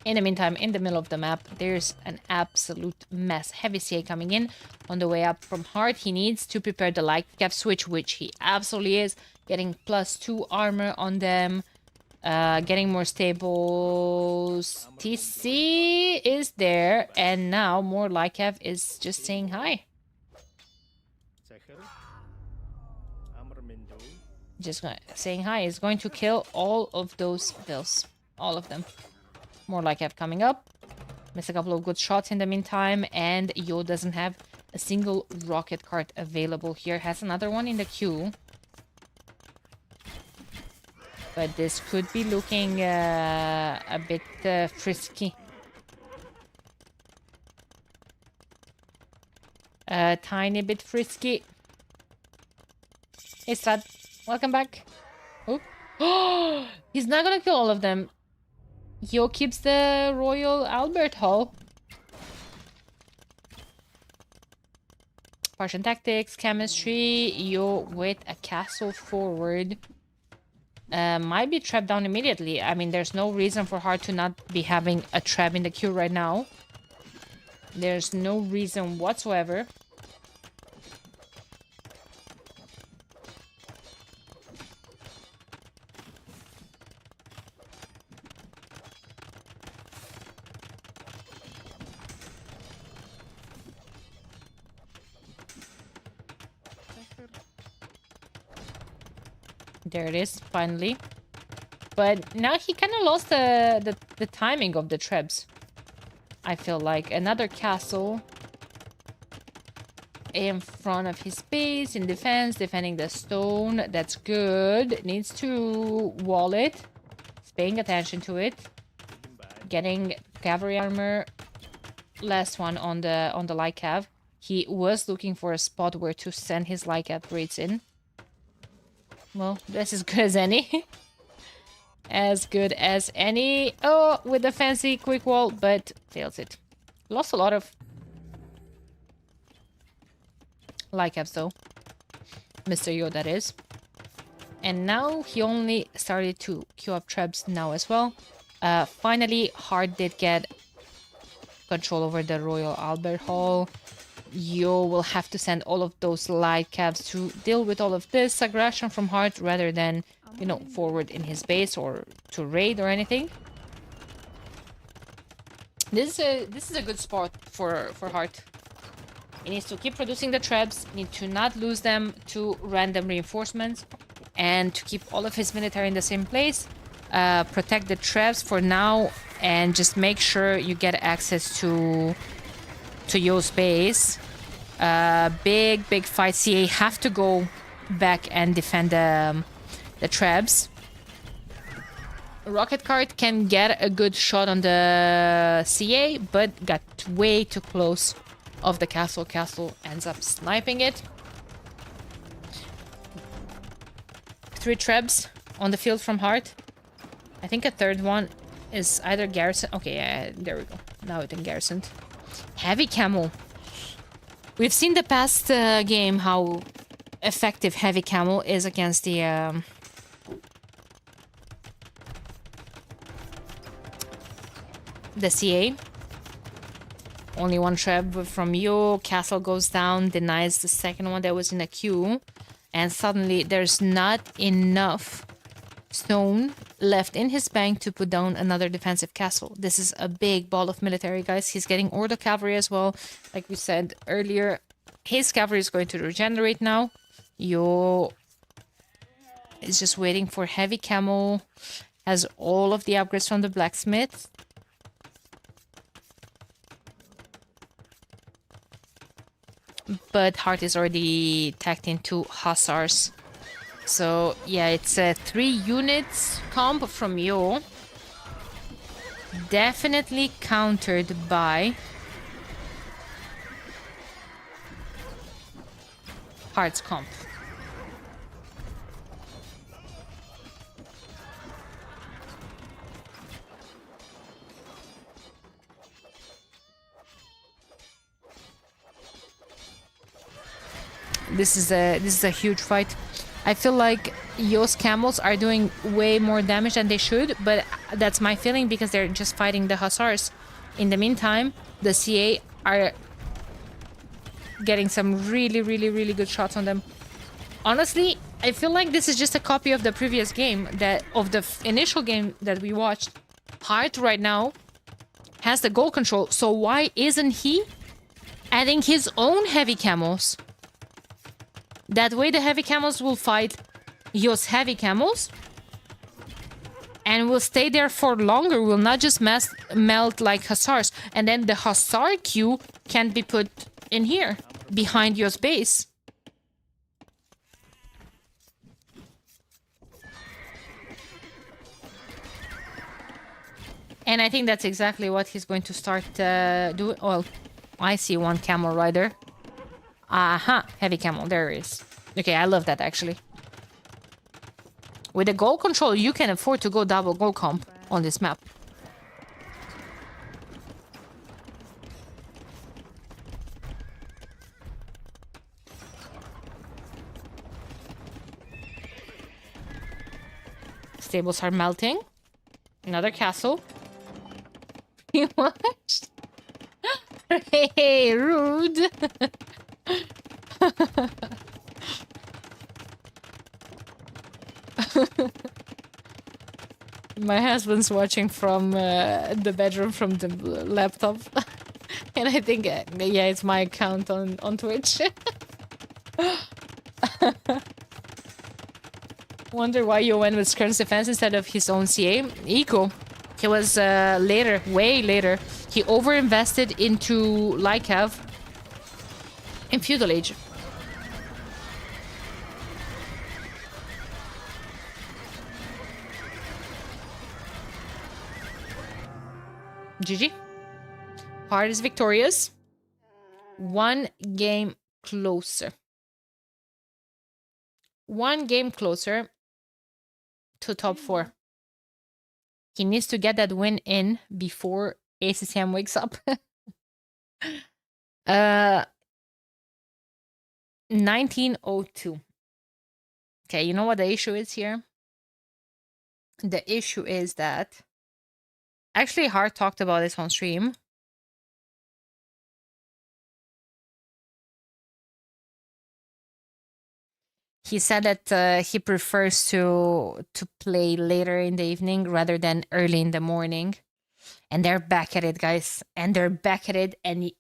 In the meantime, in the middle of the map, there's an absolute mess. Heavy CA coming in on the way up from Heart. He needs to prepare the light cap switch, which he absolutely is. Getting +2 armor on them. Getting more stables. TC is there. And now more light cap is just saying hi. Just saying hi. Is going to kill all of those bills. All of them. More like F coming up. Missed a couple of good shots in the meantime. And Yo doesn't have a single rocket cart available here. Has another one in the queue. But this could be looking a bit frisky. A tiny bit frisky. Hey, Strad. Welcome back. Oh, he's not gonna kill all of them. Yo keeps the Royal Albert Hall. Partisan tactics, chemistry. Yo with a castle forward. Might be trapped down immediately. I mean, there's no reason for Heart to not be having a trap in the queue right now. There's no reason whatsoever. There it is, finally. But now he kind of lost the timing of the trebs. I feel like another castle in front of his base in defense, defending the stone. That's good. Needs to wall it. He's paying attention to it. Getting cavalry armor. Last one on the light cav. He was looking for a spot where to send his light cav raids in. Well, that's as good as any. As good as any. Oh, with the fancy quick wall, but fails it. Lost a lot of light caps though. Mr. Yo, that is. And now he only started to queue up traps now as well. Finally, Hart did get control over the Royal Albert Hall. Yo will have to send all of those light caps to deal with all of this aggression from Hart rather than, you know, forward in his base or to raid or anything. This is a good spot for Hart. He needs to keep producing the traps, need to not lose them to random reinforcements, and to keep all of his military in the same place. Protect the traps for now, and just make sure you get access to Yo's base. Big fight. CA have to go back and defend the traps. Rocket cart can get a good shot on the CA, but got way too close of the castle. Castle ends up sniping it. 3 traps on the field from Hart. I think a third one is either garrison. Okay, yeah, there we go. Now it's in garrison. Heavy camel. We've seen the past game how effective heavy camel is against the CA. Only one trap from Yo. Castle goes down, denies the second one that was in a queue, and suddenly there's not enough stone left in his bank to put down another defensive castle. This is a big ball of military, guys. He's getting Ordo cavalry as well. Like we said earlier, his cavalry is going to regenerate now. Yo is just waiting for heavy camel. Has all of the upgrades from the blacksmith. But Hart is already tacked into hussars. So, yeah, it's a 3 units comp from Yo. Definitely countered by Hart's comp. This is a huge fight. I feel like Yo's camels are doing way more damage than they should, but that's my feeling because they're just fighting the hussars. In the meantime, the CA are getting some really, really, really good shots on them. Honestly, I feel like this is just a copy of the previous game, of the initial game that we watched. Hart right now has the goal control, so why isn't he adding his own heavy camels? That way the heavy camels will fight Yo's heavy camels and will stay there for longer, will not just melt like hussars. And then the hussar queue can be put in here, behind Yo's base. And I think that's exactly what he's going to start doing. Well, I see one camel rider. Aha, heavy camel, there it is. Okay, I love that actually. With the goal control, you can afford to go double goal comp on this map. Stables are melting. Another castle. You watched? Hey, rude. My husband's watching from the bedroom from the laptop. And I think, yeah, it's my account on Twitch. Wonder why you went with Skirm's defense instead of his own CA. Eco. He was later, way later. He overinvested into Lycav in Feudal Age. GG. Hart is victorious. One game closer. One game closer to top 4. He needs to get that win in before ACCM wakes up. 1902. Okay, you know what the issue is here? The issue is that... Actually, Hart talked about this on stream. He said that he prefers to play later in the evening rather than early in the morning. And they're back at it, guys. And they're back at it. And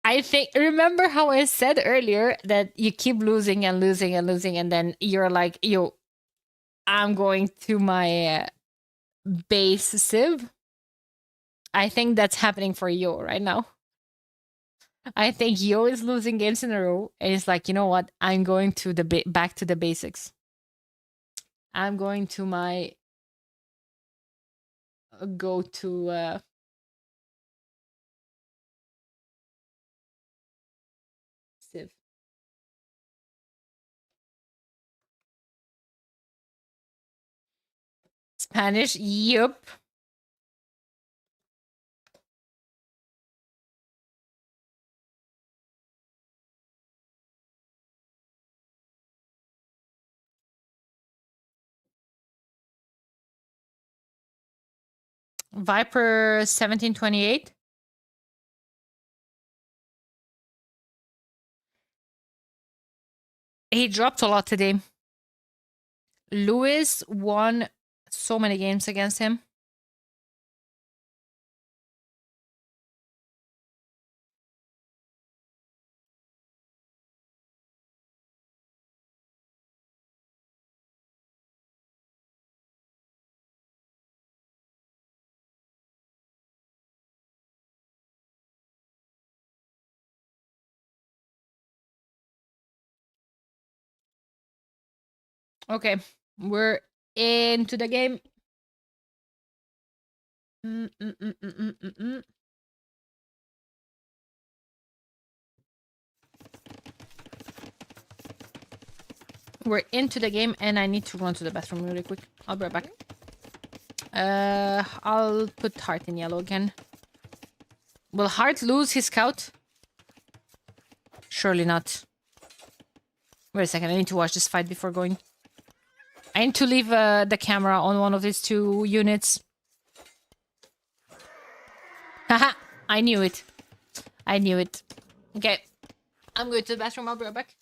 I think, remember how I said earlier that you keep losing and losing and losing. And then you're like, yo, I'm going to my base civ. I think that's happening for Yo right now. I think Yo is losing games in a row, and it's like, you know what? I'm going to the back to the basics. I'm going to my go-to civ. Spanish, yup. Viper 1728. He dropped a lot today. Lewis won so many games against him. Okay, we're into the game. We're into the game, and I need to run to the bathroom really quick. I'll be right back. I'll put Hart in yellow again. Will Hart lose his scout? Surely not. Wait a second, I need to watch this fight before going. I need to leave the camera on one of these two units. Haha, I knew it. I knew it. Okay, I'm going to the bathroom. I'll be right back.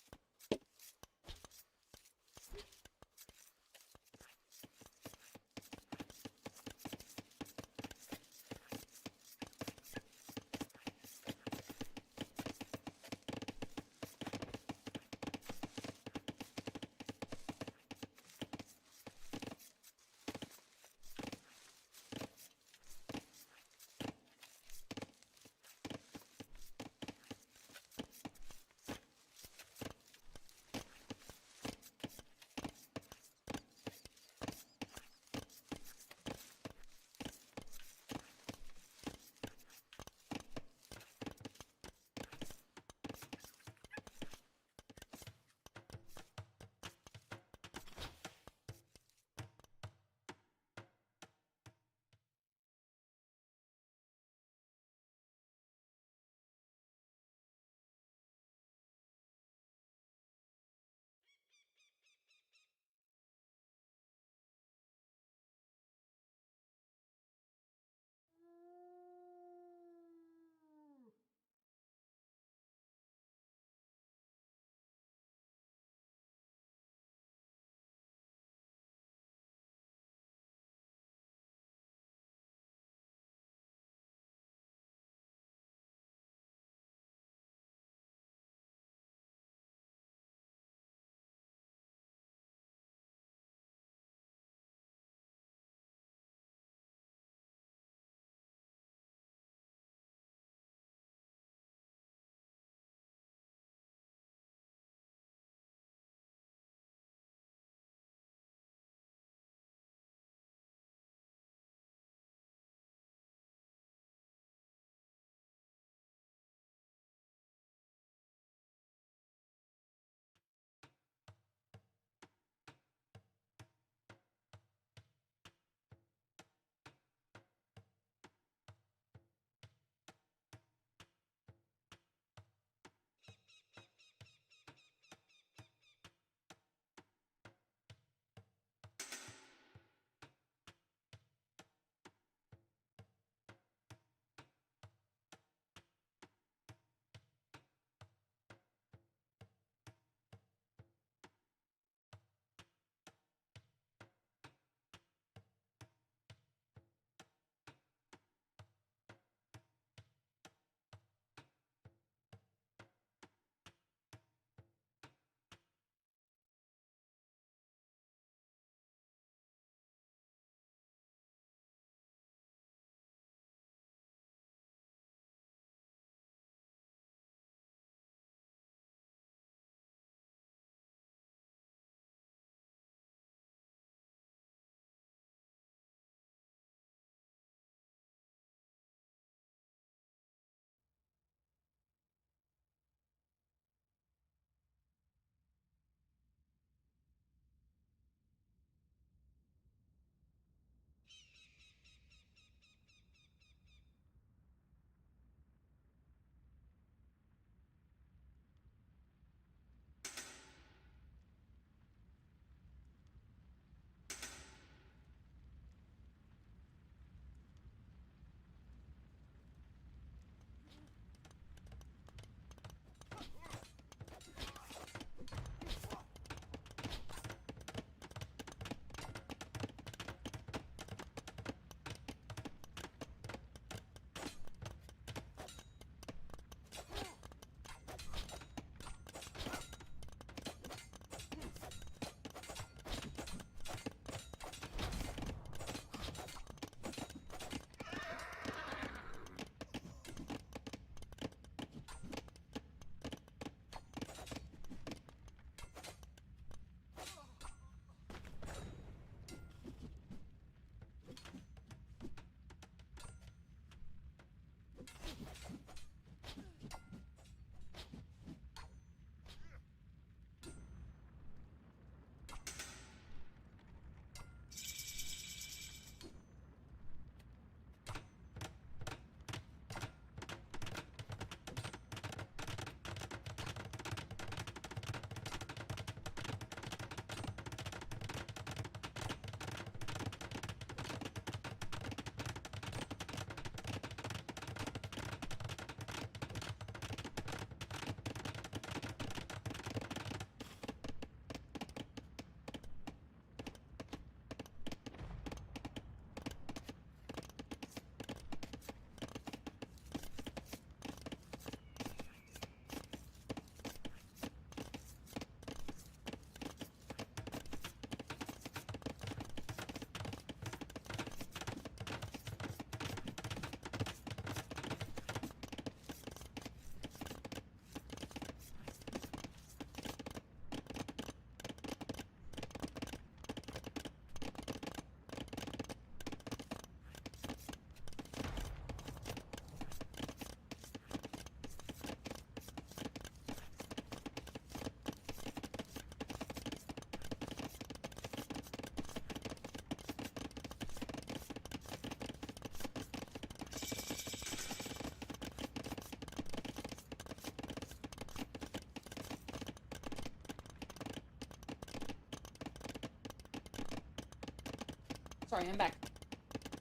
Sorry, I'm back.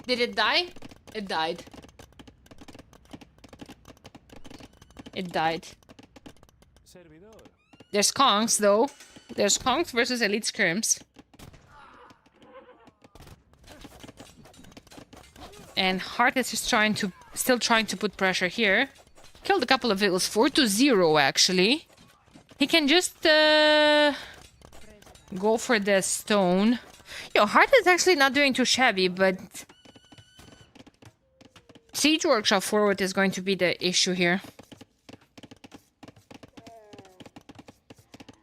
Did it die? It died. It died. There's Kongs, though. There's Kongs versus Elite Skirms. And Hart is just still trying to put pressure here. Killed a couple of vehicles. 4-0, actually. He can just go for the stone. Yo, Hart is actually not doing too shabby, but Siege Workshop forward is going to be the issue here.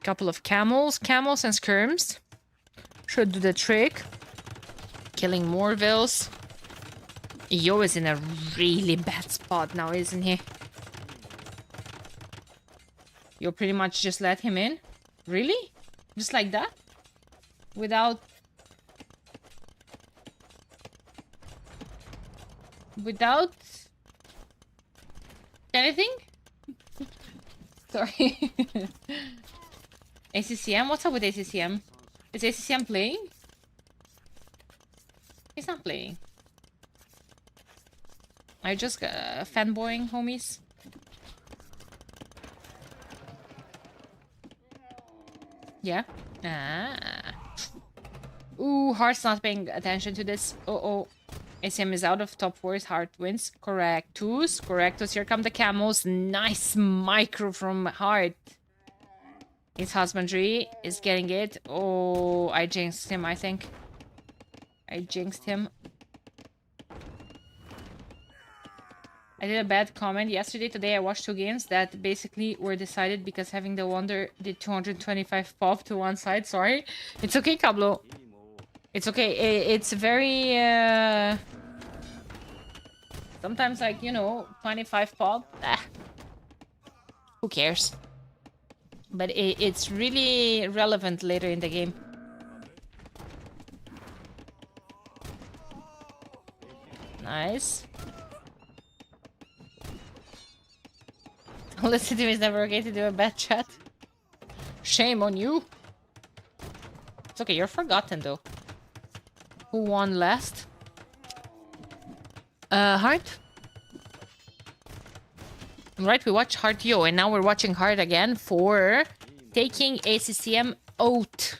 Couple of camels and skirms. Should do the trick. Killing more vills. Yo is in a really bad spot now, isn't he? Yo pretty much just let him in? Really? Just like that? Without anything? Sorry. ACCM? What's up with ACCM? Is ACCM playing? He's not playing. Are you just fanboying, homies? Yeah? Ooh, Heart's not paying attention to this. Uh-oh. ACM is out of top 4. Heart wins. Correctus. Correctus. Here come the camels. Nice micro from Heart. His husbandry is getting it. Oh, I jinxed him, I think. I jinxed him. I did a bad comment yesterday. Today I watched 2 games that basically were decided because having the Wonder did 225 pop to one side. Sorry. It's okay, Cablo. It's okay. It's very... sometimes, like, you know, 25 pop. Who cares? But it's really relevant later in the game. Nice. Listen to me, it's never okay to do a bad chat. Shame on you. It's okay, you're forgotten though. Who won last? Heart? Right, we watched Heart Yo, and now we're watching Heart again for taking ACCM out.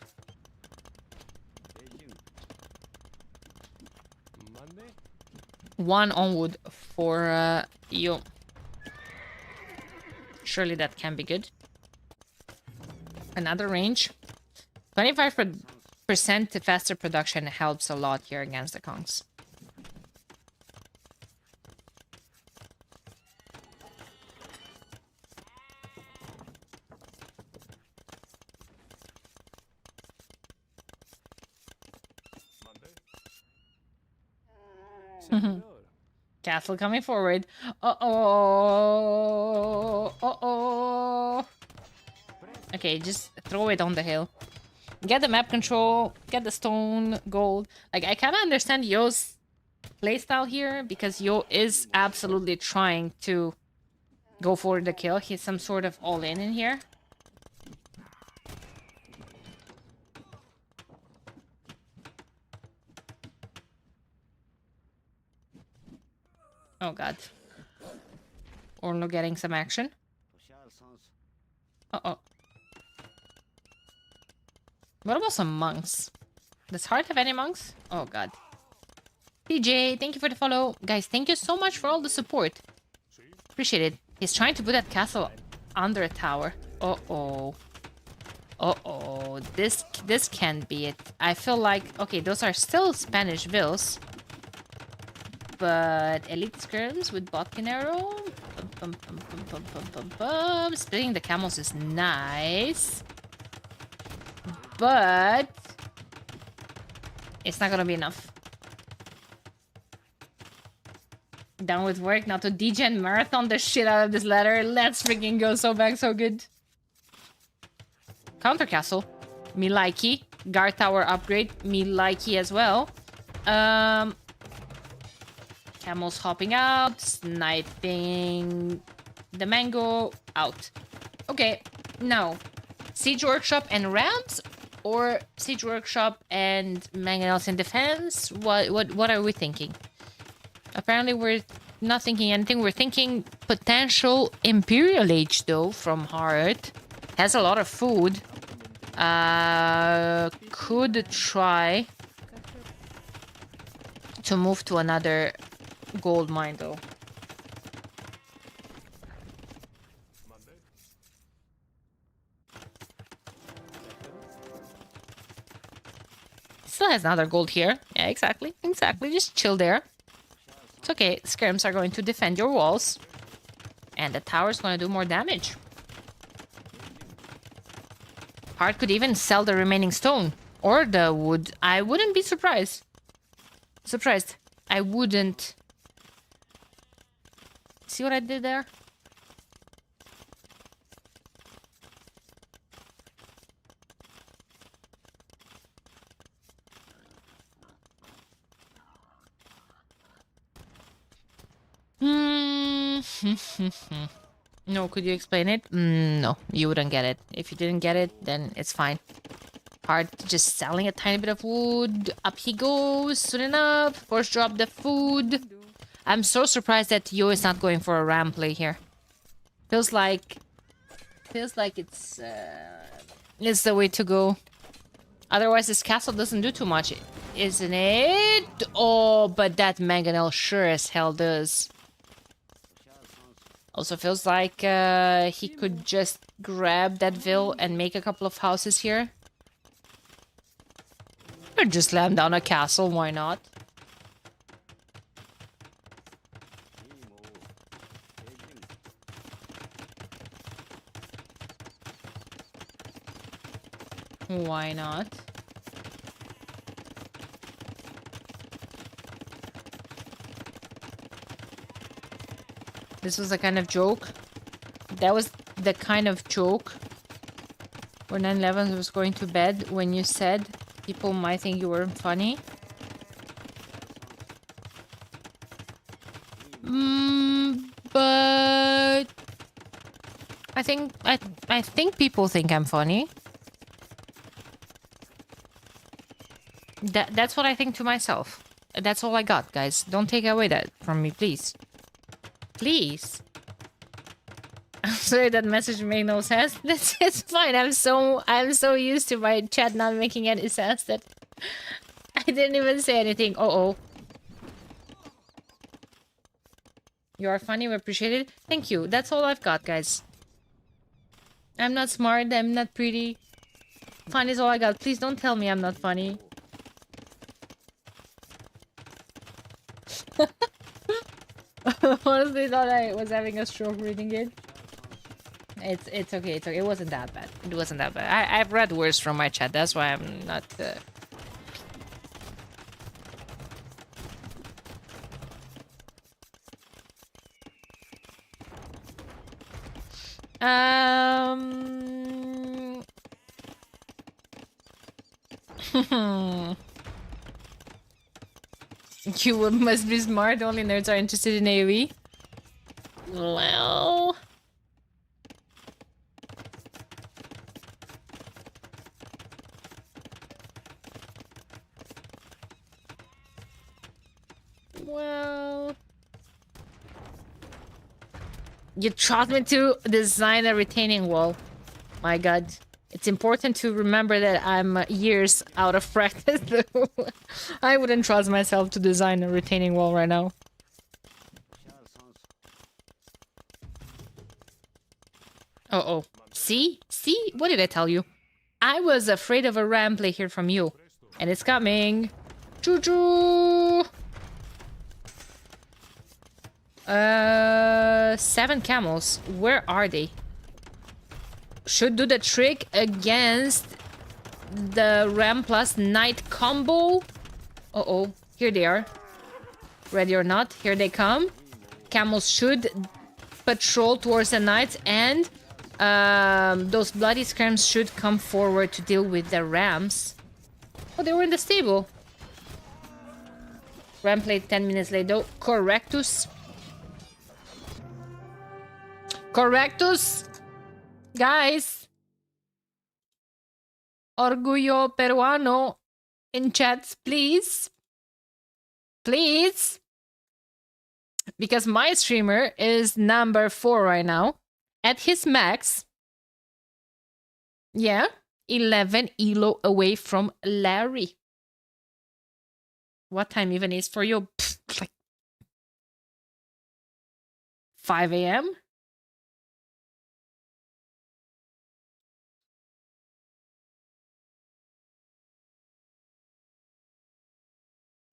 One onward for Yo. Surely that can be good. Another range. 25% faster production helps a lot here against the Kongs. Castle coming forward. Uh-oh. Uh-oh. Okay, just throw it on the hill. Get the map control. Get the stone gold. Like, I kind of understand Yo's playstyle here because Yo is absolutely trying to go for the kill. He's some sort of all-in here. Oh god. Orlo getting some action. Uh-oh. What about some monks? Does Heart have any monks? Oh god. TJ, thank you for the follow. Guys, thank you so much for all the support. Appreciate it. He's trying to put that castle under a tower. Uh-oh. Uh-oh. This can't be it. I feel like... Okay, those are still Spanish vills. But elite skirms with Botkin arrow. Splitting the camels is nice. But it's not gonna be enough. Down with work, now to degen marathon the shit out of this ladder. Let's freaking go. So back, so good. Counter castle. Me likey. Guard tower upgrade. Me likey as well. Camels hopping out, sniping the mango, out. Okay, now, Siege Workshop and Rams or Siege Workshop and Mangonels in defense? What are we thinking? Apparently we're not thinking anything. We're thinking potential Imperial Age though from Heart. Has a lot of food. Could try to move to another gold mine though. Still has another gold here. Yeah, exactly. Exactly. Just chill there. It's okay. Skirms are going to defend your walls. And the tower's going to do more damage. Heart could even sell the remaining stone. Or the wood. I wouldn't be surprised. I wouldn't. See what I did there? No, could you explain it? No, you wouldn't get it. If you didn't get it, then it's fine. Hard just selling a tiny bit of wood. Up he goes. Soon enough. Force drop the food. I'm so surprised that Yo is not going for a ram play here. Feels like it's the way to go. Otherwise, this castle doesn't do too much, isn't it? Oh, but that mangonel sure as hell does. Also feels like he could just grab that ville and make a couple of houses here. Or just slam down a castle, why not? Why not? This was a kind of joke. That was the kind of joke where 9/11 was going to bed when you said people might think you were funny. But I think people think I'm funny. That's what I think to myself. That's all I got, guys. Don't take away that from me, please. Please. I'm sorry that message made no sense. It's fine. I'm so used to my chat not making any sense that I didn't even say anything. Uh-oh. You are funny. We appreciate it. Thank you. That's all I've got, guys. I'm not smart. I'm not pretty. Fun is all I got. Please don't tell me I'm not funny. Honestly thought I was having a stroke reading it. It's okay, it's okay. It wasn't that bad. It wasn't that bad. I've read worse from my chat. That's why I'm not. You must be smart. Only nerds are interested in AoE. Well. Well. You taught me to design a retaining wall. My god. It's important to remember that I'm years out of practice. I wouldn't trust myself to design a retaining wall right now. Uh-oh. See? See? What did I tell you? I was afraid of a ram play here from you. And it's coming. Choo-choo! 7 camels. Where are they? Should do the trick against the Ram plus Knight combo. Uh-oh. Here they are. Ready or not, here they come. Camels should patrol towards the Knights, and those bloody skirms should come forward to deal with the Rams. Oh, they were in the stable. Ram played 10 minutes late though. Correctus. Correctus! Guys! Orgullo peruano in chats, please. Please. Because my streamer is number 4 right now. At his max. Yeah. 11 elo away from Larry. What time even is for you? Pfft, like 5 a.m.?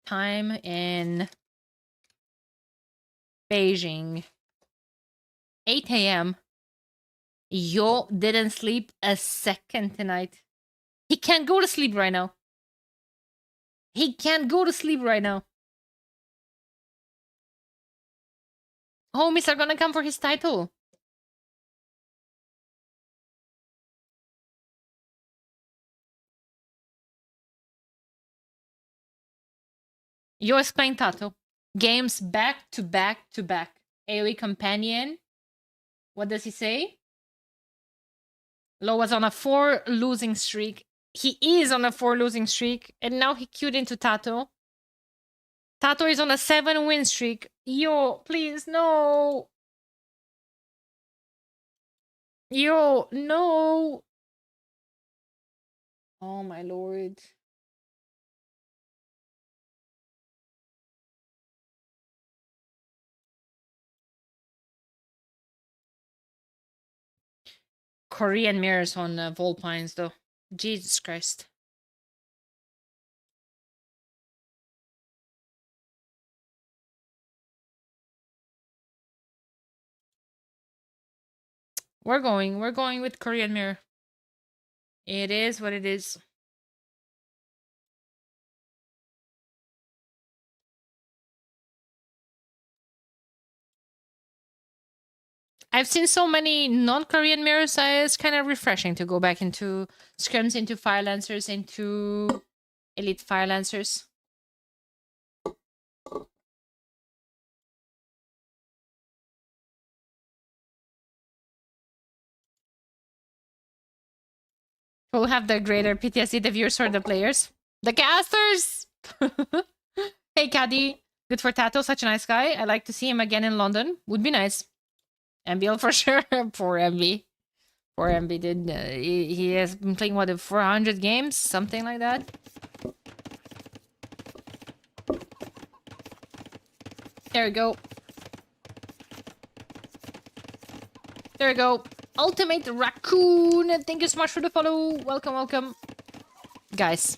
Time in Beijing. 8 a.m. Yo didn't sleep a second tonight. He can't go to sleep right now. He can't go to sleep right now. Homies are gonna come for his title. Yo is playing Tato. Games back to back to back. AoE companion. What does he say? Lo was on a 4 losing streak. He is on a 4 losing streak. And now he queued into Tato. Tato is on a 7 win streak. Yo, please, no. Yo, no. Oh my lord. Korean mirrors on Volpines though. Jesus Christ. We're going with Korean mirror. It is what it is. I've seen so many non-Korean mirrors, it's kind of refreshing to go back into scrims, into Fire Lancers, into Elite Fire Lancers. Who'll have the greater PTSD, the viewers or the players? The casters! Hey, Caddy. Good for Tato, such a nice guy. I'd like to see him again in London. Would be nice. MBL for sure. Poor MB. Poor MB did. He has been playing, what, 400 games? Something like that. There we go. There we go. Ultimate Raccoon. Thank you so much for the follow. Welcome, welcome. Guys,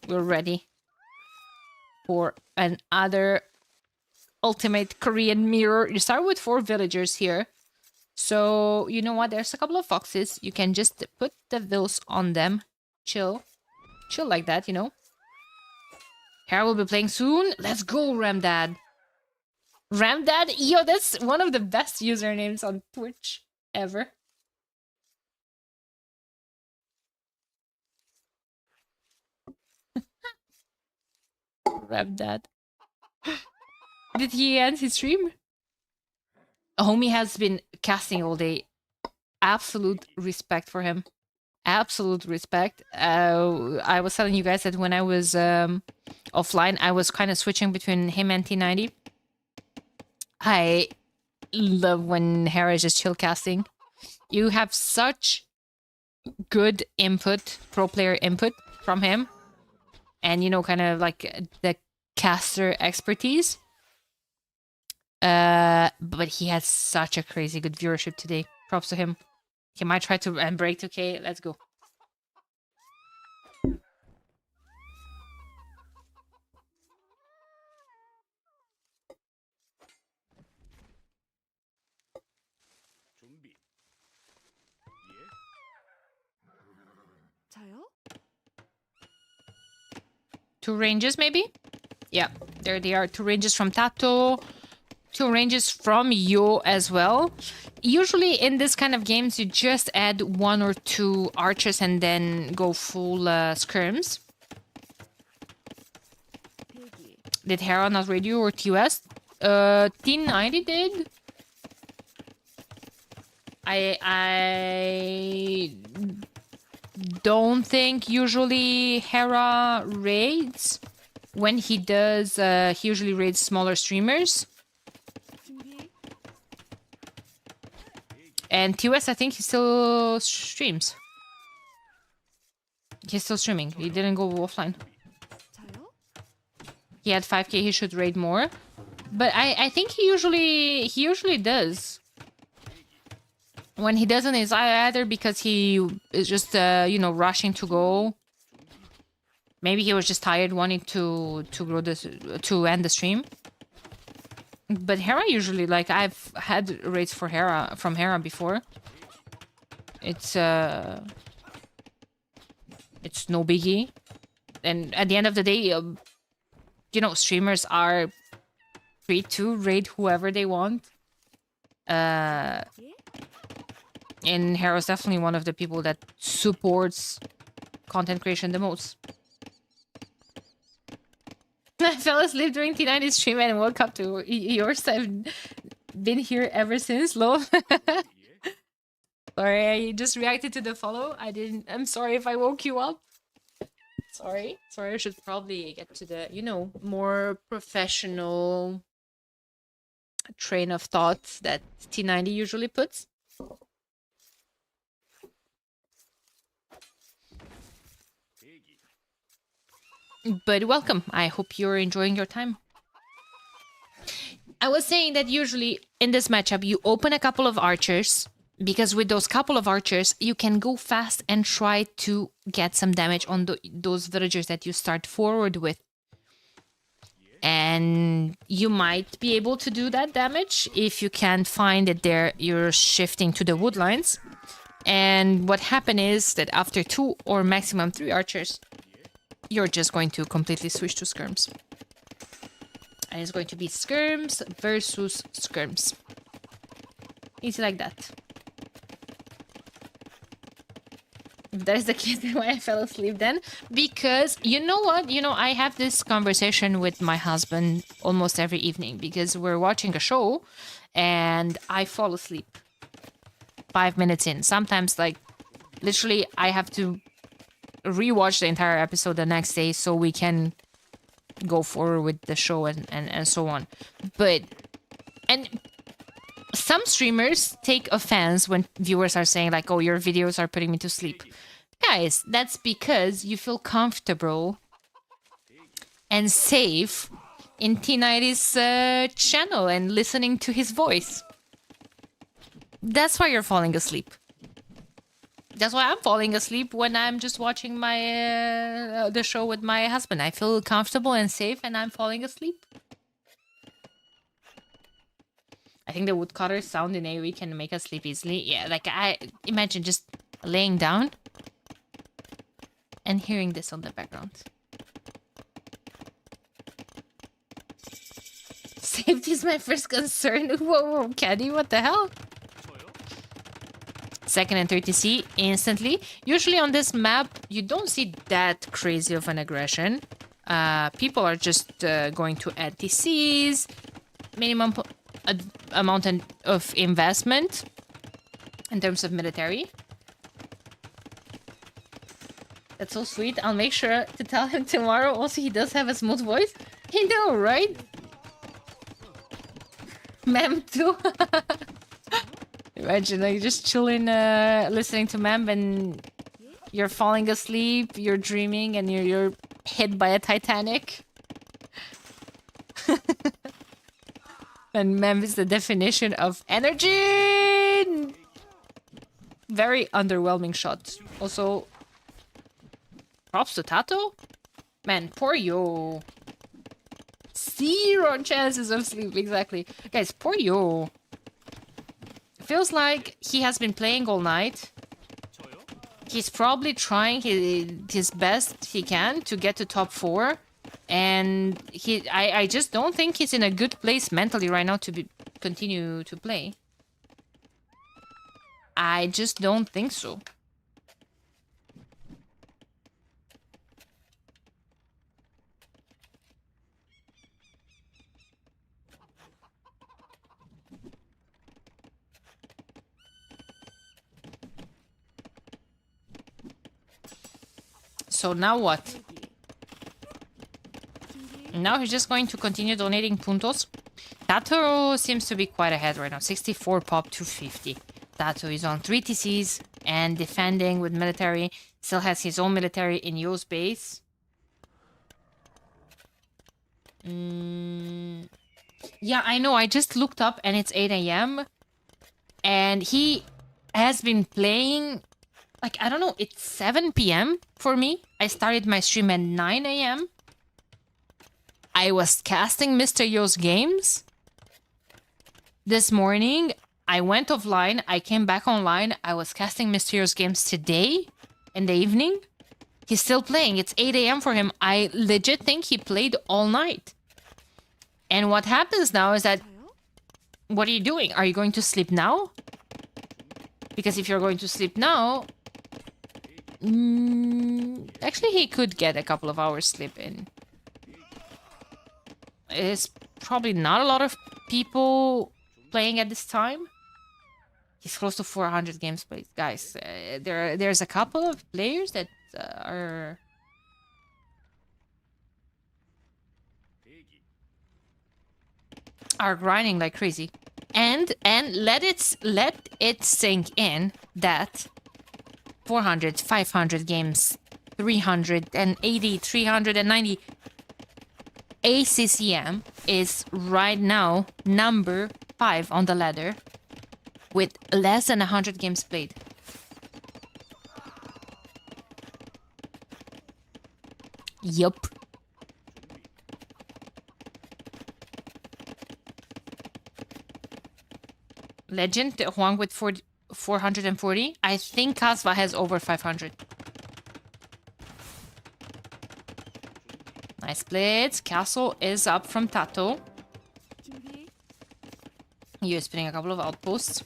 we're ready for another ultimate Korean mirror. You start with 4 villagers here. So, you know what? There's a couple of foxes. You can just put the vills on them. Chill. Chill like that, you know. Hera will be playing soon. Let's go, Ramdad. Ramdad? Yo, that's one of the best usernames on Twitch ever. Ramdad. Did he end his stream? Homie has been casting all day. Absolute respect for him. Absolute respect. I was telling you guys that when I was offline, I was kind of switching between him and T90. I love when Hera is just chill casting. You have such good input, pro player input from him. And, you know, kind of like the caster expertise. But he has such a crazy good viewership today. Props to him. He might try to break 2K. Let's go. Two ranges, maybe? Yeah, there they are. 2 ranges from Tato. 2 ranges from Yo as well. Usually in this kind of games, you just add 1 or 2 archers and then go full skirms. Did Hera not raid you or TUS? T90 did. I don't think usually Hera raids. When he does, he usually raids smaller streamers. And TOS, I think he still streams. He's still streaming. He didn't go offline. He had 5k, he should raid more. But I think he usually does. When he doesn't, it's either because he is just, you know, rushing to go. Maybe he was just tired, wanting to grow this, to end the stream. But Hera usually, like, I've had raids for Hera from Hera before. It's no biggie. And at the end of the day, you know, streamers are free to raid whoever they want. And Hera's definitely one of the people that supports content creation the most. I fell asleep during T90's stream and woke up to yours. I've been here ever since, lol. Sorry, I just reacted to the follow. I'm sorry if I woke you up. Sorry, I should probably get to the, you know, more professional train of thought that T90 usually puts. But welcome. I hope you're enjoying your time. I was saying that usually in this matchup, you open a couple of archers, because with those couple of archers, you can go fast and try to get some damage on those villagers that you start forward with. And you might be able to do that damage if you can find it you're shifting to the wood lines. And what happened is that after 2 or maximum 3 archers, you're just going to completely switch to skirms. And it's going to be skirms versus skirms. Easy like that. If that is the case, then why I fell asleep then? Because, you know what? You know, I have this conversation with my husband almost every evening because we're watching a show and I fall asleep 5 minutes in. Sometimes, like, literally, I have to rewatch the entire episode the next day so we can go forward with the show and so on. And some streamers take offense when viewers are saying like, oh, your videos are putting me to sleep. Guys, that's because you feel comfortable and safe in T90's channel and listening to his voice. That's why you're falling asleep. That's why I'm falling asleep when I'm just watching my the show with my husband. I feel comfortable and safe and I'm falling asleep. I think the woodcutter's sound in AoE can make us sleep easily. Yeah, like I imagine just laying down and hearing this on the background. Safety is my first concern. Whoa, Caddy, what the hell? Second and 30C instantly. Usually on this map, you don't see that crazy of an aggression. People are just going to add TCs, minimum amount of investment in terms of military. That's so sweet. I'll make sure to tell him tomorrow. Also, he does have a smooth voice. I know, right? Mem too. Imagine, like, just chilling, listening to Mem, and you're falling asleep, you're dreaming, and you're hit by a Titanic. And Mem is the definition of energy! Very underwhelming shot. Also, props to Tato? Man, poor Yo. 0 chances of sleep, exactly. Guys, poor Yo. Feels like he has been playing all night. He's probably trying his best he can to get to top 4. And I just don't think he's in a good place mentally right now to continue to play. I just don't think so. So now what? Now he's just going to continue donating puntos. Tato seems to be quite ahead right now. 64 pop, 250. Tato is on 3 TCs and defending with military. Still has his own military in Yo's base. Yeah, I know. I just looked up and it's 8 a.m. And he has been playing... Like, I don't know. It's 7 p.m. for me. I started my stream at 9 a.m. I was casting Mr. Yo's games. This morning, I went offline. I came back online. I was casting Mr. Yo's games today in the evening. He's still playing. It's 8 a.m. for him. I legit think he played all night. And what happens now is that... What are you doing? Are you going to sleep now? Because if you're going to sleep now... actually, he could get a couple of hours sleep in. It's probably not a lot of people playing at this time. He's close to 400 games played. Guys, there's a couple of players that are grinding like crazy. And let it sink in that 400, 500 games, 380, 390. ACCM is right now number 5 on the ladder with less than 100 games played. Yup. Legend Huang with 440. I think Kasva has over 500. Nice splits. Castle is up from Tato. You're spinning a couple of outposts.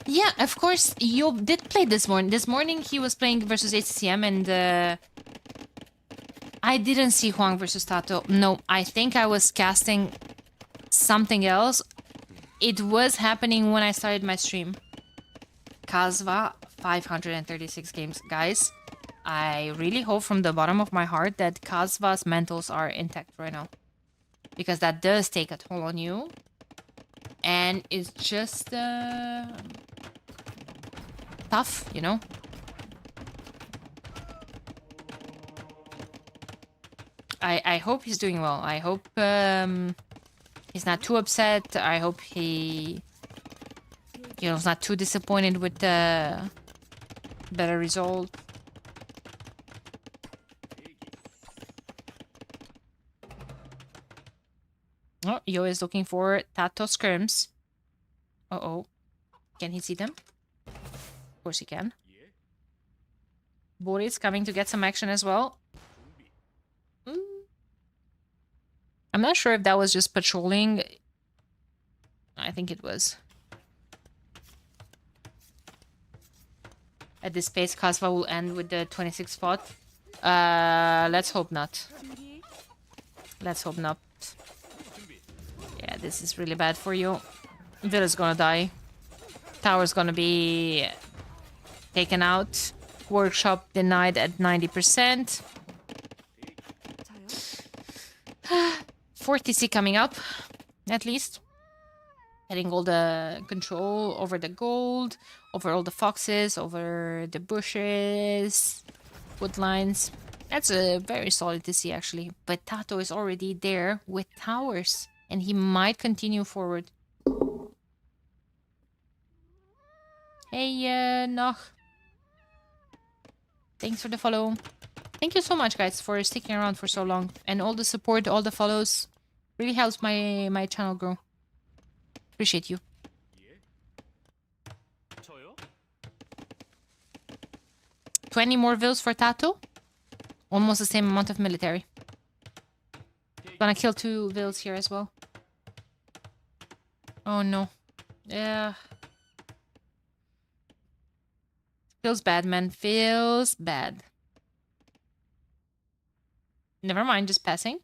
Yeah, of course, you did play this morning. This morning he was playing versus HCM and I didn't see Huang versus Tato. No, I think I was casting something else. It was happening when I started my stream. Kasva, 536 games. Guys, I really hope from the bottom of my heart that Kasva's mentals are intact right now. Because that does take a toll on you. And it's just tough, you know? I hope he's doing well. I hope he's not too upset. I hope he, you know, is not too disappointed with the better result. Oh, Yo is looking for Tato skirms. Uh-oh. Can he see them? Of course he can. Boris coming to get some action as well. I'm not sure if that was just patrolling. I think it was. At this pace, Kasva will end with the 26th spot. Let's hope not. Let's hope not. Yeah, this is really bad for you. Villa's gonna die. Tower's gonna be taken out. Workshop denied at 90%. 4TC coming up, at least. Getting all the control over the gold, over all the foxes, over the bushes, woodlines. That's a very solid TC, actually. But Tato is already there with towers. And he might continue forward. Hey, Noch. Thanks for the follow. Thank you so much, guys, for sticking around for so long. And all the support, all the follows. Really helps my channel grow. Appreciate you. 20 more vills for Tato. Almost the same amount of military. Gonna kill 2 vills here as well. Oh no. Yeah. Feels bad, man. Feels bad. Never mind, just passing.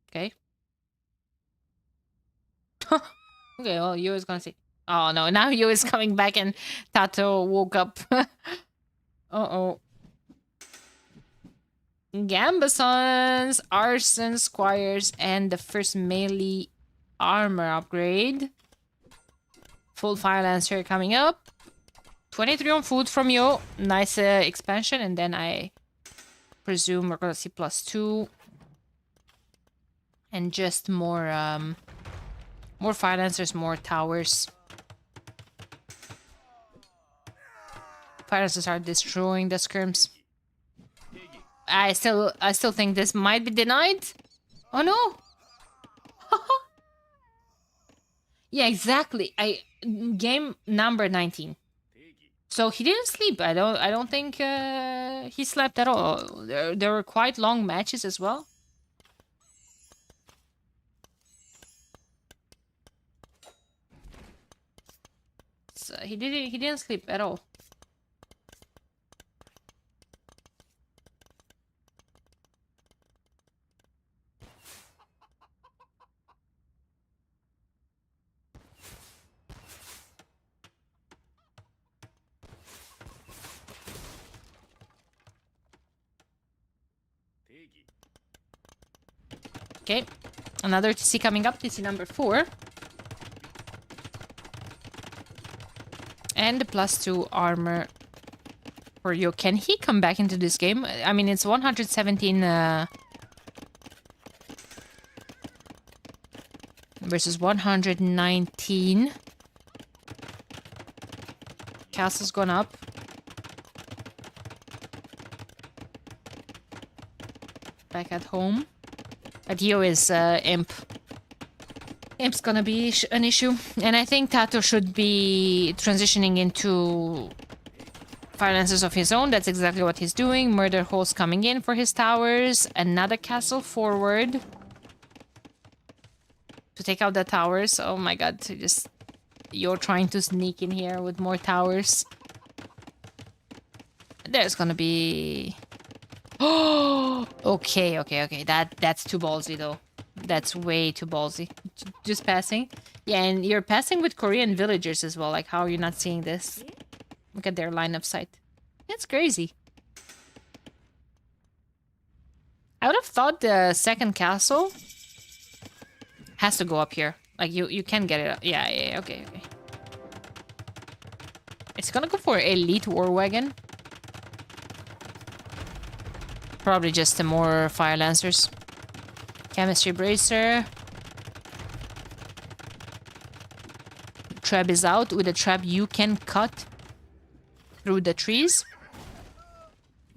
Okay. Okay, well, you was gonna say. Oh no, now Yo is coming back and Tato woke up. Uh-oh. Gambasons, Arson, Squires, and the first melee armor upgrade. Full Fire Lancer coming up. 23 on food from Yo. Nice expansion. And then I presume we're gonna see +2. And just more Fire Lancers, more towers. Fire Lancers are destroying the skirms. I still think this might be denied. Oh no! Yeah, exactly. Game number 19. So he didn't sleep. I don't think he slept at all. There were quite long matches as well. So he didn't sleep at all. Okay, another TC coming up, TC number 4. And the +2 armor for Yo. Can he come back into this game? I mean, it's 117 versus 119. Castle's gone up. Back at home. But Yo is Imp. Imp's gonna be an issue. And I think Tato should be transitioning into finances of his own. That's exactly what he's doing. Murder holes coming in for his towers. Another castle forward. To take out the towers. Oh my god. You're trying to sneak in here with more towers. There's gonna be... Oh, okay. That's too ballsy though. That's way too ballsy. Just passing. Yeah, and you're passing with Korean villagers as well. Like, how are you not seeing this? Look at their line of sight. That's crazy. I would have thought the second castle has to go up here. Like, you can get it up. Yeah, okay. It's gonna go for Elite War Wagon. Probably just the more Fire Lancers. Chemistry Bracer. Trap is out. With a trap, you can cut through the trees.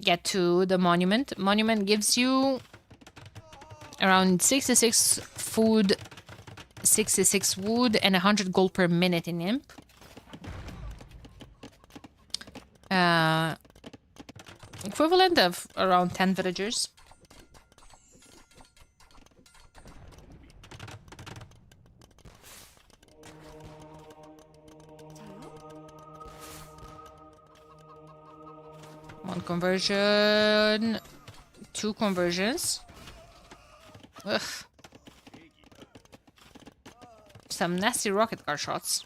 Get to the monument. Monument gives you around 66 food, 66 wood, and 100 gold per minute in Imp. Equivalent of around 10 villagers. One conversion. 2 conversions. Ugh. Some nasty rocket car shots.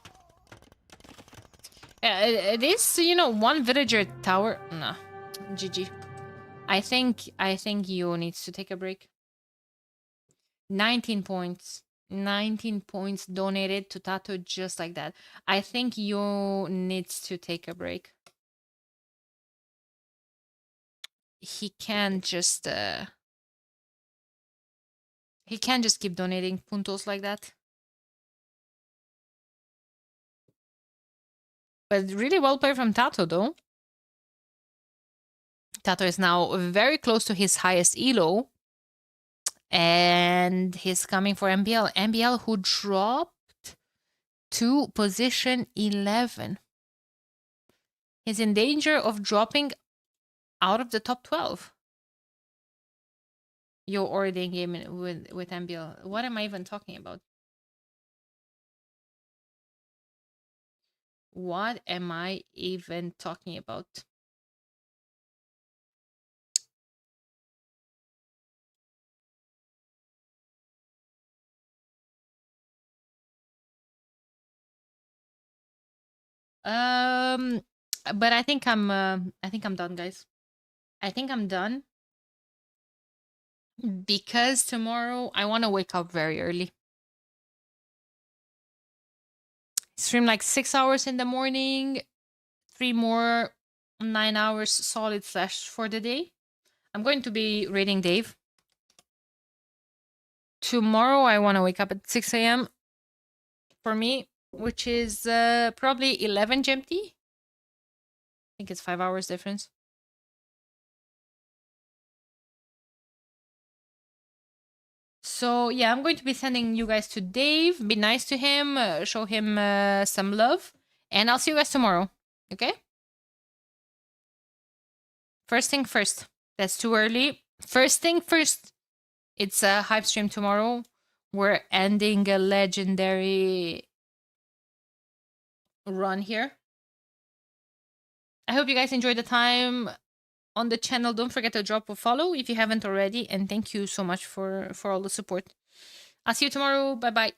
It is, you know, 1 villager tower. Nah. GG. I think Yo needs to take a break. 19 points. 19 points donated to Tato just like that. I think Yo needs to take a break. He can't just keep donating puntos like that. But really well played from Tato though. Tato is now very close to his highest elo. And he's coming for MBL. MBL who dropped to position 11. He's in danger of dropping out of the top 12. You're already in game with MBL. What am I even talking about? What am I even talking about? Um, but I think I'm done, guys. I think I'm done because tomorrow I want to wake up very early. Stream like 6 hours in the morning, 3 more 9 hours solid flash for the day. I'm going to be raiding Dave. Tomorrow I want to wake up at 6 a.m. for me, which is probably 11 GMT. I think it's 5 hours difference. So yeah, I'm going to be sending you guys to Dave. Be nice to him, show him some love, and I'll see you guys tomorrow. Okay? First thing first. That's too early. First thing first. It's a hype stream tomorrow. We're ending a legendary run here. I hope you guys enjoyed the time on the channel. Don't forget to drop a follow if you haven't already, and thank you so much for all the support. I'll see you tomorrow. Bye bye.